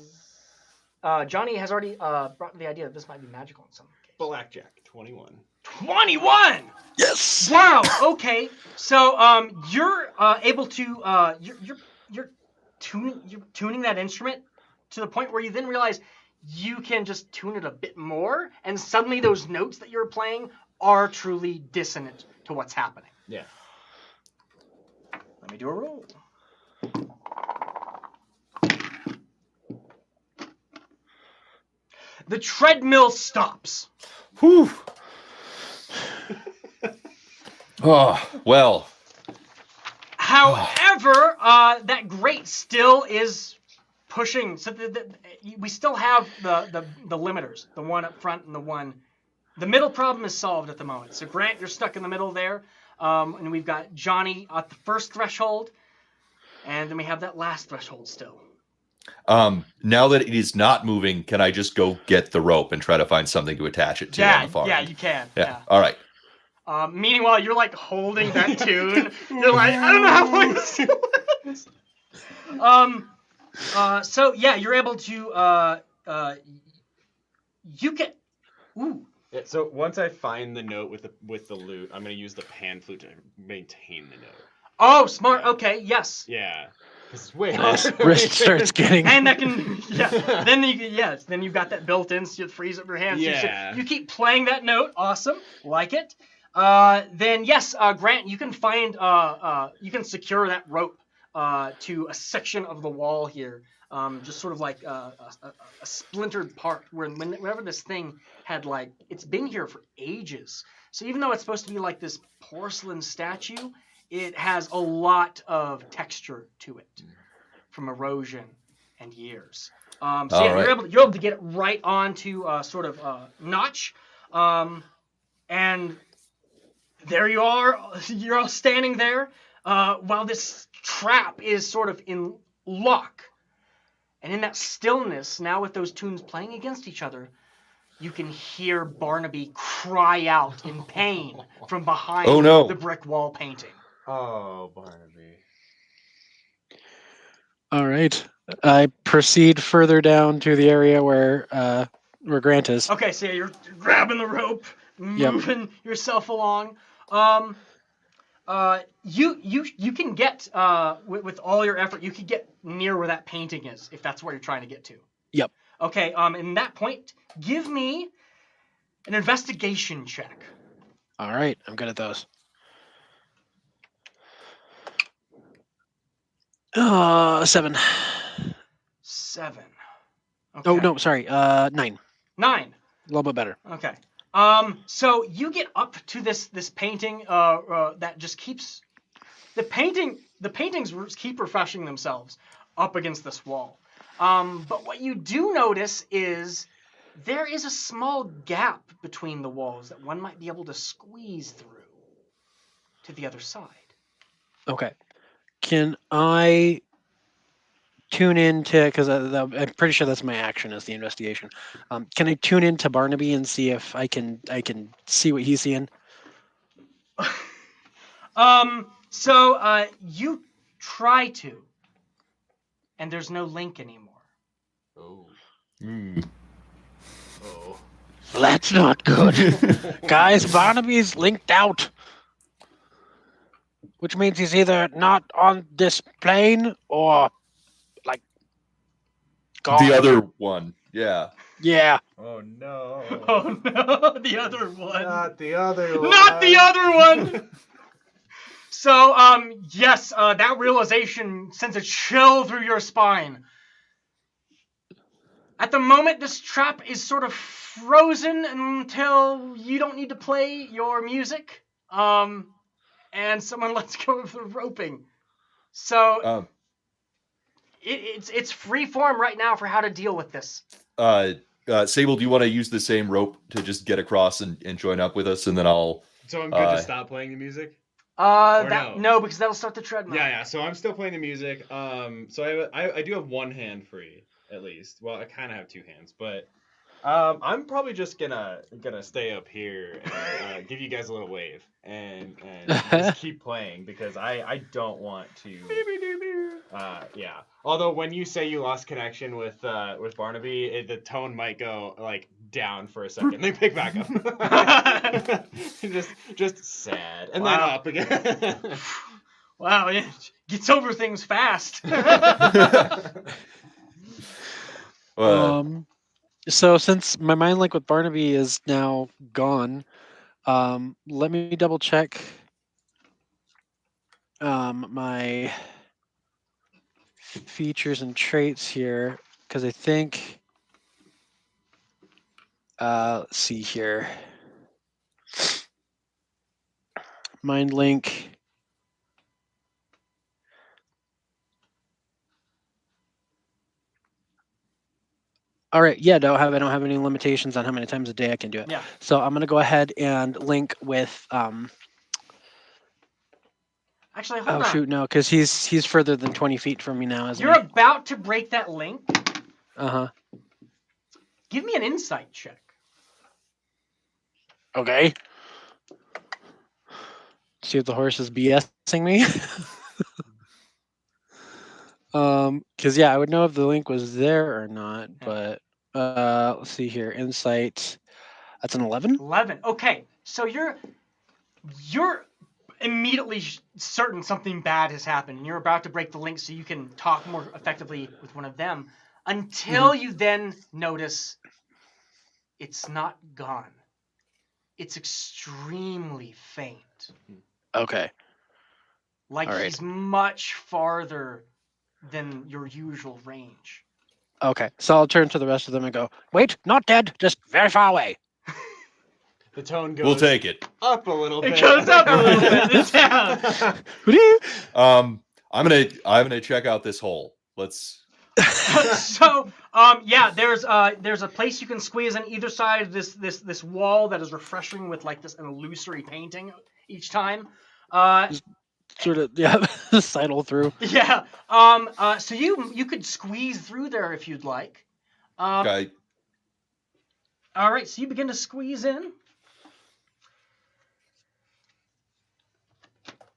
Johnny has already brought the idea that this might be magical in some case. Blackjack, 21. 21! Yes. Wow. Okay. So you're able to you're tuning that instrument to the point where you then realize you can just tune it a bit more, and suddenly those notes that you're playing are truly dissonant to what's happening. Yeah. Let me do a roll. The treadmill stops. Whew. Oh, well. However, that grate still is pushing. So we still have the limiters, the one up front and the one. The middle problem is solved at the moment. So Grant, you're stuck in the middle there, and we've got Johnny at the first threshold, and then we have that last threshold still. Now that it is not moving, can I just go get the rope and try to find something to attach it to on the far end? You can. Yeah. All right. Meanwhile, you're like holding that tune. You're like, I don't know how long this is. So yeah, you're able to. You can. Ooh. Yeah, so once I find the note with the lute, I'm gonna use the pan flute to maintain the note. Oh, smart. Okay. Yes. Yeah. This is way His harder. wrist starts getting. And that can. Yeah. Then you've got that built in, so it frees up your hands. Yeah. You keep playing that note. Awesome. Like it. Then yes, Grant, you can find you can secure that rope to a section of the wall here, just sort of like a splintered part whenever this thing had it's been here for ages. So even though it's supposed to be like this porcelain statue, it has a lot of texture to it from erosion and years. So yeah, right. you're able to get it right onto sort of notch, and there you are. You're all standing there while this trap is sort of in lock. And in that stillness, now with those tunes playing against each other, you can hear Barnaby cry out in pain from behind the brick wall painting. Oh, Barnaby. All right. I proceed further down to the area where Grant is. Okay, so yeah, you're grabbing the rope, moving yourself along. You can get with all your effort, you can get near where that painting is if that's where you're trying to get to. Yep. Okay. In that point, give me an investigation check. All right, I'm good at those. 7. 7. Okay. Oh no, sorry. 9. 9. A little bit better. Okay. So you get up to this painting that just keeps the paintings keep refreshing themselves up against this wall. But what you do notice is there is a small gap between the walls that one might be able to squeeze through to the other side. Okay. Can I tune into, because I'm pretty sure that's my action as the investigation. Can I tune into Barnaby and see if I can see what he's seeing? So you try to, and there's no link anymore. Oh. Oh. Well, that's not good. Guys, Barnaby's linked out. Which means he's either not on this plane or, like, gone. The other one, yeah. Yeah. Oh no. Oh no, the other one. Not the other one. Not the other one. So, yes, that realization sends a chill through your spine. At the moment, this trap is sort of frozen until you don't need to play your music. And someone lets go of the roping. So, it's free form right now for how to deal with this. Sabel, do you want to use the same rope to just get across and join up with us, and then I'll... So I'm good to stop playing the music? No, because that'll start the treadmill. Yeah. So I'm still playing the music. So I do have one hand free at least. Well, I kind of have 2 hands, but I'm probably just gonna stay up here and give you guys a little wave and just keep playing because I don't want to. Yeah. Although when you say you lost connection with Barnaby, the tone might go like down for a second. They pick back up. just sad, and then up again. Wow, it gets over things fast. So since my mind link with Barnaby is now gone, let me double check my features and traits here, because I think let's see here. Mind link. All right, yeah, I don't have any limitations on how many times a day I can do it. Yeah. So I'm gonna go ahead and link with Actually, hold on. shoot, no, because he's further than 20 feet from me now, isn't You're he? about to break that link. Uh-huh. Give me an insight check. Okay. See if the horse is BSing me. Because yeah, I would know if the link was there or not, but let's see here. Insight. That's an 11. 11. Okay, so you're immediately certain something bad has happened, and you're about to break the link so you can talk more effectively with one of them. Until you then notice it's not gone. It's extremely faint. Okay. Like All right. he's much farther than your usual range. Okay. So I'll turn to the rest of them and go, wait, not dead, just very far away. The tone goes. We'll take it. Up a little bit. It goes up a little bit. It's down. I'm gonna check out this hole. Let's. So, yeah, there's a place you can squeeze on either side of this wall that is refreshing with like this an illusory painting each time. Sort of, yeah, sidle through. Yeah. So you could squeeze through there if you'd like. Okay. All right. So you begin to squeeze in.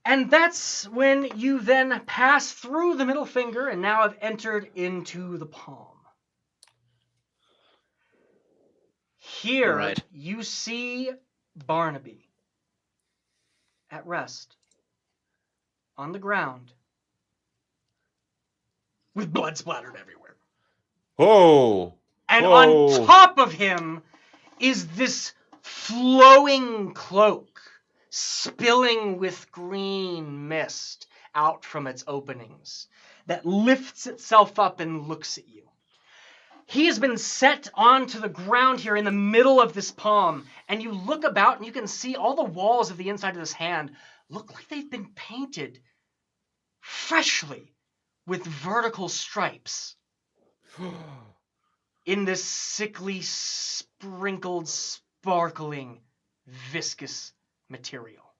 And that's when you then pass through the middle finger and now have entered into the palm. Here, Right. you see Barnaby at rest on the ground with blood splattered everywhere. Oh. And Whoa. on top of him is this flowing cloak, spilling with green mist out from its openings, that lifts itself up and looks at you. He has been set onto the ground here in the middle of this palm, and you look about and you can see all the walls of the inside of this hand look like they've been painted freshly with vertical stripes in this sickly, sprinkled, sparkling, viscous material.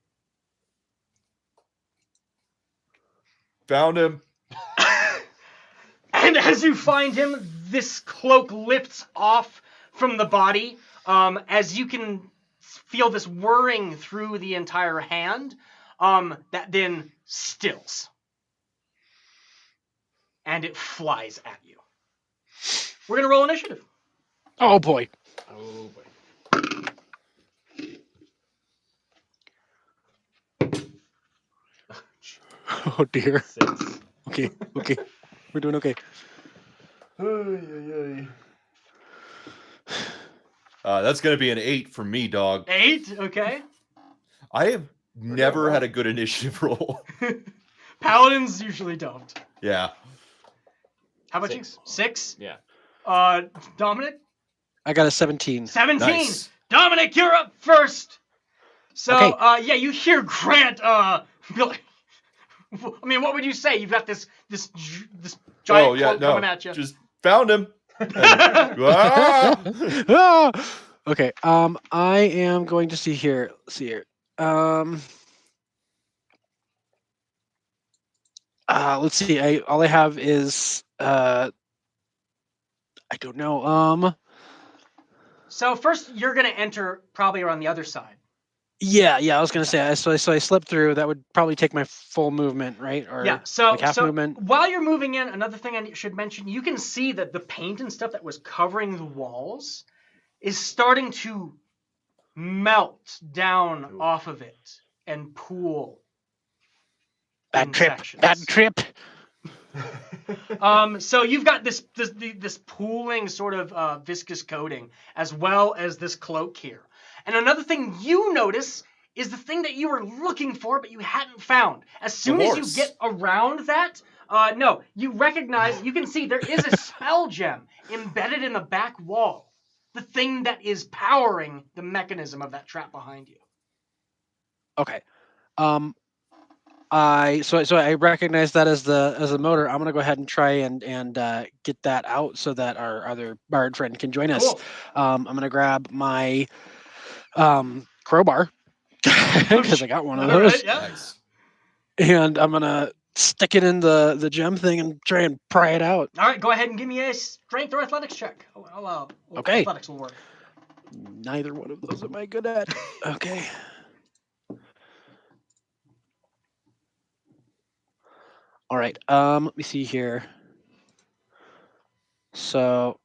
Found him. And as you find him, this cloak lifts off from the body, as you can feel this whirring through the entire hand, that then stills. And it flies at you. We're going to roll initiative. Oh boy. Oh boy. Oh dear. 6. Okay. We're doing okay. That's gonna be an 8 for me, dog. 8, okay. I have never had a good initiative roll. Paladins usually don't. Yeah. How about 6. you? 6? Yeah. Dominic? I got a 17. 17. Nice. Dominic, you're up first. So, Okay. yeah, you hear Grant, be like, I mean, what would you say? You've got this giant cloak coming at you. Just found him. Ah! Ah! Okay. I am going to see here. Let's see here. Let's see. All I have is I don't know. So first, you're gonna enter probably around the other side. Yeah. I was gonna say. So I slipped through. That would probably take my full movement, right? Or Yeah. So like half movement. while you're moving in, another thing I should mention: you can see that the paint and stuff that was covering the walls is starting to melt down off of it and pool. Bad in trip. sections. Bad trip. So you've got this pooling sort of viscous coating, as well as this cloak here. And another thing you notice is the thing that you were looking for, but you hadn't found. As soon as you get around that, no, you recognize, you can see there is a spell gem embedded in the back wall. The thing that is powering the mechanism of that trap behind you. Okay. So I recognize that as the motor. I'm gonna go ahead and try and get that out so that our other bard friend can join us. Cool. I'm gonna grab my crowbar because I got one of All those, right, yeah. Nice. and I'm gonna stick it in the gem thing and try and pry it out. All right, go ahead and give me a strength or athletics check. Okay. Athletics will work. Neither one of those am I good at. Okay. All right. Let me see here. So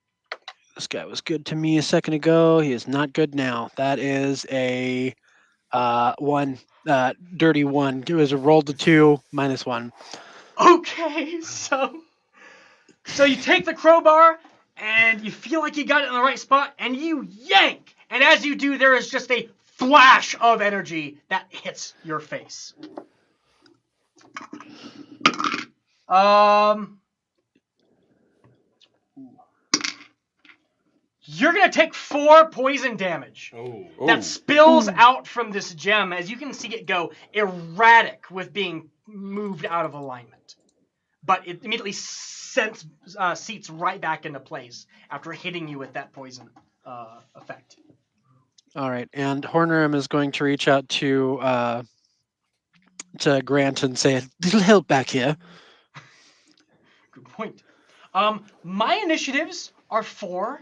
this guy was good to me a second ago. He is not good now. That is a one, dirty one. It was a roll to 2 minus 1. Okay, so you take the crowbar and you feel like you got it in the right spot and you yank. And as you do, there is just a flash of energy that hits your face. You're gonna take 4 poison damage. That spills out from this gem as you can see it go erratic with being moved out of alignment. But it immediately seats right back into place after hitting you with that poison effect. All right, and Hornrim is going to reach out to Grant and say, "A little help back here." Good point. My initiatives are 4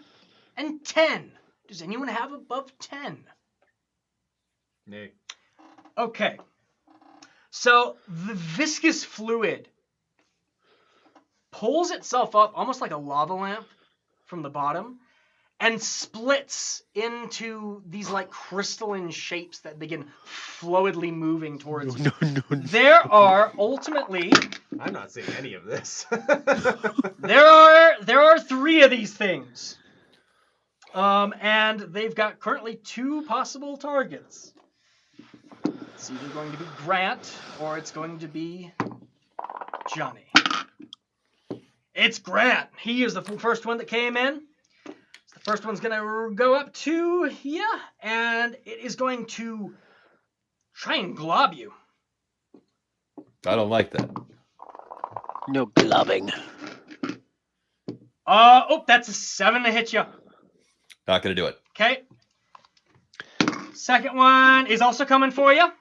and 10. Does anyone have above 10? Nick. Okay. So the viscous fluid pulls itself up almost like a lava lamp from the bottom and splits into these like crystalline shapes that begin fluidly moving towards you. No. There are ultimately I'm not seeing any of this. there are 3 of these things. And they've got currently 2 possible targets. It's either going to be Grant or it's going to be Johnny. It's Grant. He is the first one that came in. The first one's going to go up to you, and it is going to try and glob you. I don't like that. No globbing. That's a 7 to hit you. Not gonna do it. Okay. Second one is also coming for you.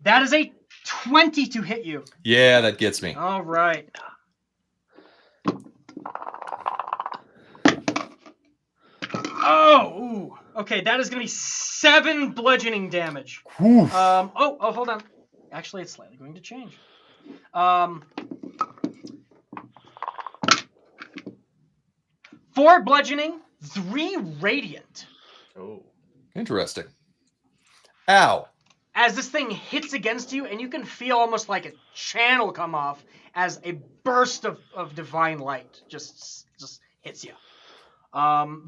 That is a 20 to hit you. Yeah, that gets me. All right. Oh, ooh. Okay, that is going to be 7 bludgeoning damage. Whew. Hold on. Actually, it's slightly going to change. 4 bludgeoning, 3 radiant. Oh. Interesting. Ow. As this thing hits against you, and you can feel almost like a channel come off as a burst of divine light just hits you.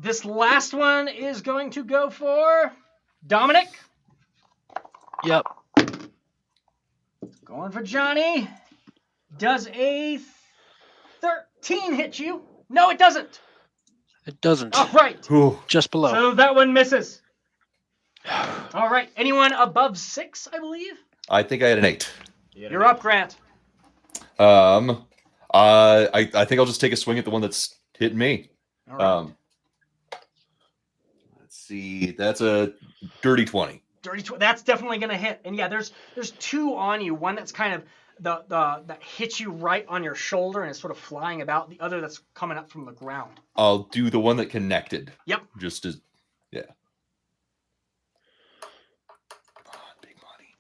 This last one is going to go for Dominic. Yep. Going for Johnny. Does a 13 hit you? No, it doesn't. It doesn't. All right. Whew. Just below. So that one misses. All right. Anyone above 6, I believe? I think I had an 8. You're up, Grant. I think I'll just take a swing at the one that's hitting me. All right. Let's see. That's a dirty 20. That's definitely going to hit. And yeah, there's 2 on you. One that's kind of that hits you right on your shoulder and is sort of flying about. The other that's coming up from the ground. I'll do the one that connected. Yep. Just as, yeah. Come on, big money.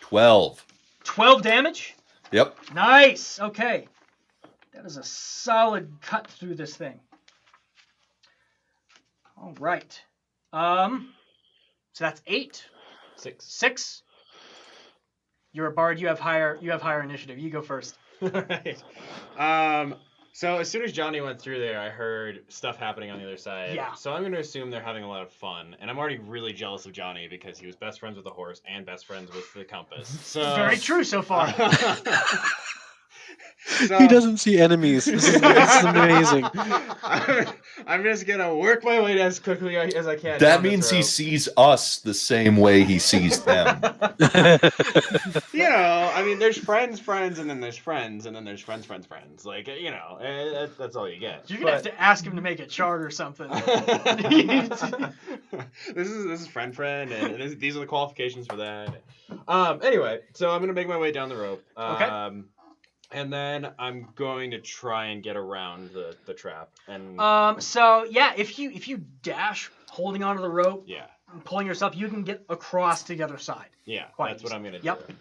12. 12 damage? Yep. Nice. Okay. That is a solid cut through this thing. All right. So that's 8. 6. You're a bard. You have higher initiative. You go first. Right. So as soon as Johnny went through there, I heard stuff happening on the other side. Yeah. So I'm going to assume they're having a lot of fun, and I'm already really jealous of Johnny because he was best friends with the horse and best friends with the compass. So Very true so far. So, he doesn't see enemies. This is amazing. I'm just gonna work my way as quickly as I can. That means he sees us the same way he sees them. You know, I mean, there's friends, and then there's friends, and then there's friends. Like, you know, that's all you get. You're gonna have to ask him to make a chart or something. This is friend, and these are the qualifications for that. Anyway, so I'm gonna make my way down the rope. Okay. And then I'm going to try and get around the trap. And So yeah, if you dash, holding onto the rope, yeah, and pulling yourself, you can get across to the other side. yeah, Quite that's what I'm gonna Yep. do.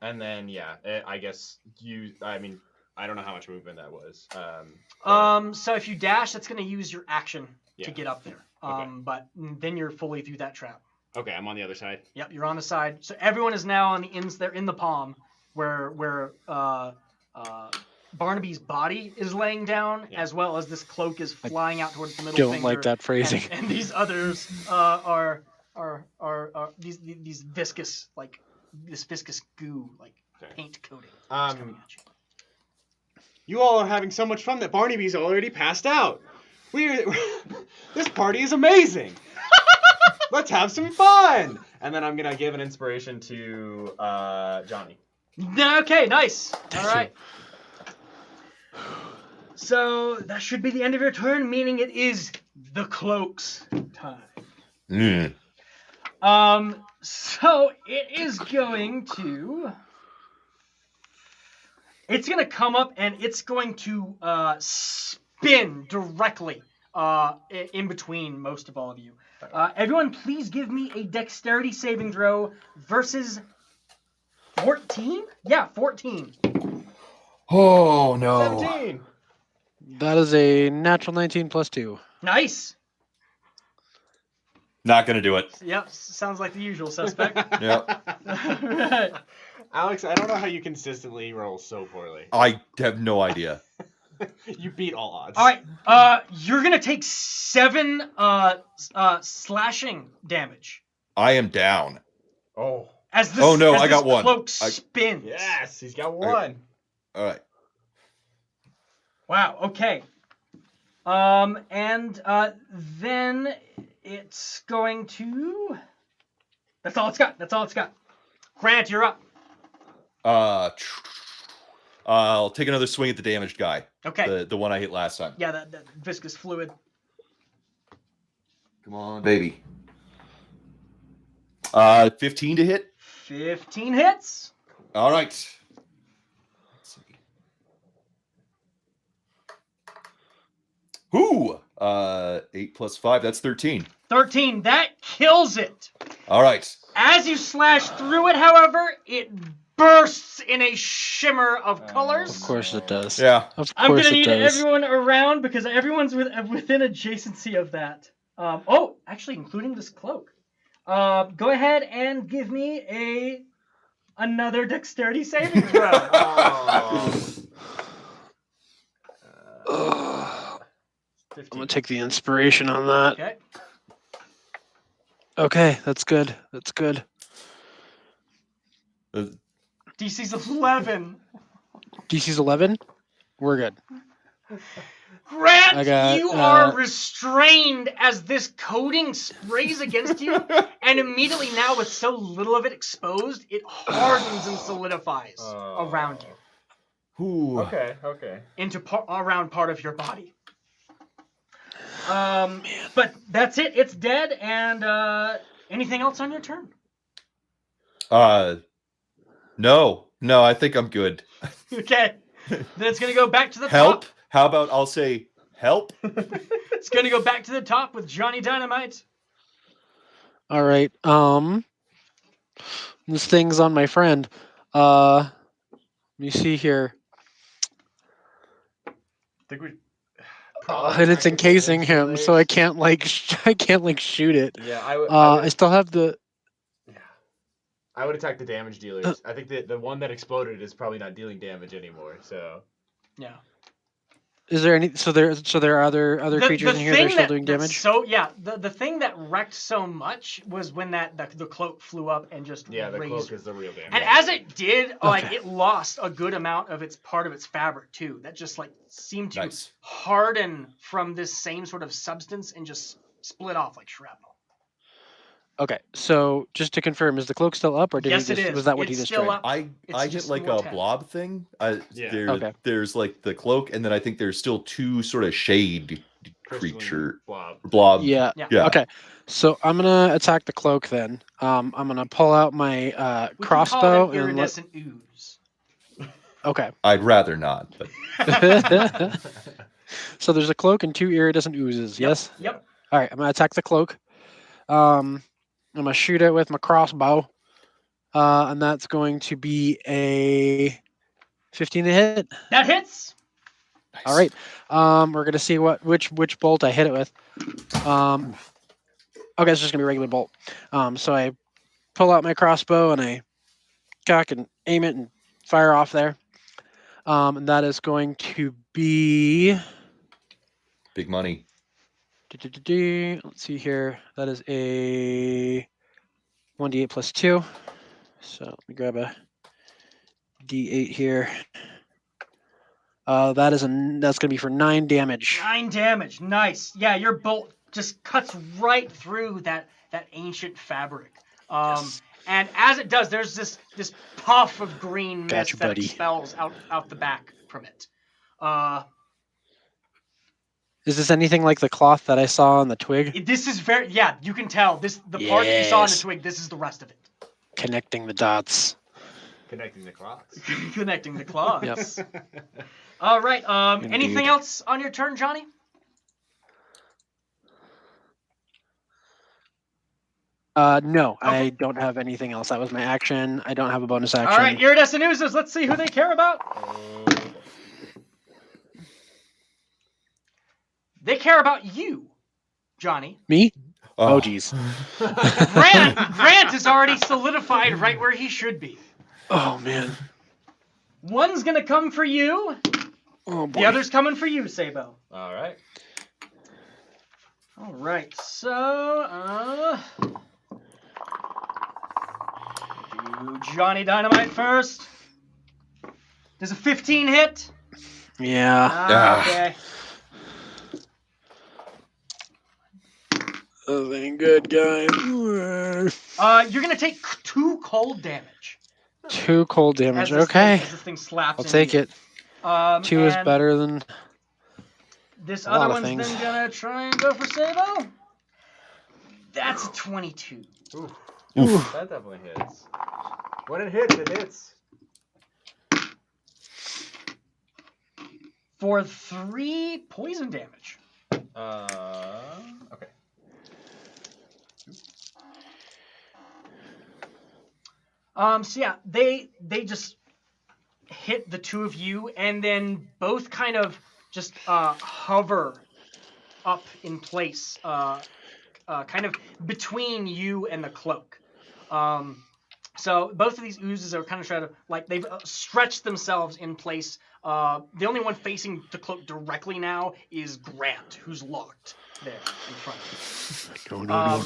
And then yeah, I guess I mean, I don't know how much movement that was. So if you dash, that's gonna use your action Yeah. to get up there. Okay. But then you're fully through that trap. Okay, I'm on the other side. Yep, you're on the side. So everyone is now on the ends. They're in the palm. Where Barnaby's body is laying down, Yeah. as well as this cloak is flying out towards the middle Don't finger. like that phrasing. And these others are these viscous, like this viscous goo, like Okay. paint coating. Coming at you. You all are having so much fun that Barnaby's already passed out. This party is amazing. Let's have some fun. And then I'm gonna give an inspiration to Johnny. Okay, nice. All right. So that should be the end of your turn, meaning it is the cloak's time. So it is going to. It's going to come up and it's going to spin directly in between most of all of you. Everyone, please give me a dexterity saving throw versus 14? Yeah, 14. Oh no. 17. That is a natural 19 plus 2. Nice. Not gonna do it. Yep, sounds like the usual suspect. Yep. Alright. Alex, I don't know how you consistently roll so poorly. I have no idea. You beat all odds. Alright, you're gonna take 7 slashing damage. I am down. Oh. As this, Oh, no, as I got this one. cloak spins. Yes, he's got one. All right. Wow, okay. And then it's going to... That's all it's got. That's all it's got. Grant, you're up. I'll take another swing at the damaged guy. Okay. The one I hit last time. Yeah, that viscous fluid. Come on, baby. 15 to hit. 15 hits. All right. Let's see. Ooh, 8 plus 5, that's 13. 13. That kills it. All right. As you slash through it, however, it bursts in a shimmer of colors. Of course it does. Yeah. Of I'm course gonna it need does. everyone around because everyone's within adjacency of that. Actually, including this cloak. Go ahead and give me another dexterity saving throw. I'm gonna take the inspiration on that. Okay. Okay, that's good. That's good. DC's 11. DC's 11. We're good. Grant, I got, you are restrained as this coating sprays against you, and immediately now, with so little of it exposed, it hardens and solidifies around you. Ooh. Okay. Into around part of your body. But that's it. It's dead. And anything else on your turn? No, I think I'm good. Okay. Then it's gonna go back to the Help? top. How about I'll say help? It's gonna go back to the top with Johnny Dynamite. All right. This thing's on my friend. Let me see here. I think we. And it's encasing him, so I can't I can't shoot it. Yeah, I still have the. I would attack the damage dealers. I think the one that exploded is probably not dealing damage anymore. So. Yeah. Is there any? So there are other creatures in here that are still doing damage. So yeah, the thing that wrecked so much was when the cloak flew up and just the raised. cloak is the real damage. And as it did, it lost a good amount of its part of its fabric too. That just seemed to harden from this same sort of substance and just split off like shrapnel. Okay, so just to confirm, is the cloak still up, or did Yes, he just, it is. was that what It's he still destroyed? up. I hit just like more a tense. blob thing. Yeah. There's like the cloak, and then I think there's still 2 sort of shade creature blob. Yeah. Yeah. Okay, so I'm gonna attack the cloak then. I'm gonna pull out my We crossbow can call it an and iridescent ooze. Okay. I'd rather not. But... So there's a cloak and 2 iridescent oozes. Yes. Yep. All right, I'm gonna attack the cloak. I'm gonna shoot it with my crossbow, and that's going to be a 15 to hit. That hits. Nice. All right. We're gonna see which bolt I hit it with. Okay, it's just gonna be a regular bolt. So I pull out my crossbow and I cock and aim it and fire off there. And that is going to be Big money. Let's see here. That is a 1d8 plus 2. So let me grab a d8 here. That's going to be for 9 damage. 9 damage. Nice. Yeah, your bolt just cuts right through that ancient fabric. Yes. And as it does, there's this puff of green mist Gotcha, that buddy. expels out the back from it. Is this anything like the cloth that I saw on the twig? This is you can tell. The part that you saw on the Yes. twig, this is the rest of it. Connecting the dots. Connecting the cross. Connecting the claws. Yep. All right. Anything Indeed. else on your turn, Johnny? No, Okay. I don't have anything else. That was my action. I don't have a bonus action. All right, iridescent oozes. Let's see who they care about. They care about you, Johnny. Me? Oh, jeez. Grant is already solidified right where he should be. Oh, man. One's gonna come for you. Oh, boy. The other's coming for you, Sabel. All right. All right. So, do Johnny Dynamite first. Does a 15 hit? Yeah. Okay. That ain't good, guys. You're gonna take 2 cold damage. 2 cold As damage. this Okay. Thing, as this thing slaps I'll into take you. it. 2 is and better than... This a other lot of one's things. then gonna try and go for Sabo. That's a 22. Oof. Oof. That definitely hits. When it hits, it hits. For 3 poison damage. Okay. So yeah, they just hit the 2 of you, and then both kind of just hover up in place, kind of between you and the cloak. So both of these oozes are kind of trying to, like, they've stretched themselves in place. The only one facing the cloak directly now is Grant, who's locked there in front of No.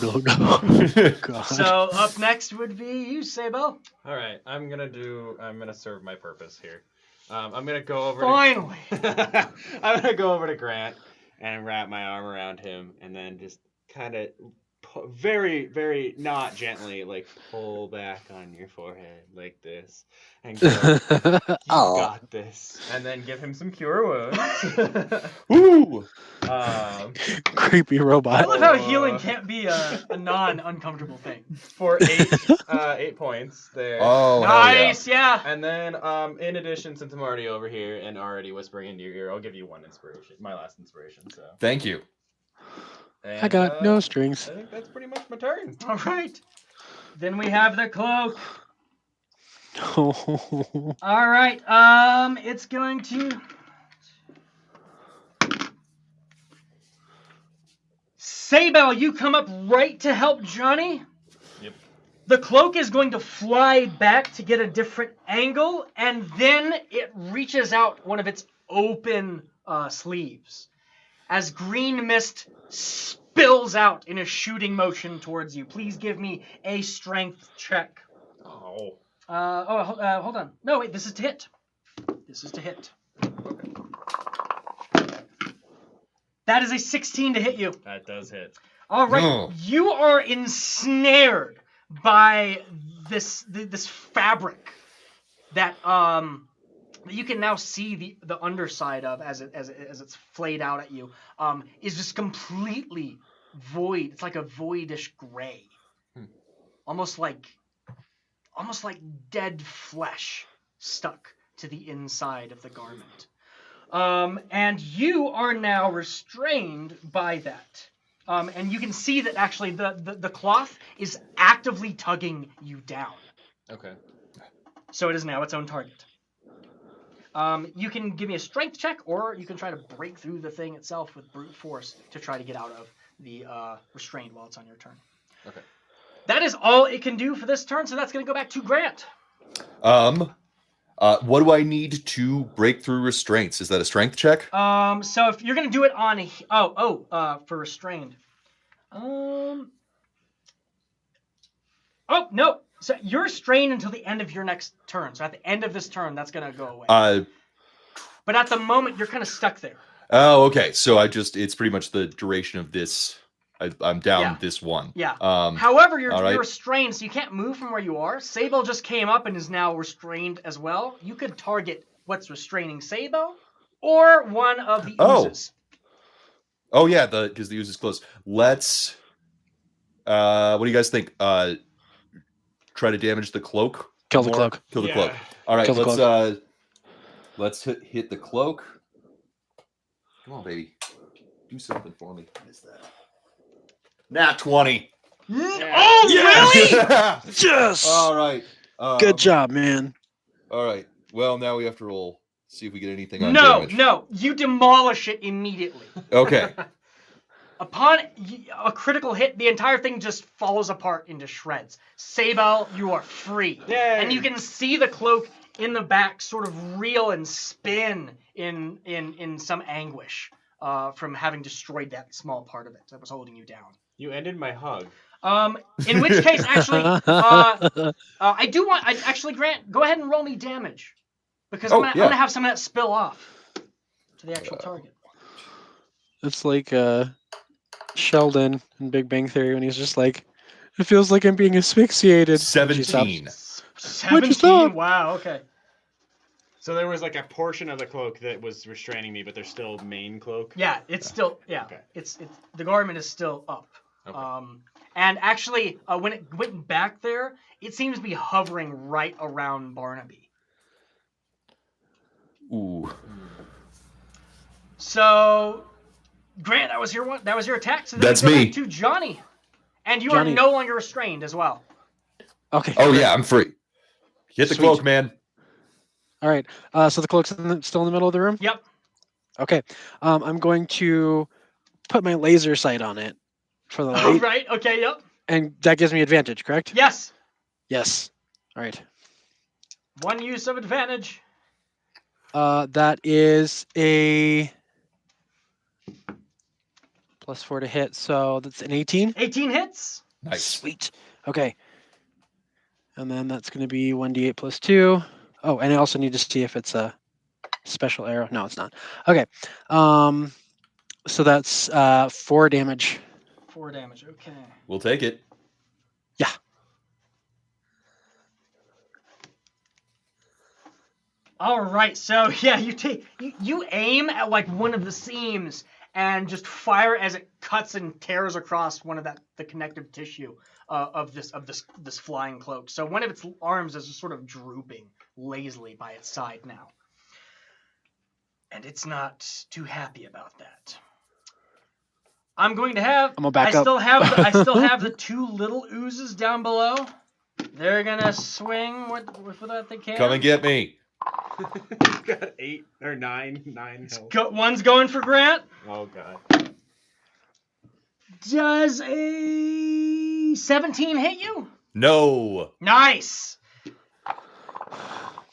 you. God. So up next would be you, Sabel. All right. I'm gonna serve my purpose here. I'm gonna go over. Finally. I'm gonna go over to Grant and wrap my arm around him, and then just kind of very, very not gently, like, pull back on your forehead like this, and go, "You got this," and then give him some cure wounds. Ooh. Creepy I robot. love how healing can't be a non-uncomfortable thing. For 8 points there. Oh, hell yeah. Nice, yeah. And then, in addition, since I'm already over here and already whispering into your ear, I'll give you 1 inspiration, my last inspiration. So. Thank you. And, I got no strings. I think that's pretty much my turn. All right. Then we have the cloak. All right. It's going to. Sabel, you come up right to help Johnny. Yep. The cloak is going to fly back to get a different angle, and then it reaches out one of its open sleeves as green mist spills out in a shooting motion towards you. Please give me a strength check. Oh. Hold on. No, wait, this is to hit. This is to hit. That is a 16 to hit you. That does hit. All right, No. you are ensnared by this fabric that you can now see the underside of as it's flayed out at you is just completely void. It's like a voidish gray, almost like dead flesh stuck to the inside of the garment. And you are now restrained by that. And you can see that actually the cloth is actively tugging you down. Okay. So it is now its own target. You can give me a strength check, or you can try to break through the thing itself with brute force to try to get out of the restrained while it's on your turn. Okay. That is all it can do for this turn, so that's going to go back to Grant. What do I need to break through restraints? Is that a strength check? So if you're going to do it on for restrained. Oh no. So you're restrained until the end of your next turn. So at the end of this turn, that's going to go away. But at the moment, you're kind of stuck there. Oh, okay. So it's pretty much the duration of this. I'm down this one. Yeah. All However, you're right. restrained, so you can't move from where you are. Sabel just came up and is now restrained as well. You could target what's restraining Sabel or one of the oozes. Oh yeah, because the ooze is close. Let's. What do you guys think? Try to damage the cloak. Kill the more? cloak. Kill the Yeah. cloak. All right. Kill the Let's hit the cloak. Come on, baby. Do something for me. What is that? Nat 20. Oh, really? Yes! All right. Good job, man. All right. Well, now we have to roll See if we get anything on No, damage. no, you demolish it immediately. Okay. Upon a critical hit, the entire thing just falls apart into shreds. Sabel, you are free. Yay. And you can see the cloak in the back sort of reel and spin in some anguish from having destroyed that small part of it that was holding you down. You ended my hug. In which case, actually, Grant, go ahead and roll me damage. Because I'm gonna have some of that spill off to the actual target. It's like Sheldon in Big Bang Theory when he's just like, it feels like I'm being asphyxiated. 17. 17? Wow, okay. So there was like a portion of the cloak that was restraining me, but there's still main cloak? Yeah, it's still, Okay. It's the garment is still up. Okay. And actually, when it went back there, it seems to be hovering right around Barnaby. Ooh. So, Grant, that was your attack. So then That's we go me. back to Johnny, and you Johnny. are no longer restrained as well. Okay. Oh yeah, I'm free. Hit the Sweet. cloak, man. All right. So the cloak's still in the middle of the room? Yep. Okay. I'm going to put my laser sight on it for the Oh, light. right. Okay. Yep. And that gives me advantage, correct? Yes. Yes. All right. One use of advantage. That is a +4 to hit, so that's an 18. 18 hits. Nice. Sweet. Okay. And then that's going to be 1d8 + 2. Oh, and I also need to see if it's a special arrow. No, it's not. Okay. So that's 4 damage. 4 damage. Okay. We'll take it. Yeah. All right. So yeah, you aim at like one of the seams and just fire as it cuts and tears across one of the connective tissue of this flying cloak. So one of its arms is just sort of drooping lazily by its side now, and it's not too happy about that. I'm going to have. I'm gonna back I up. I still have the 2 little oozes down below. They're gonna swing with what they can. Come and get me. Got 8 or 9 health. One's going for Grant. Oh god. Does a 17 hit you? No. Nice.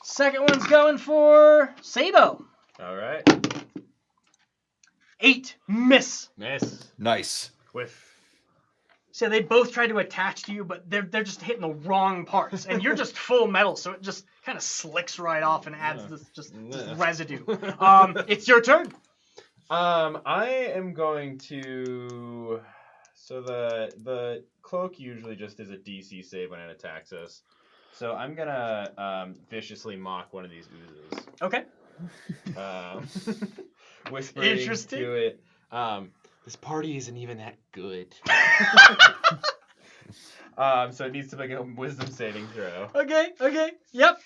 Second one's going for Sabel. All right. 8 miss. Miss. Nice. Whiff. So they both try to attach to you, but they're just hitting the wrong parts, and you're just full metal, so it just kind of slicks right off and adds this just residue. It's your turn. I am going to. So the cloak usually just is a DC save when it attacks us. So I'm gonna viciously mock one of these oozes. Okay. Whispering Interesting. to it. This party isn't even that good. So it needs to make a wisdom saving throw. Okay. Yep.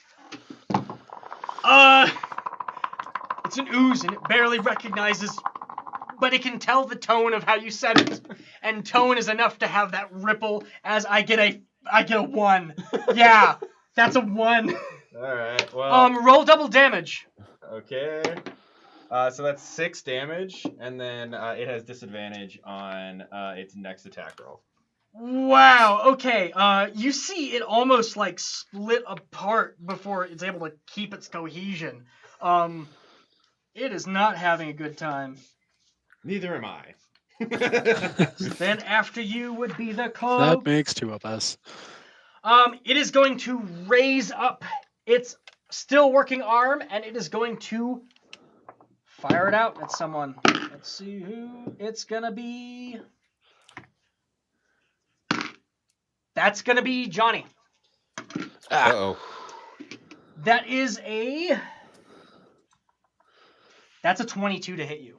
It's an ooze, and it barely recognizes, but it can tell the tone of how you said it, and tone is enough to have that ripple. As I get a 1. Yeah, that's a 1. All right. Well. Roll double damage. Okay. So that's 6 damage, and then it has disadvantage on its next attack roll. Wow. Okay. You see it almost like split apart before it's able to keep its cohesion. It is not having a good time. Neither am I. Then after you would be the cloak. That makes 2 of us. It is going to raise up its still working arm, and it is going to fire it out at someone. Let's see who it's gonna be. That's gonna be Johnny. Uh-oh. That's a 22 to hit you.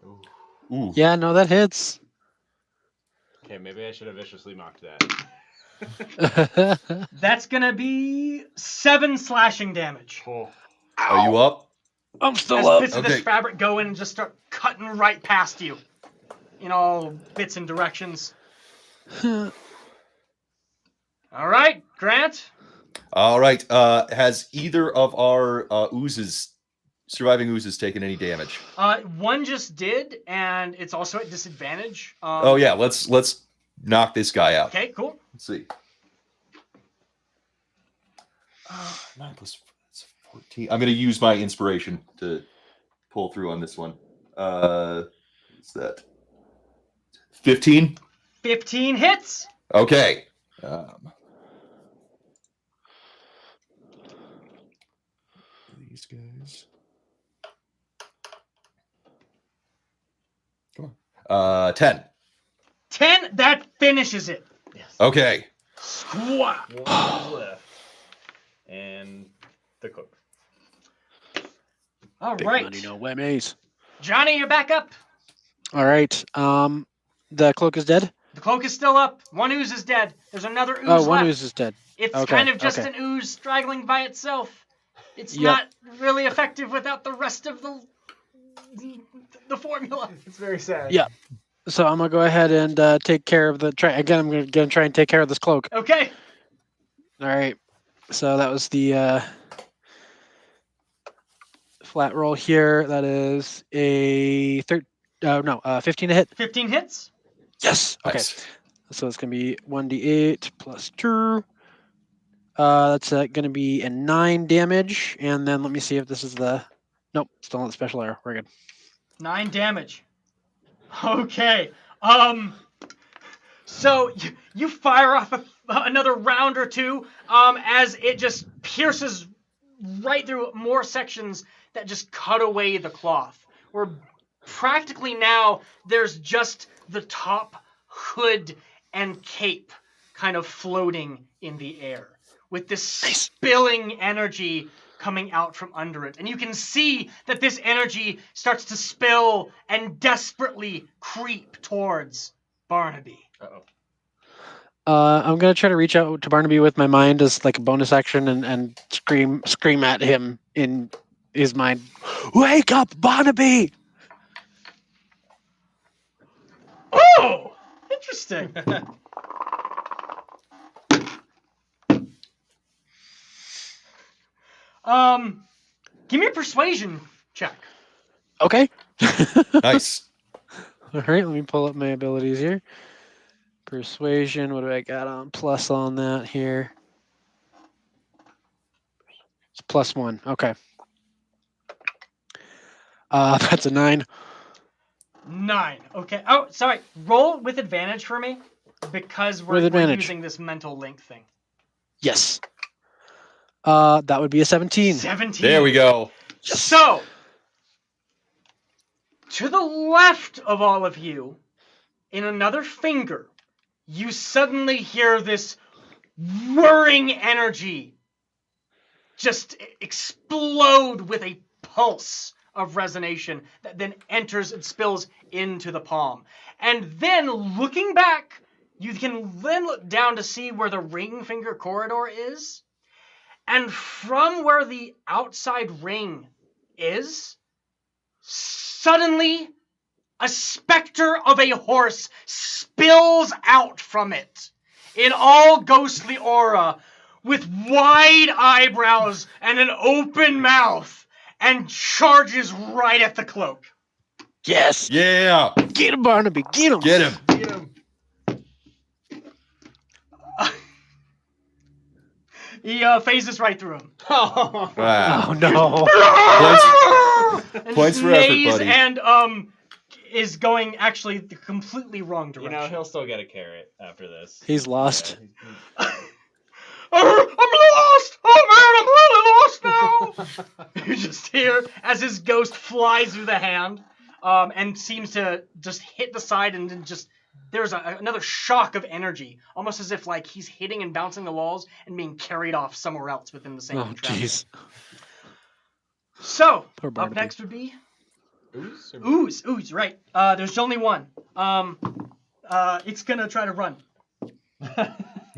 Ooh. Yeah, no, that hits. Okay, maybe I should have viciously mocked that. That's gonna be 7 slashing damage. Oh. Are you up? I'm still As up. bits of this fabric go in and just start cutting right past you in all bits and directions. All right, Grant. All right. Has either of our oozes surviving oozes taken any damage? One just did, and it's also at disadvantage. Oh yeah, let's knock this guy out. Okay, cool. Let's see. 9 plus 14. I'm going to use my inspiration to pull through on this one. What's that? 15? 15 hits. Okay. These guys. Come on. 10. 10, that finishes it. Yes. Okay. Squat. One left. And the cook. All Big right. money, no whammies. Johnny, you're back up. All right. The cloak is dead. The cloak is still up. One ooze is dead. There's another ooze Oh, one left. ooze is dead. It's Okay, kind of just okay. an ooze straggling by itself. It's Yep. not really effective without the rest of the formula. It's very sad. Yeah. So I'm gonna go ahead and take care of the again. I'm gonna try and take care of this cloak. Okay. All right. So that was the flat roll here. That is a 15 to hit. 15 hits. Yes. Okay. Nice. So it's gonna be 1d8 plus 2. That's gonna be a 9 damage, and then let me see if this is the. Nope, still not the special arrow. We're good. 9 damage. Okay. So you fire off another round or two as it just pierces right through more sections that just cut away the cloth. Where practically now there's just the top hood and cape kind of floating in the air with this spilling energy coming out from under it. And you can see that this energy starts to spill and desperately creep towards Barnaby. Uh-oh. I'm gonna try to reach out to Barnaby with my mind as like a bonus action and scream at him in his mind. Wake up, Barnaby! Oh! Interesting. Give me a persuasion check. Okay. Nice. All right, let me pull up my abilities here. Persuasion, what do I got on plus on that here? It's +1. Okay. That's a 9. 9. Okay. Oh, sorry. Roll with advantage for me because we're using this mental link thing. Yes. That would be a 17. 17. There we go. So, to the left of all of you, in another finger, you suddenly hear this whirring energy just explode with a pulse of resonation that then enters and spills into the palm. And then, looking back, you can then look down to see where the ring finger corridor is. And from where the outside ring is, suddenly a specter of a horse spills out from it in all ghostly aura with wide eyebrows and an open mouth and charges right at the cloak. Yes. Yeah. Get him, Barnaby. Get him. Get him. Get him. He phases right through him. Oh. Wow. Oh, no. And Points for effort, sneeze buddy. And is going actually the completely wrong You direction. know, he'll still get a carrot after this. He's lost. Yeah, I'm lost! Oh man, I'm really lost now! You just hear as his ghost flies through the hand and seems to just hit the side and then just there's another shock of energy, almost as if like he's hitting and bouncing the walls and being carried off somewhere else within the same Oh, contraption. jeez. So, Poor up Barnaby. next would be Ooze? Ooze, right. There's only one. It's gonna try to run.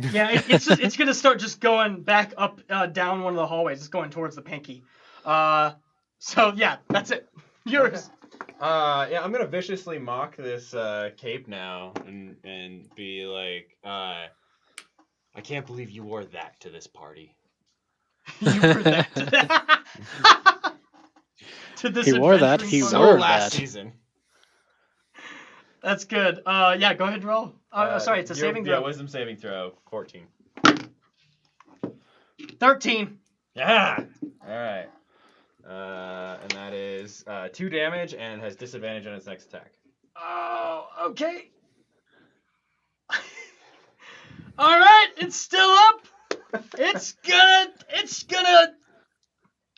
Yeah, it's gonna start just going back up, down one of the hallways. It's going towards the pinky. So yeah, that's it. Yours. Yeah, I'm gonna viciously mock this cape now and be like, I can't believe you wore that to this party. You were that. to this He wore that, adventuring he party. So wore last that. season. That's good. Yeah, go ahead and roll. Sorry, it's a saving throw. Yeah, wisdom saving throw. 14. 13. Yeah. All right. And that is 2 damage and has disadvantage on its next attack. Oh, okay. All right, it's still up. It's gonna.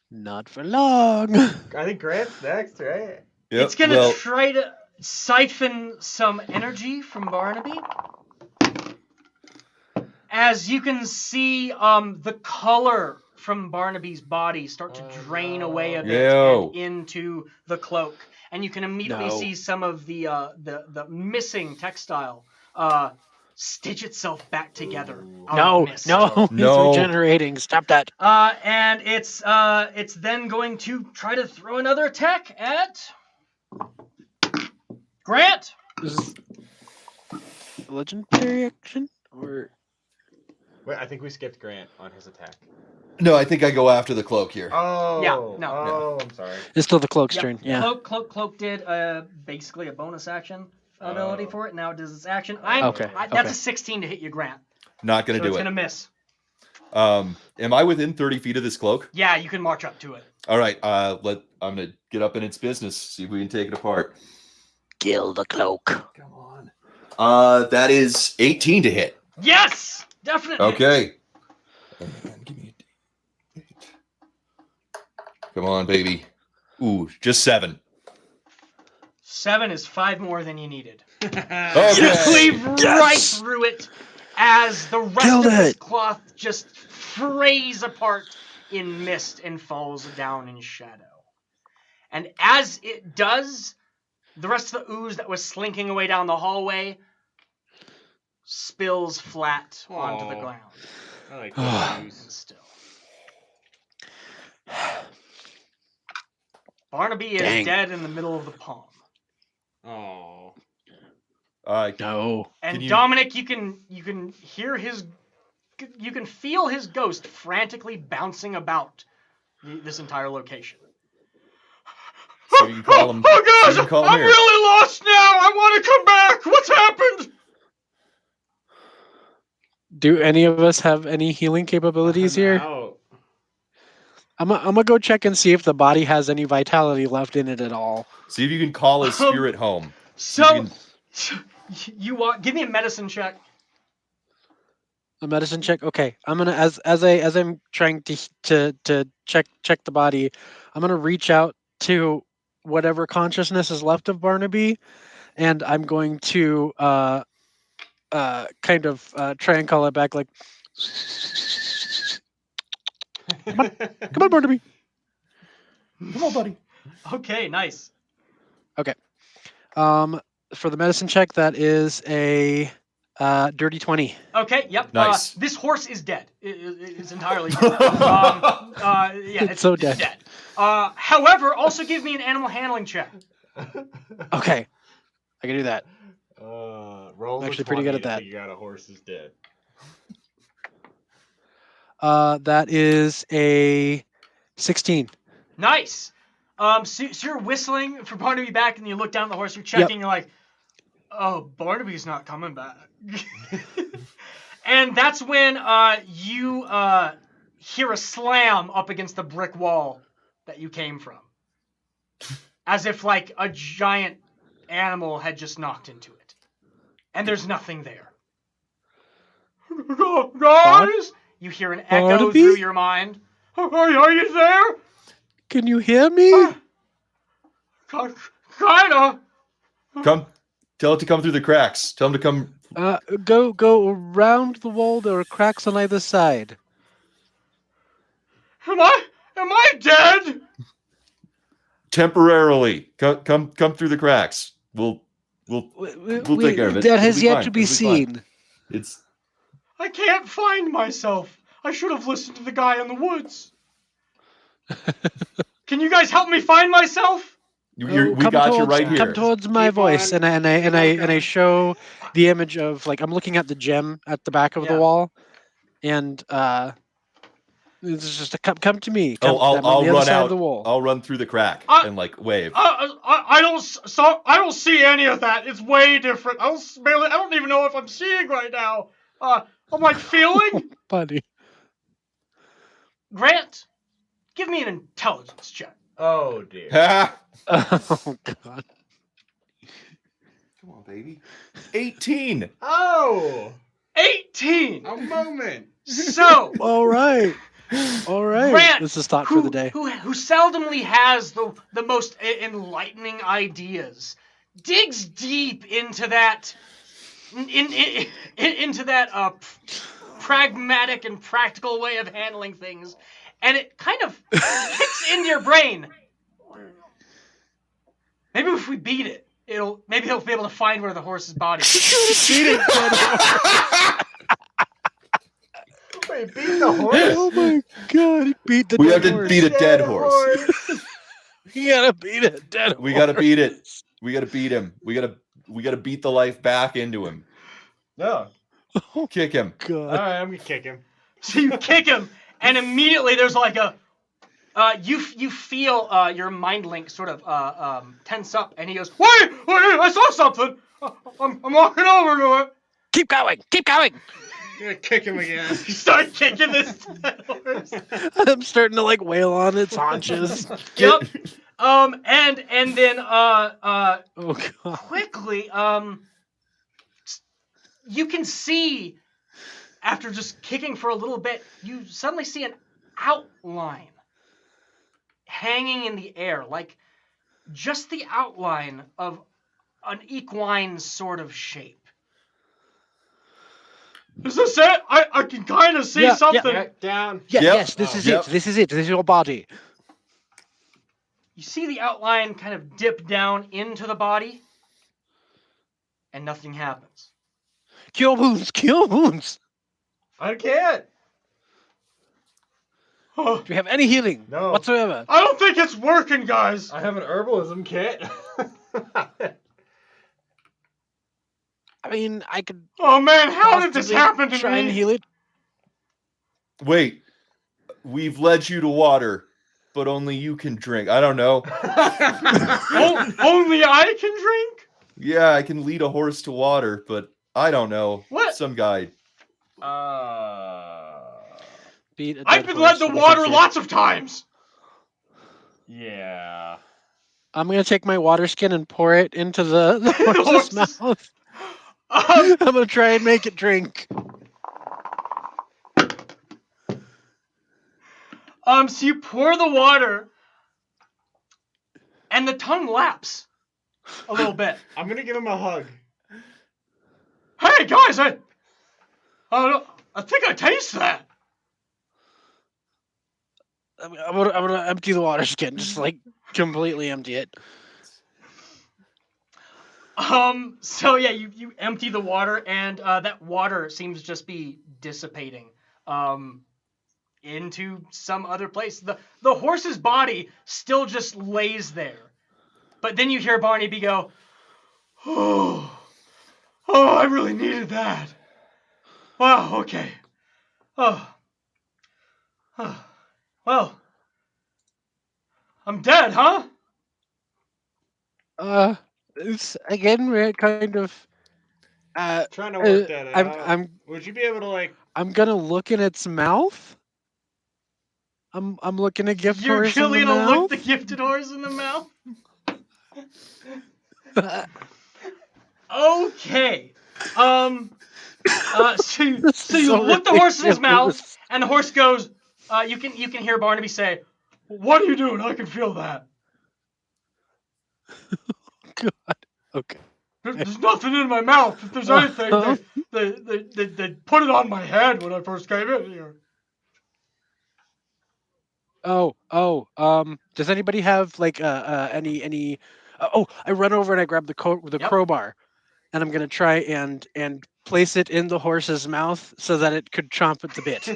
Not for long. I think Grant's next, right? Yep, It's gonna well, try to siphon some energy from Barnaby. As you can see, the color from Barnaby's body start to drain away a bit and into the cloak, and you can immediately see some of the missing textile stitch itself back together. out of mist. No, No. It's regenerating. Stop that. And it's then going to try to throw another attack at Grant. This is a legendary action? Or Wait, I think we skipped Grant on his attack. no, I think I go after the cloak here. Oh. Yeah, no. Oh, I'm sorry. it's still the cloak's Yep. turn. Yeah. Cloak did basically a bonus action ability for it. Now it does its action. Okay, That's okay. a 16 to hit you, Grant. Not gonna So do it's it. gonna miss. Am I within 30 feet of this cloak? Yeah, you can march up to it. All right. I'm gonna get up in its business. See if we can take it apart. Kill the cloak. Come on. That is 18 to hit. Yes, definitely. Okay. Give me a D8. Come on, baby. Ooh, just 7. 7 is 5 more than you needed. Okay. You cleave right through it as the rest Killed of this it. cloth just frays apart in mist and falls down in shadow. And as it does, the rest of the ooze that was slinking away down the hallway spills flat onto the Aw. ground. I like And those. still. Barnaby is Dang. dead in the middle of the palm. Oh. No. And Can you- Dominic, you can hear you can feel his ghost frantically bouncing about this entire location. So you can call him. Oh you can gosh, call him I'm here. really lost now. I want to come back. What's happened? Do any of us have any healing capabilities I'm here? out. I'm gonna go check and see if the body has any vitality left in it at all. See if you can call his spirit home. So, you want? Give me a medicine check. A medicine check. Okay, I'm gonna as I'm trying to check the body, I'm gonna reach out to whatever consciousness is left of Barnaby, and I'm going to kind of try and call it back like, come on, Barnaby. Come on, buddy. Okay, nice. For the medicine check, that is a dirty 20. Okay, yep. Nice. This horse is dead. It's entirely dead. Yeah, It's so dead. However, also give me an animal handling check. Okay, I can do that. Rolls Actually a pretty good 20 at that. to figure out a horse is dead. That is a 16. Nice. So you're whistling for Barnaby back, and you look down at the horse. You're checking. You're like, "Oh, Barnaby's not coming back." And that's when you hear a slam up against the brick wall that you came from, as if like a giant animal had just knocked into it, and there's nothing there. Guys, you hear an echo Barnaby? through your mind. Are you there? Can you hear me? Kinda. Come. Tell it to come through the cracks. Tell him to come. Go around the wall. There are cracks on either side. Am I dead? Temporarily. Come through the cracks. We'll take care of it. That It'll has be yet fine. to be It'll be fine. seen. It's I can't find myself. I should have listened to the guy in the woods. Can you guys help me find myself? we Come got you towards- right here. Come towards my Keep voice, on. and I show the image of like I'm looking at the gem at the back of the Yeah. wall, and It's just a come to me. Oh, I'm on I'll the other run side out. of the wall. I'll run through the crack I- and like wave. I don't see any of that. It's way different. I don't even know if I'm seeing right now. I'm like feeling. Buddy. Grant, give me an intelligence check. Oh dear. Ha! Oh god. Come on, baby. 18. Oh, 18. a moment. So, All right. All right. Grant, This is thought for the day. Who seldomly has the most enlightening ideas, digs deep into that into that pragmatic and practical way of handling things, and it kind of kicks into your brain. Maybe if we beat it, maybe he'll be able to find where the horse's body is. Beat it, dead horse. Wait, beat the horse? Oh my god, he beat the We dead have to horse. beat a dead horse. You gotta beat a dead horse. We gotta beat it. We gotta beat him. We gotta beat the life back into him. No. Kick him. All God. right, I'm gonna kick him. So you kick him, and immediately there's like a you feel your mind link sort of tense up, and he goes, wait, I saw something. I'm walking over to it. Keep going. Keep going. I'm gonna kick him again. You start kicking this dead horse. I'm starting to like wail on its haunches. Yep. And then Oh god. quickly you can see, after just kicking for a little bit, you suddenly see an outline hanging in the air, like just the outline of an equine sort of shape. Is this it? I can kind of see Yeah, something. Back down. Yeah, Yep. yes, this is Yep. it. This is it. This is your body. You see the outline kind of dip down into the body, and nothing happens. Cure wounds. Cure wounds. I can't. Oh, Do you have any healing No. whatsoever? I don't think it's working, guys. I have an herbalism kit. I mean, I could Oh man, how did this possibly happen to try and me? heal it. Wait. We've led you to water, but only you can drink. I don't know. Only I can drink? Yeah, I can lead a horse to water, but I don't know. What? Some guy. Beat a I've dead been led horse to with a water kid. lots of times. Yeah. I'm gonna take my water skin and pour it into the horse's horse's- mouth. Um, I'm gonna try and make it drink. so you pour the water, and the tongue laps a little bit. I'm gonna give him a hug. Hey guys, I think I taste that. I'm gonna empty the water skin, just like completely empty it. So yeah, you empty the water, and that water seems to just be dissipating into some other place. The horse's body still just lays there, but then you hear Barnaby go, "Oh, I really needed that. Wow, okay. Oh, well, I'm dead, huh?" It's again we're kind of. Trying to work that out. I'm Would you be able to like? I'm gonna look in its mouth. I'm looking a gift You're horse in the gonna mouth. look the gifted horse in the mouth? Okay. So you look the horse in his mouth, and the horse goes. You can hear Barnaby say, "What are you doing? I can feel that. God. Okay. There's nothing in my mouth. If there's anything, they put it on my head when I first came in here." Does anybody have like any? I run over and I grab the Yep. crowbar, and I'm gonna try and place it in the horse's mouth so that it could chomp at the bit.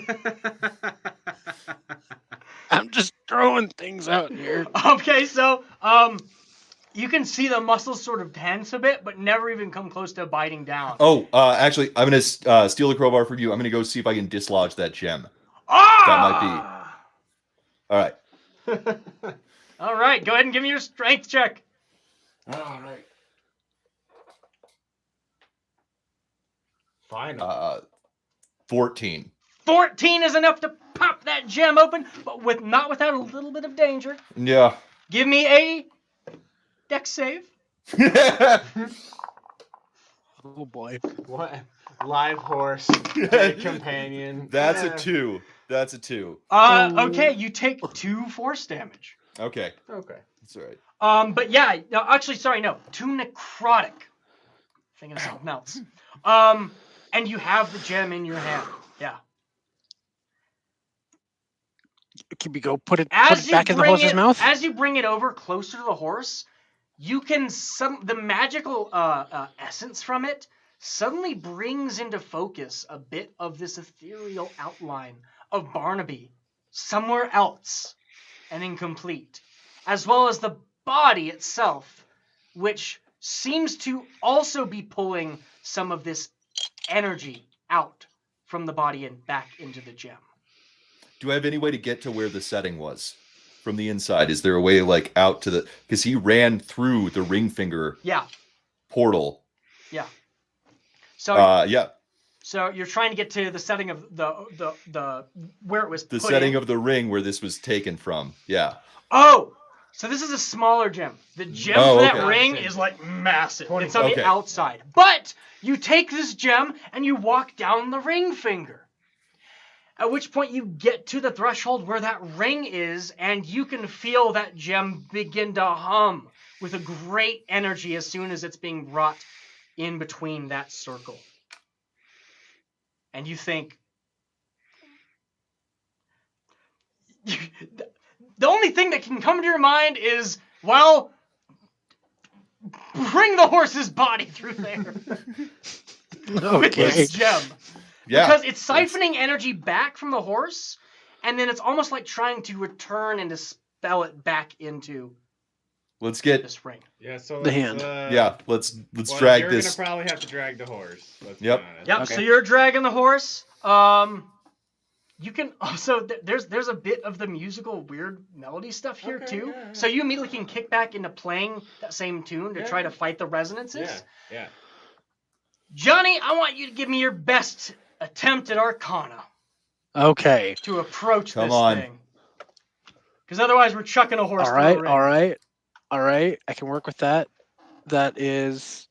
I'm just throwing things out here. Okay, so you can see the muscles sort of tense a bit, but never even come close to biting down. Oh, actually, I'm gonna steal the crowbar from you. I'm gonna go see if I can dislodge that gem. Ah! That might be All right. All right, go ahead and give me your strength check. All right. Finally. 14. 14 is enough to pop that gem open, but not without a little bit of danger. Yeah. Give me a dex save. Oh boy. What? Live horse. Dead companion. That's Yeah. a 2. That's a 2. Okay, you take 2 force damage. Okay. Okay. That's all right. But yeah, no, actually, sorry, no, 2 necrotic. Thinking of something else. And you have the gem in your hand. Yeah. Can we go put it back in the horse's mouth? As you bring it over closer to the horse, you can the magical essence from it suddenly brings into focus a bit of this ethereal outline of Barnaby somewhere else and incomplete, as well as the body itself, which seems to also be pulling some of this energy out from the body and back into the gem. Do I have any way to get to where the setting was from the inside? Is there a way like out to the, because he ran through the ring finger portal. Yeah. So yeah. So you're trying to get to the setting of the where it was The put setting in. of the ring where this was taken from. Yeah. Oh, so this is a smaller gem. The gem for that ring is like massive. It's on the outside. But you take this gem and you walk down the ring finger. At which point you get to the threshold where that ring is, and you can feel that gem begin to hum with a great energy as soon as it's being brought in between that circle. And you think, the only thing that can come to your mind is, well, bring the horse's body through there with this gem. Yeah. Because it's siphoning energy back from the horse, and then it's almost like trying to return and dispel it back into Let's get this ring. Yeah, so the hand. let's drag you're this. You're gonna probably have to drag the horse. Let's Yep. be honest. Yep. Okay. So you're dragging the horse. You can also there's a bit of the musical weird melody stuff here too. Yeah. So you immediately can kick back into playing that same tune to try to fight the resonances. Yeah. Johnny, I want you to give me your best attempt at Arcana Okay. to approach Come this on. thing. Because otherwise we're chucking a horse All through right. a ring. All right. I can work with that. That is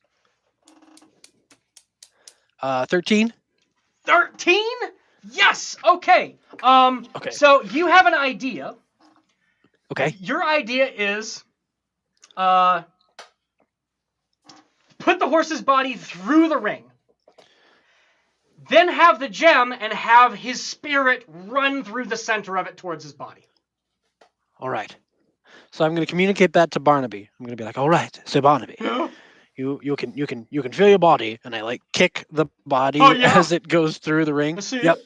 13. 13? Yes. Okay. Okay. So you have an idea. Okay. Your idea is put the horse's body through the ring. Then have the gem and have his spirit run through the center of it towards his body. All right. So I'm going to communicate that to Barnaby. I'm going to be like, all right, so Barnaby, you can feel your body, and I like kick the body as it goes through the ring. Yep.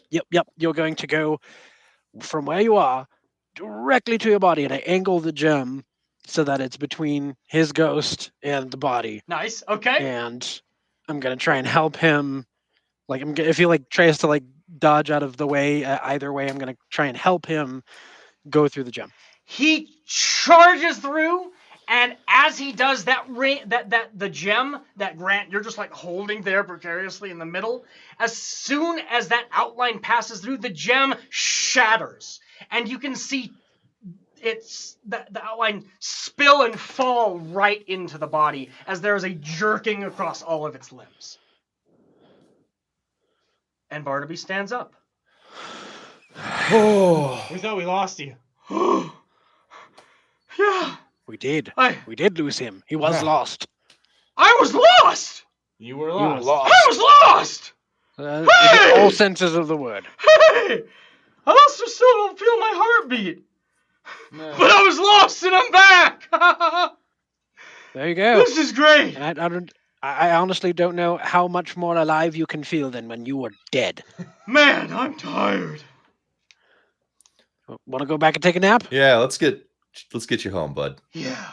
You're going to go from where you are directly to your body, and I angle the gem so that it's between his ghost and the body. Nice. Okay. And I'm going to try and help him. Like if he like tries to like dodge out of the way, either way, I'm going to try and help him go through the gem. He charges through, and as he does that ring, the gem that Grant, you're just like holding there precariously in the middle. As soon as that outline passes through, the gem shatters, and you can see the outline spill and fall right into the body as there is a jerking across all of its limbs. And Barnaby stands up. We thought we lost you. Yeah. We did. I lose him. He was lost. was lost. You were You lost. were lost. I was lost. In all senses of the word. Hey, I also still don't feel my heartbeat, No. but I was lost and I'm back. There you go. This is great. And I honestly don't know how much more alive you can feel than when you were dead. Man, I'm tired. Want to go back and take a nap? Yeah, let's get you home, bud. Yeah.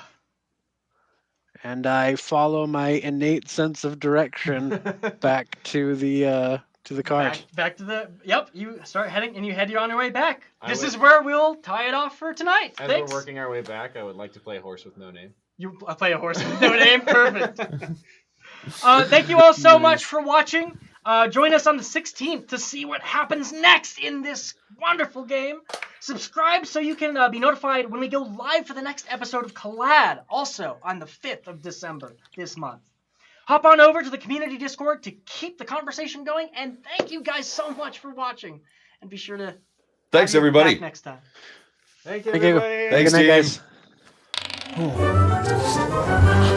And I follow my innate sense of direction back to the To the cart. Back to the. Yep, you start heading and you head on your way back. This would- is where we'll tie it off for tonight. As Thanks. we're working our way back, I would like to play horse with no name. You play a horse with no name. Perfect. Thank you all so much for watching. Join us on the 16th to see what happens next in this wonderful game. Subscribe so you can be notified when we go live for the next episode of Collad, also on the 5th of December this month. Hop on over to the community Discord to keep the conversation going, and thank you guys so much for watching. And be sure to Thanks, have your everybody. back next time. Thank you, Thank you. everybody. Thanks, Good night, team. guys.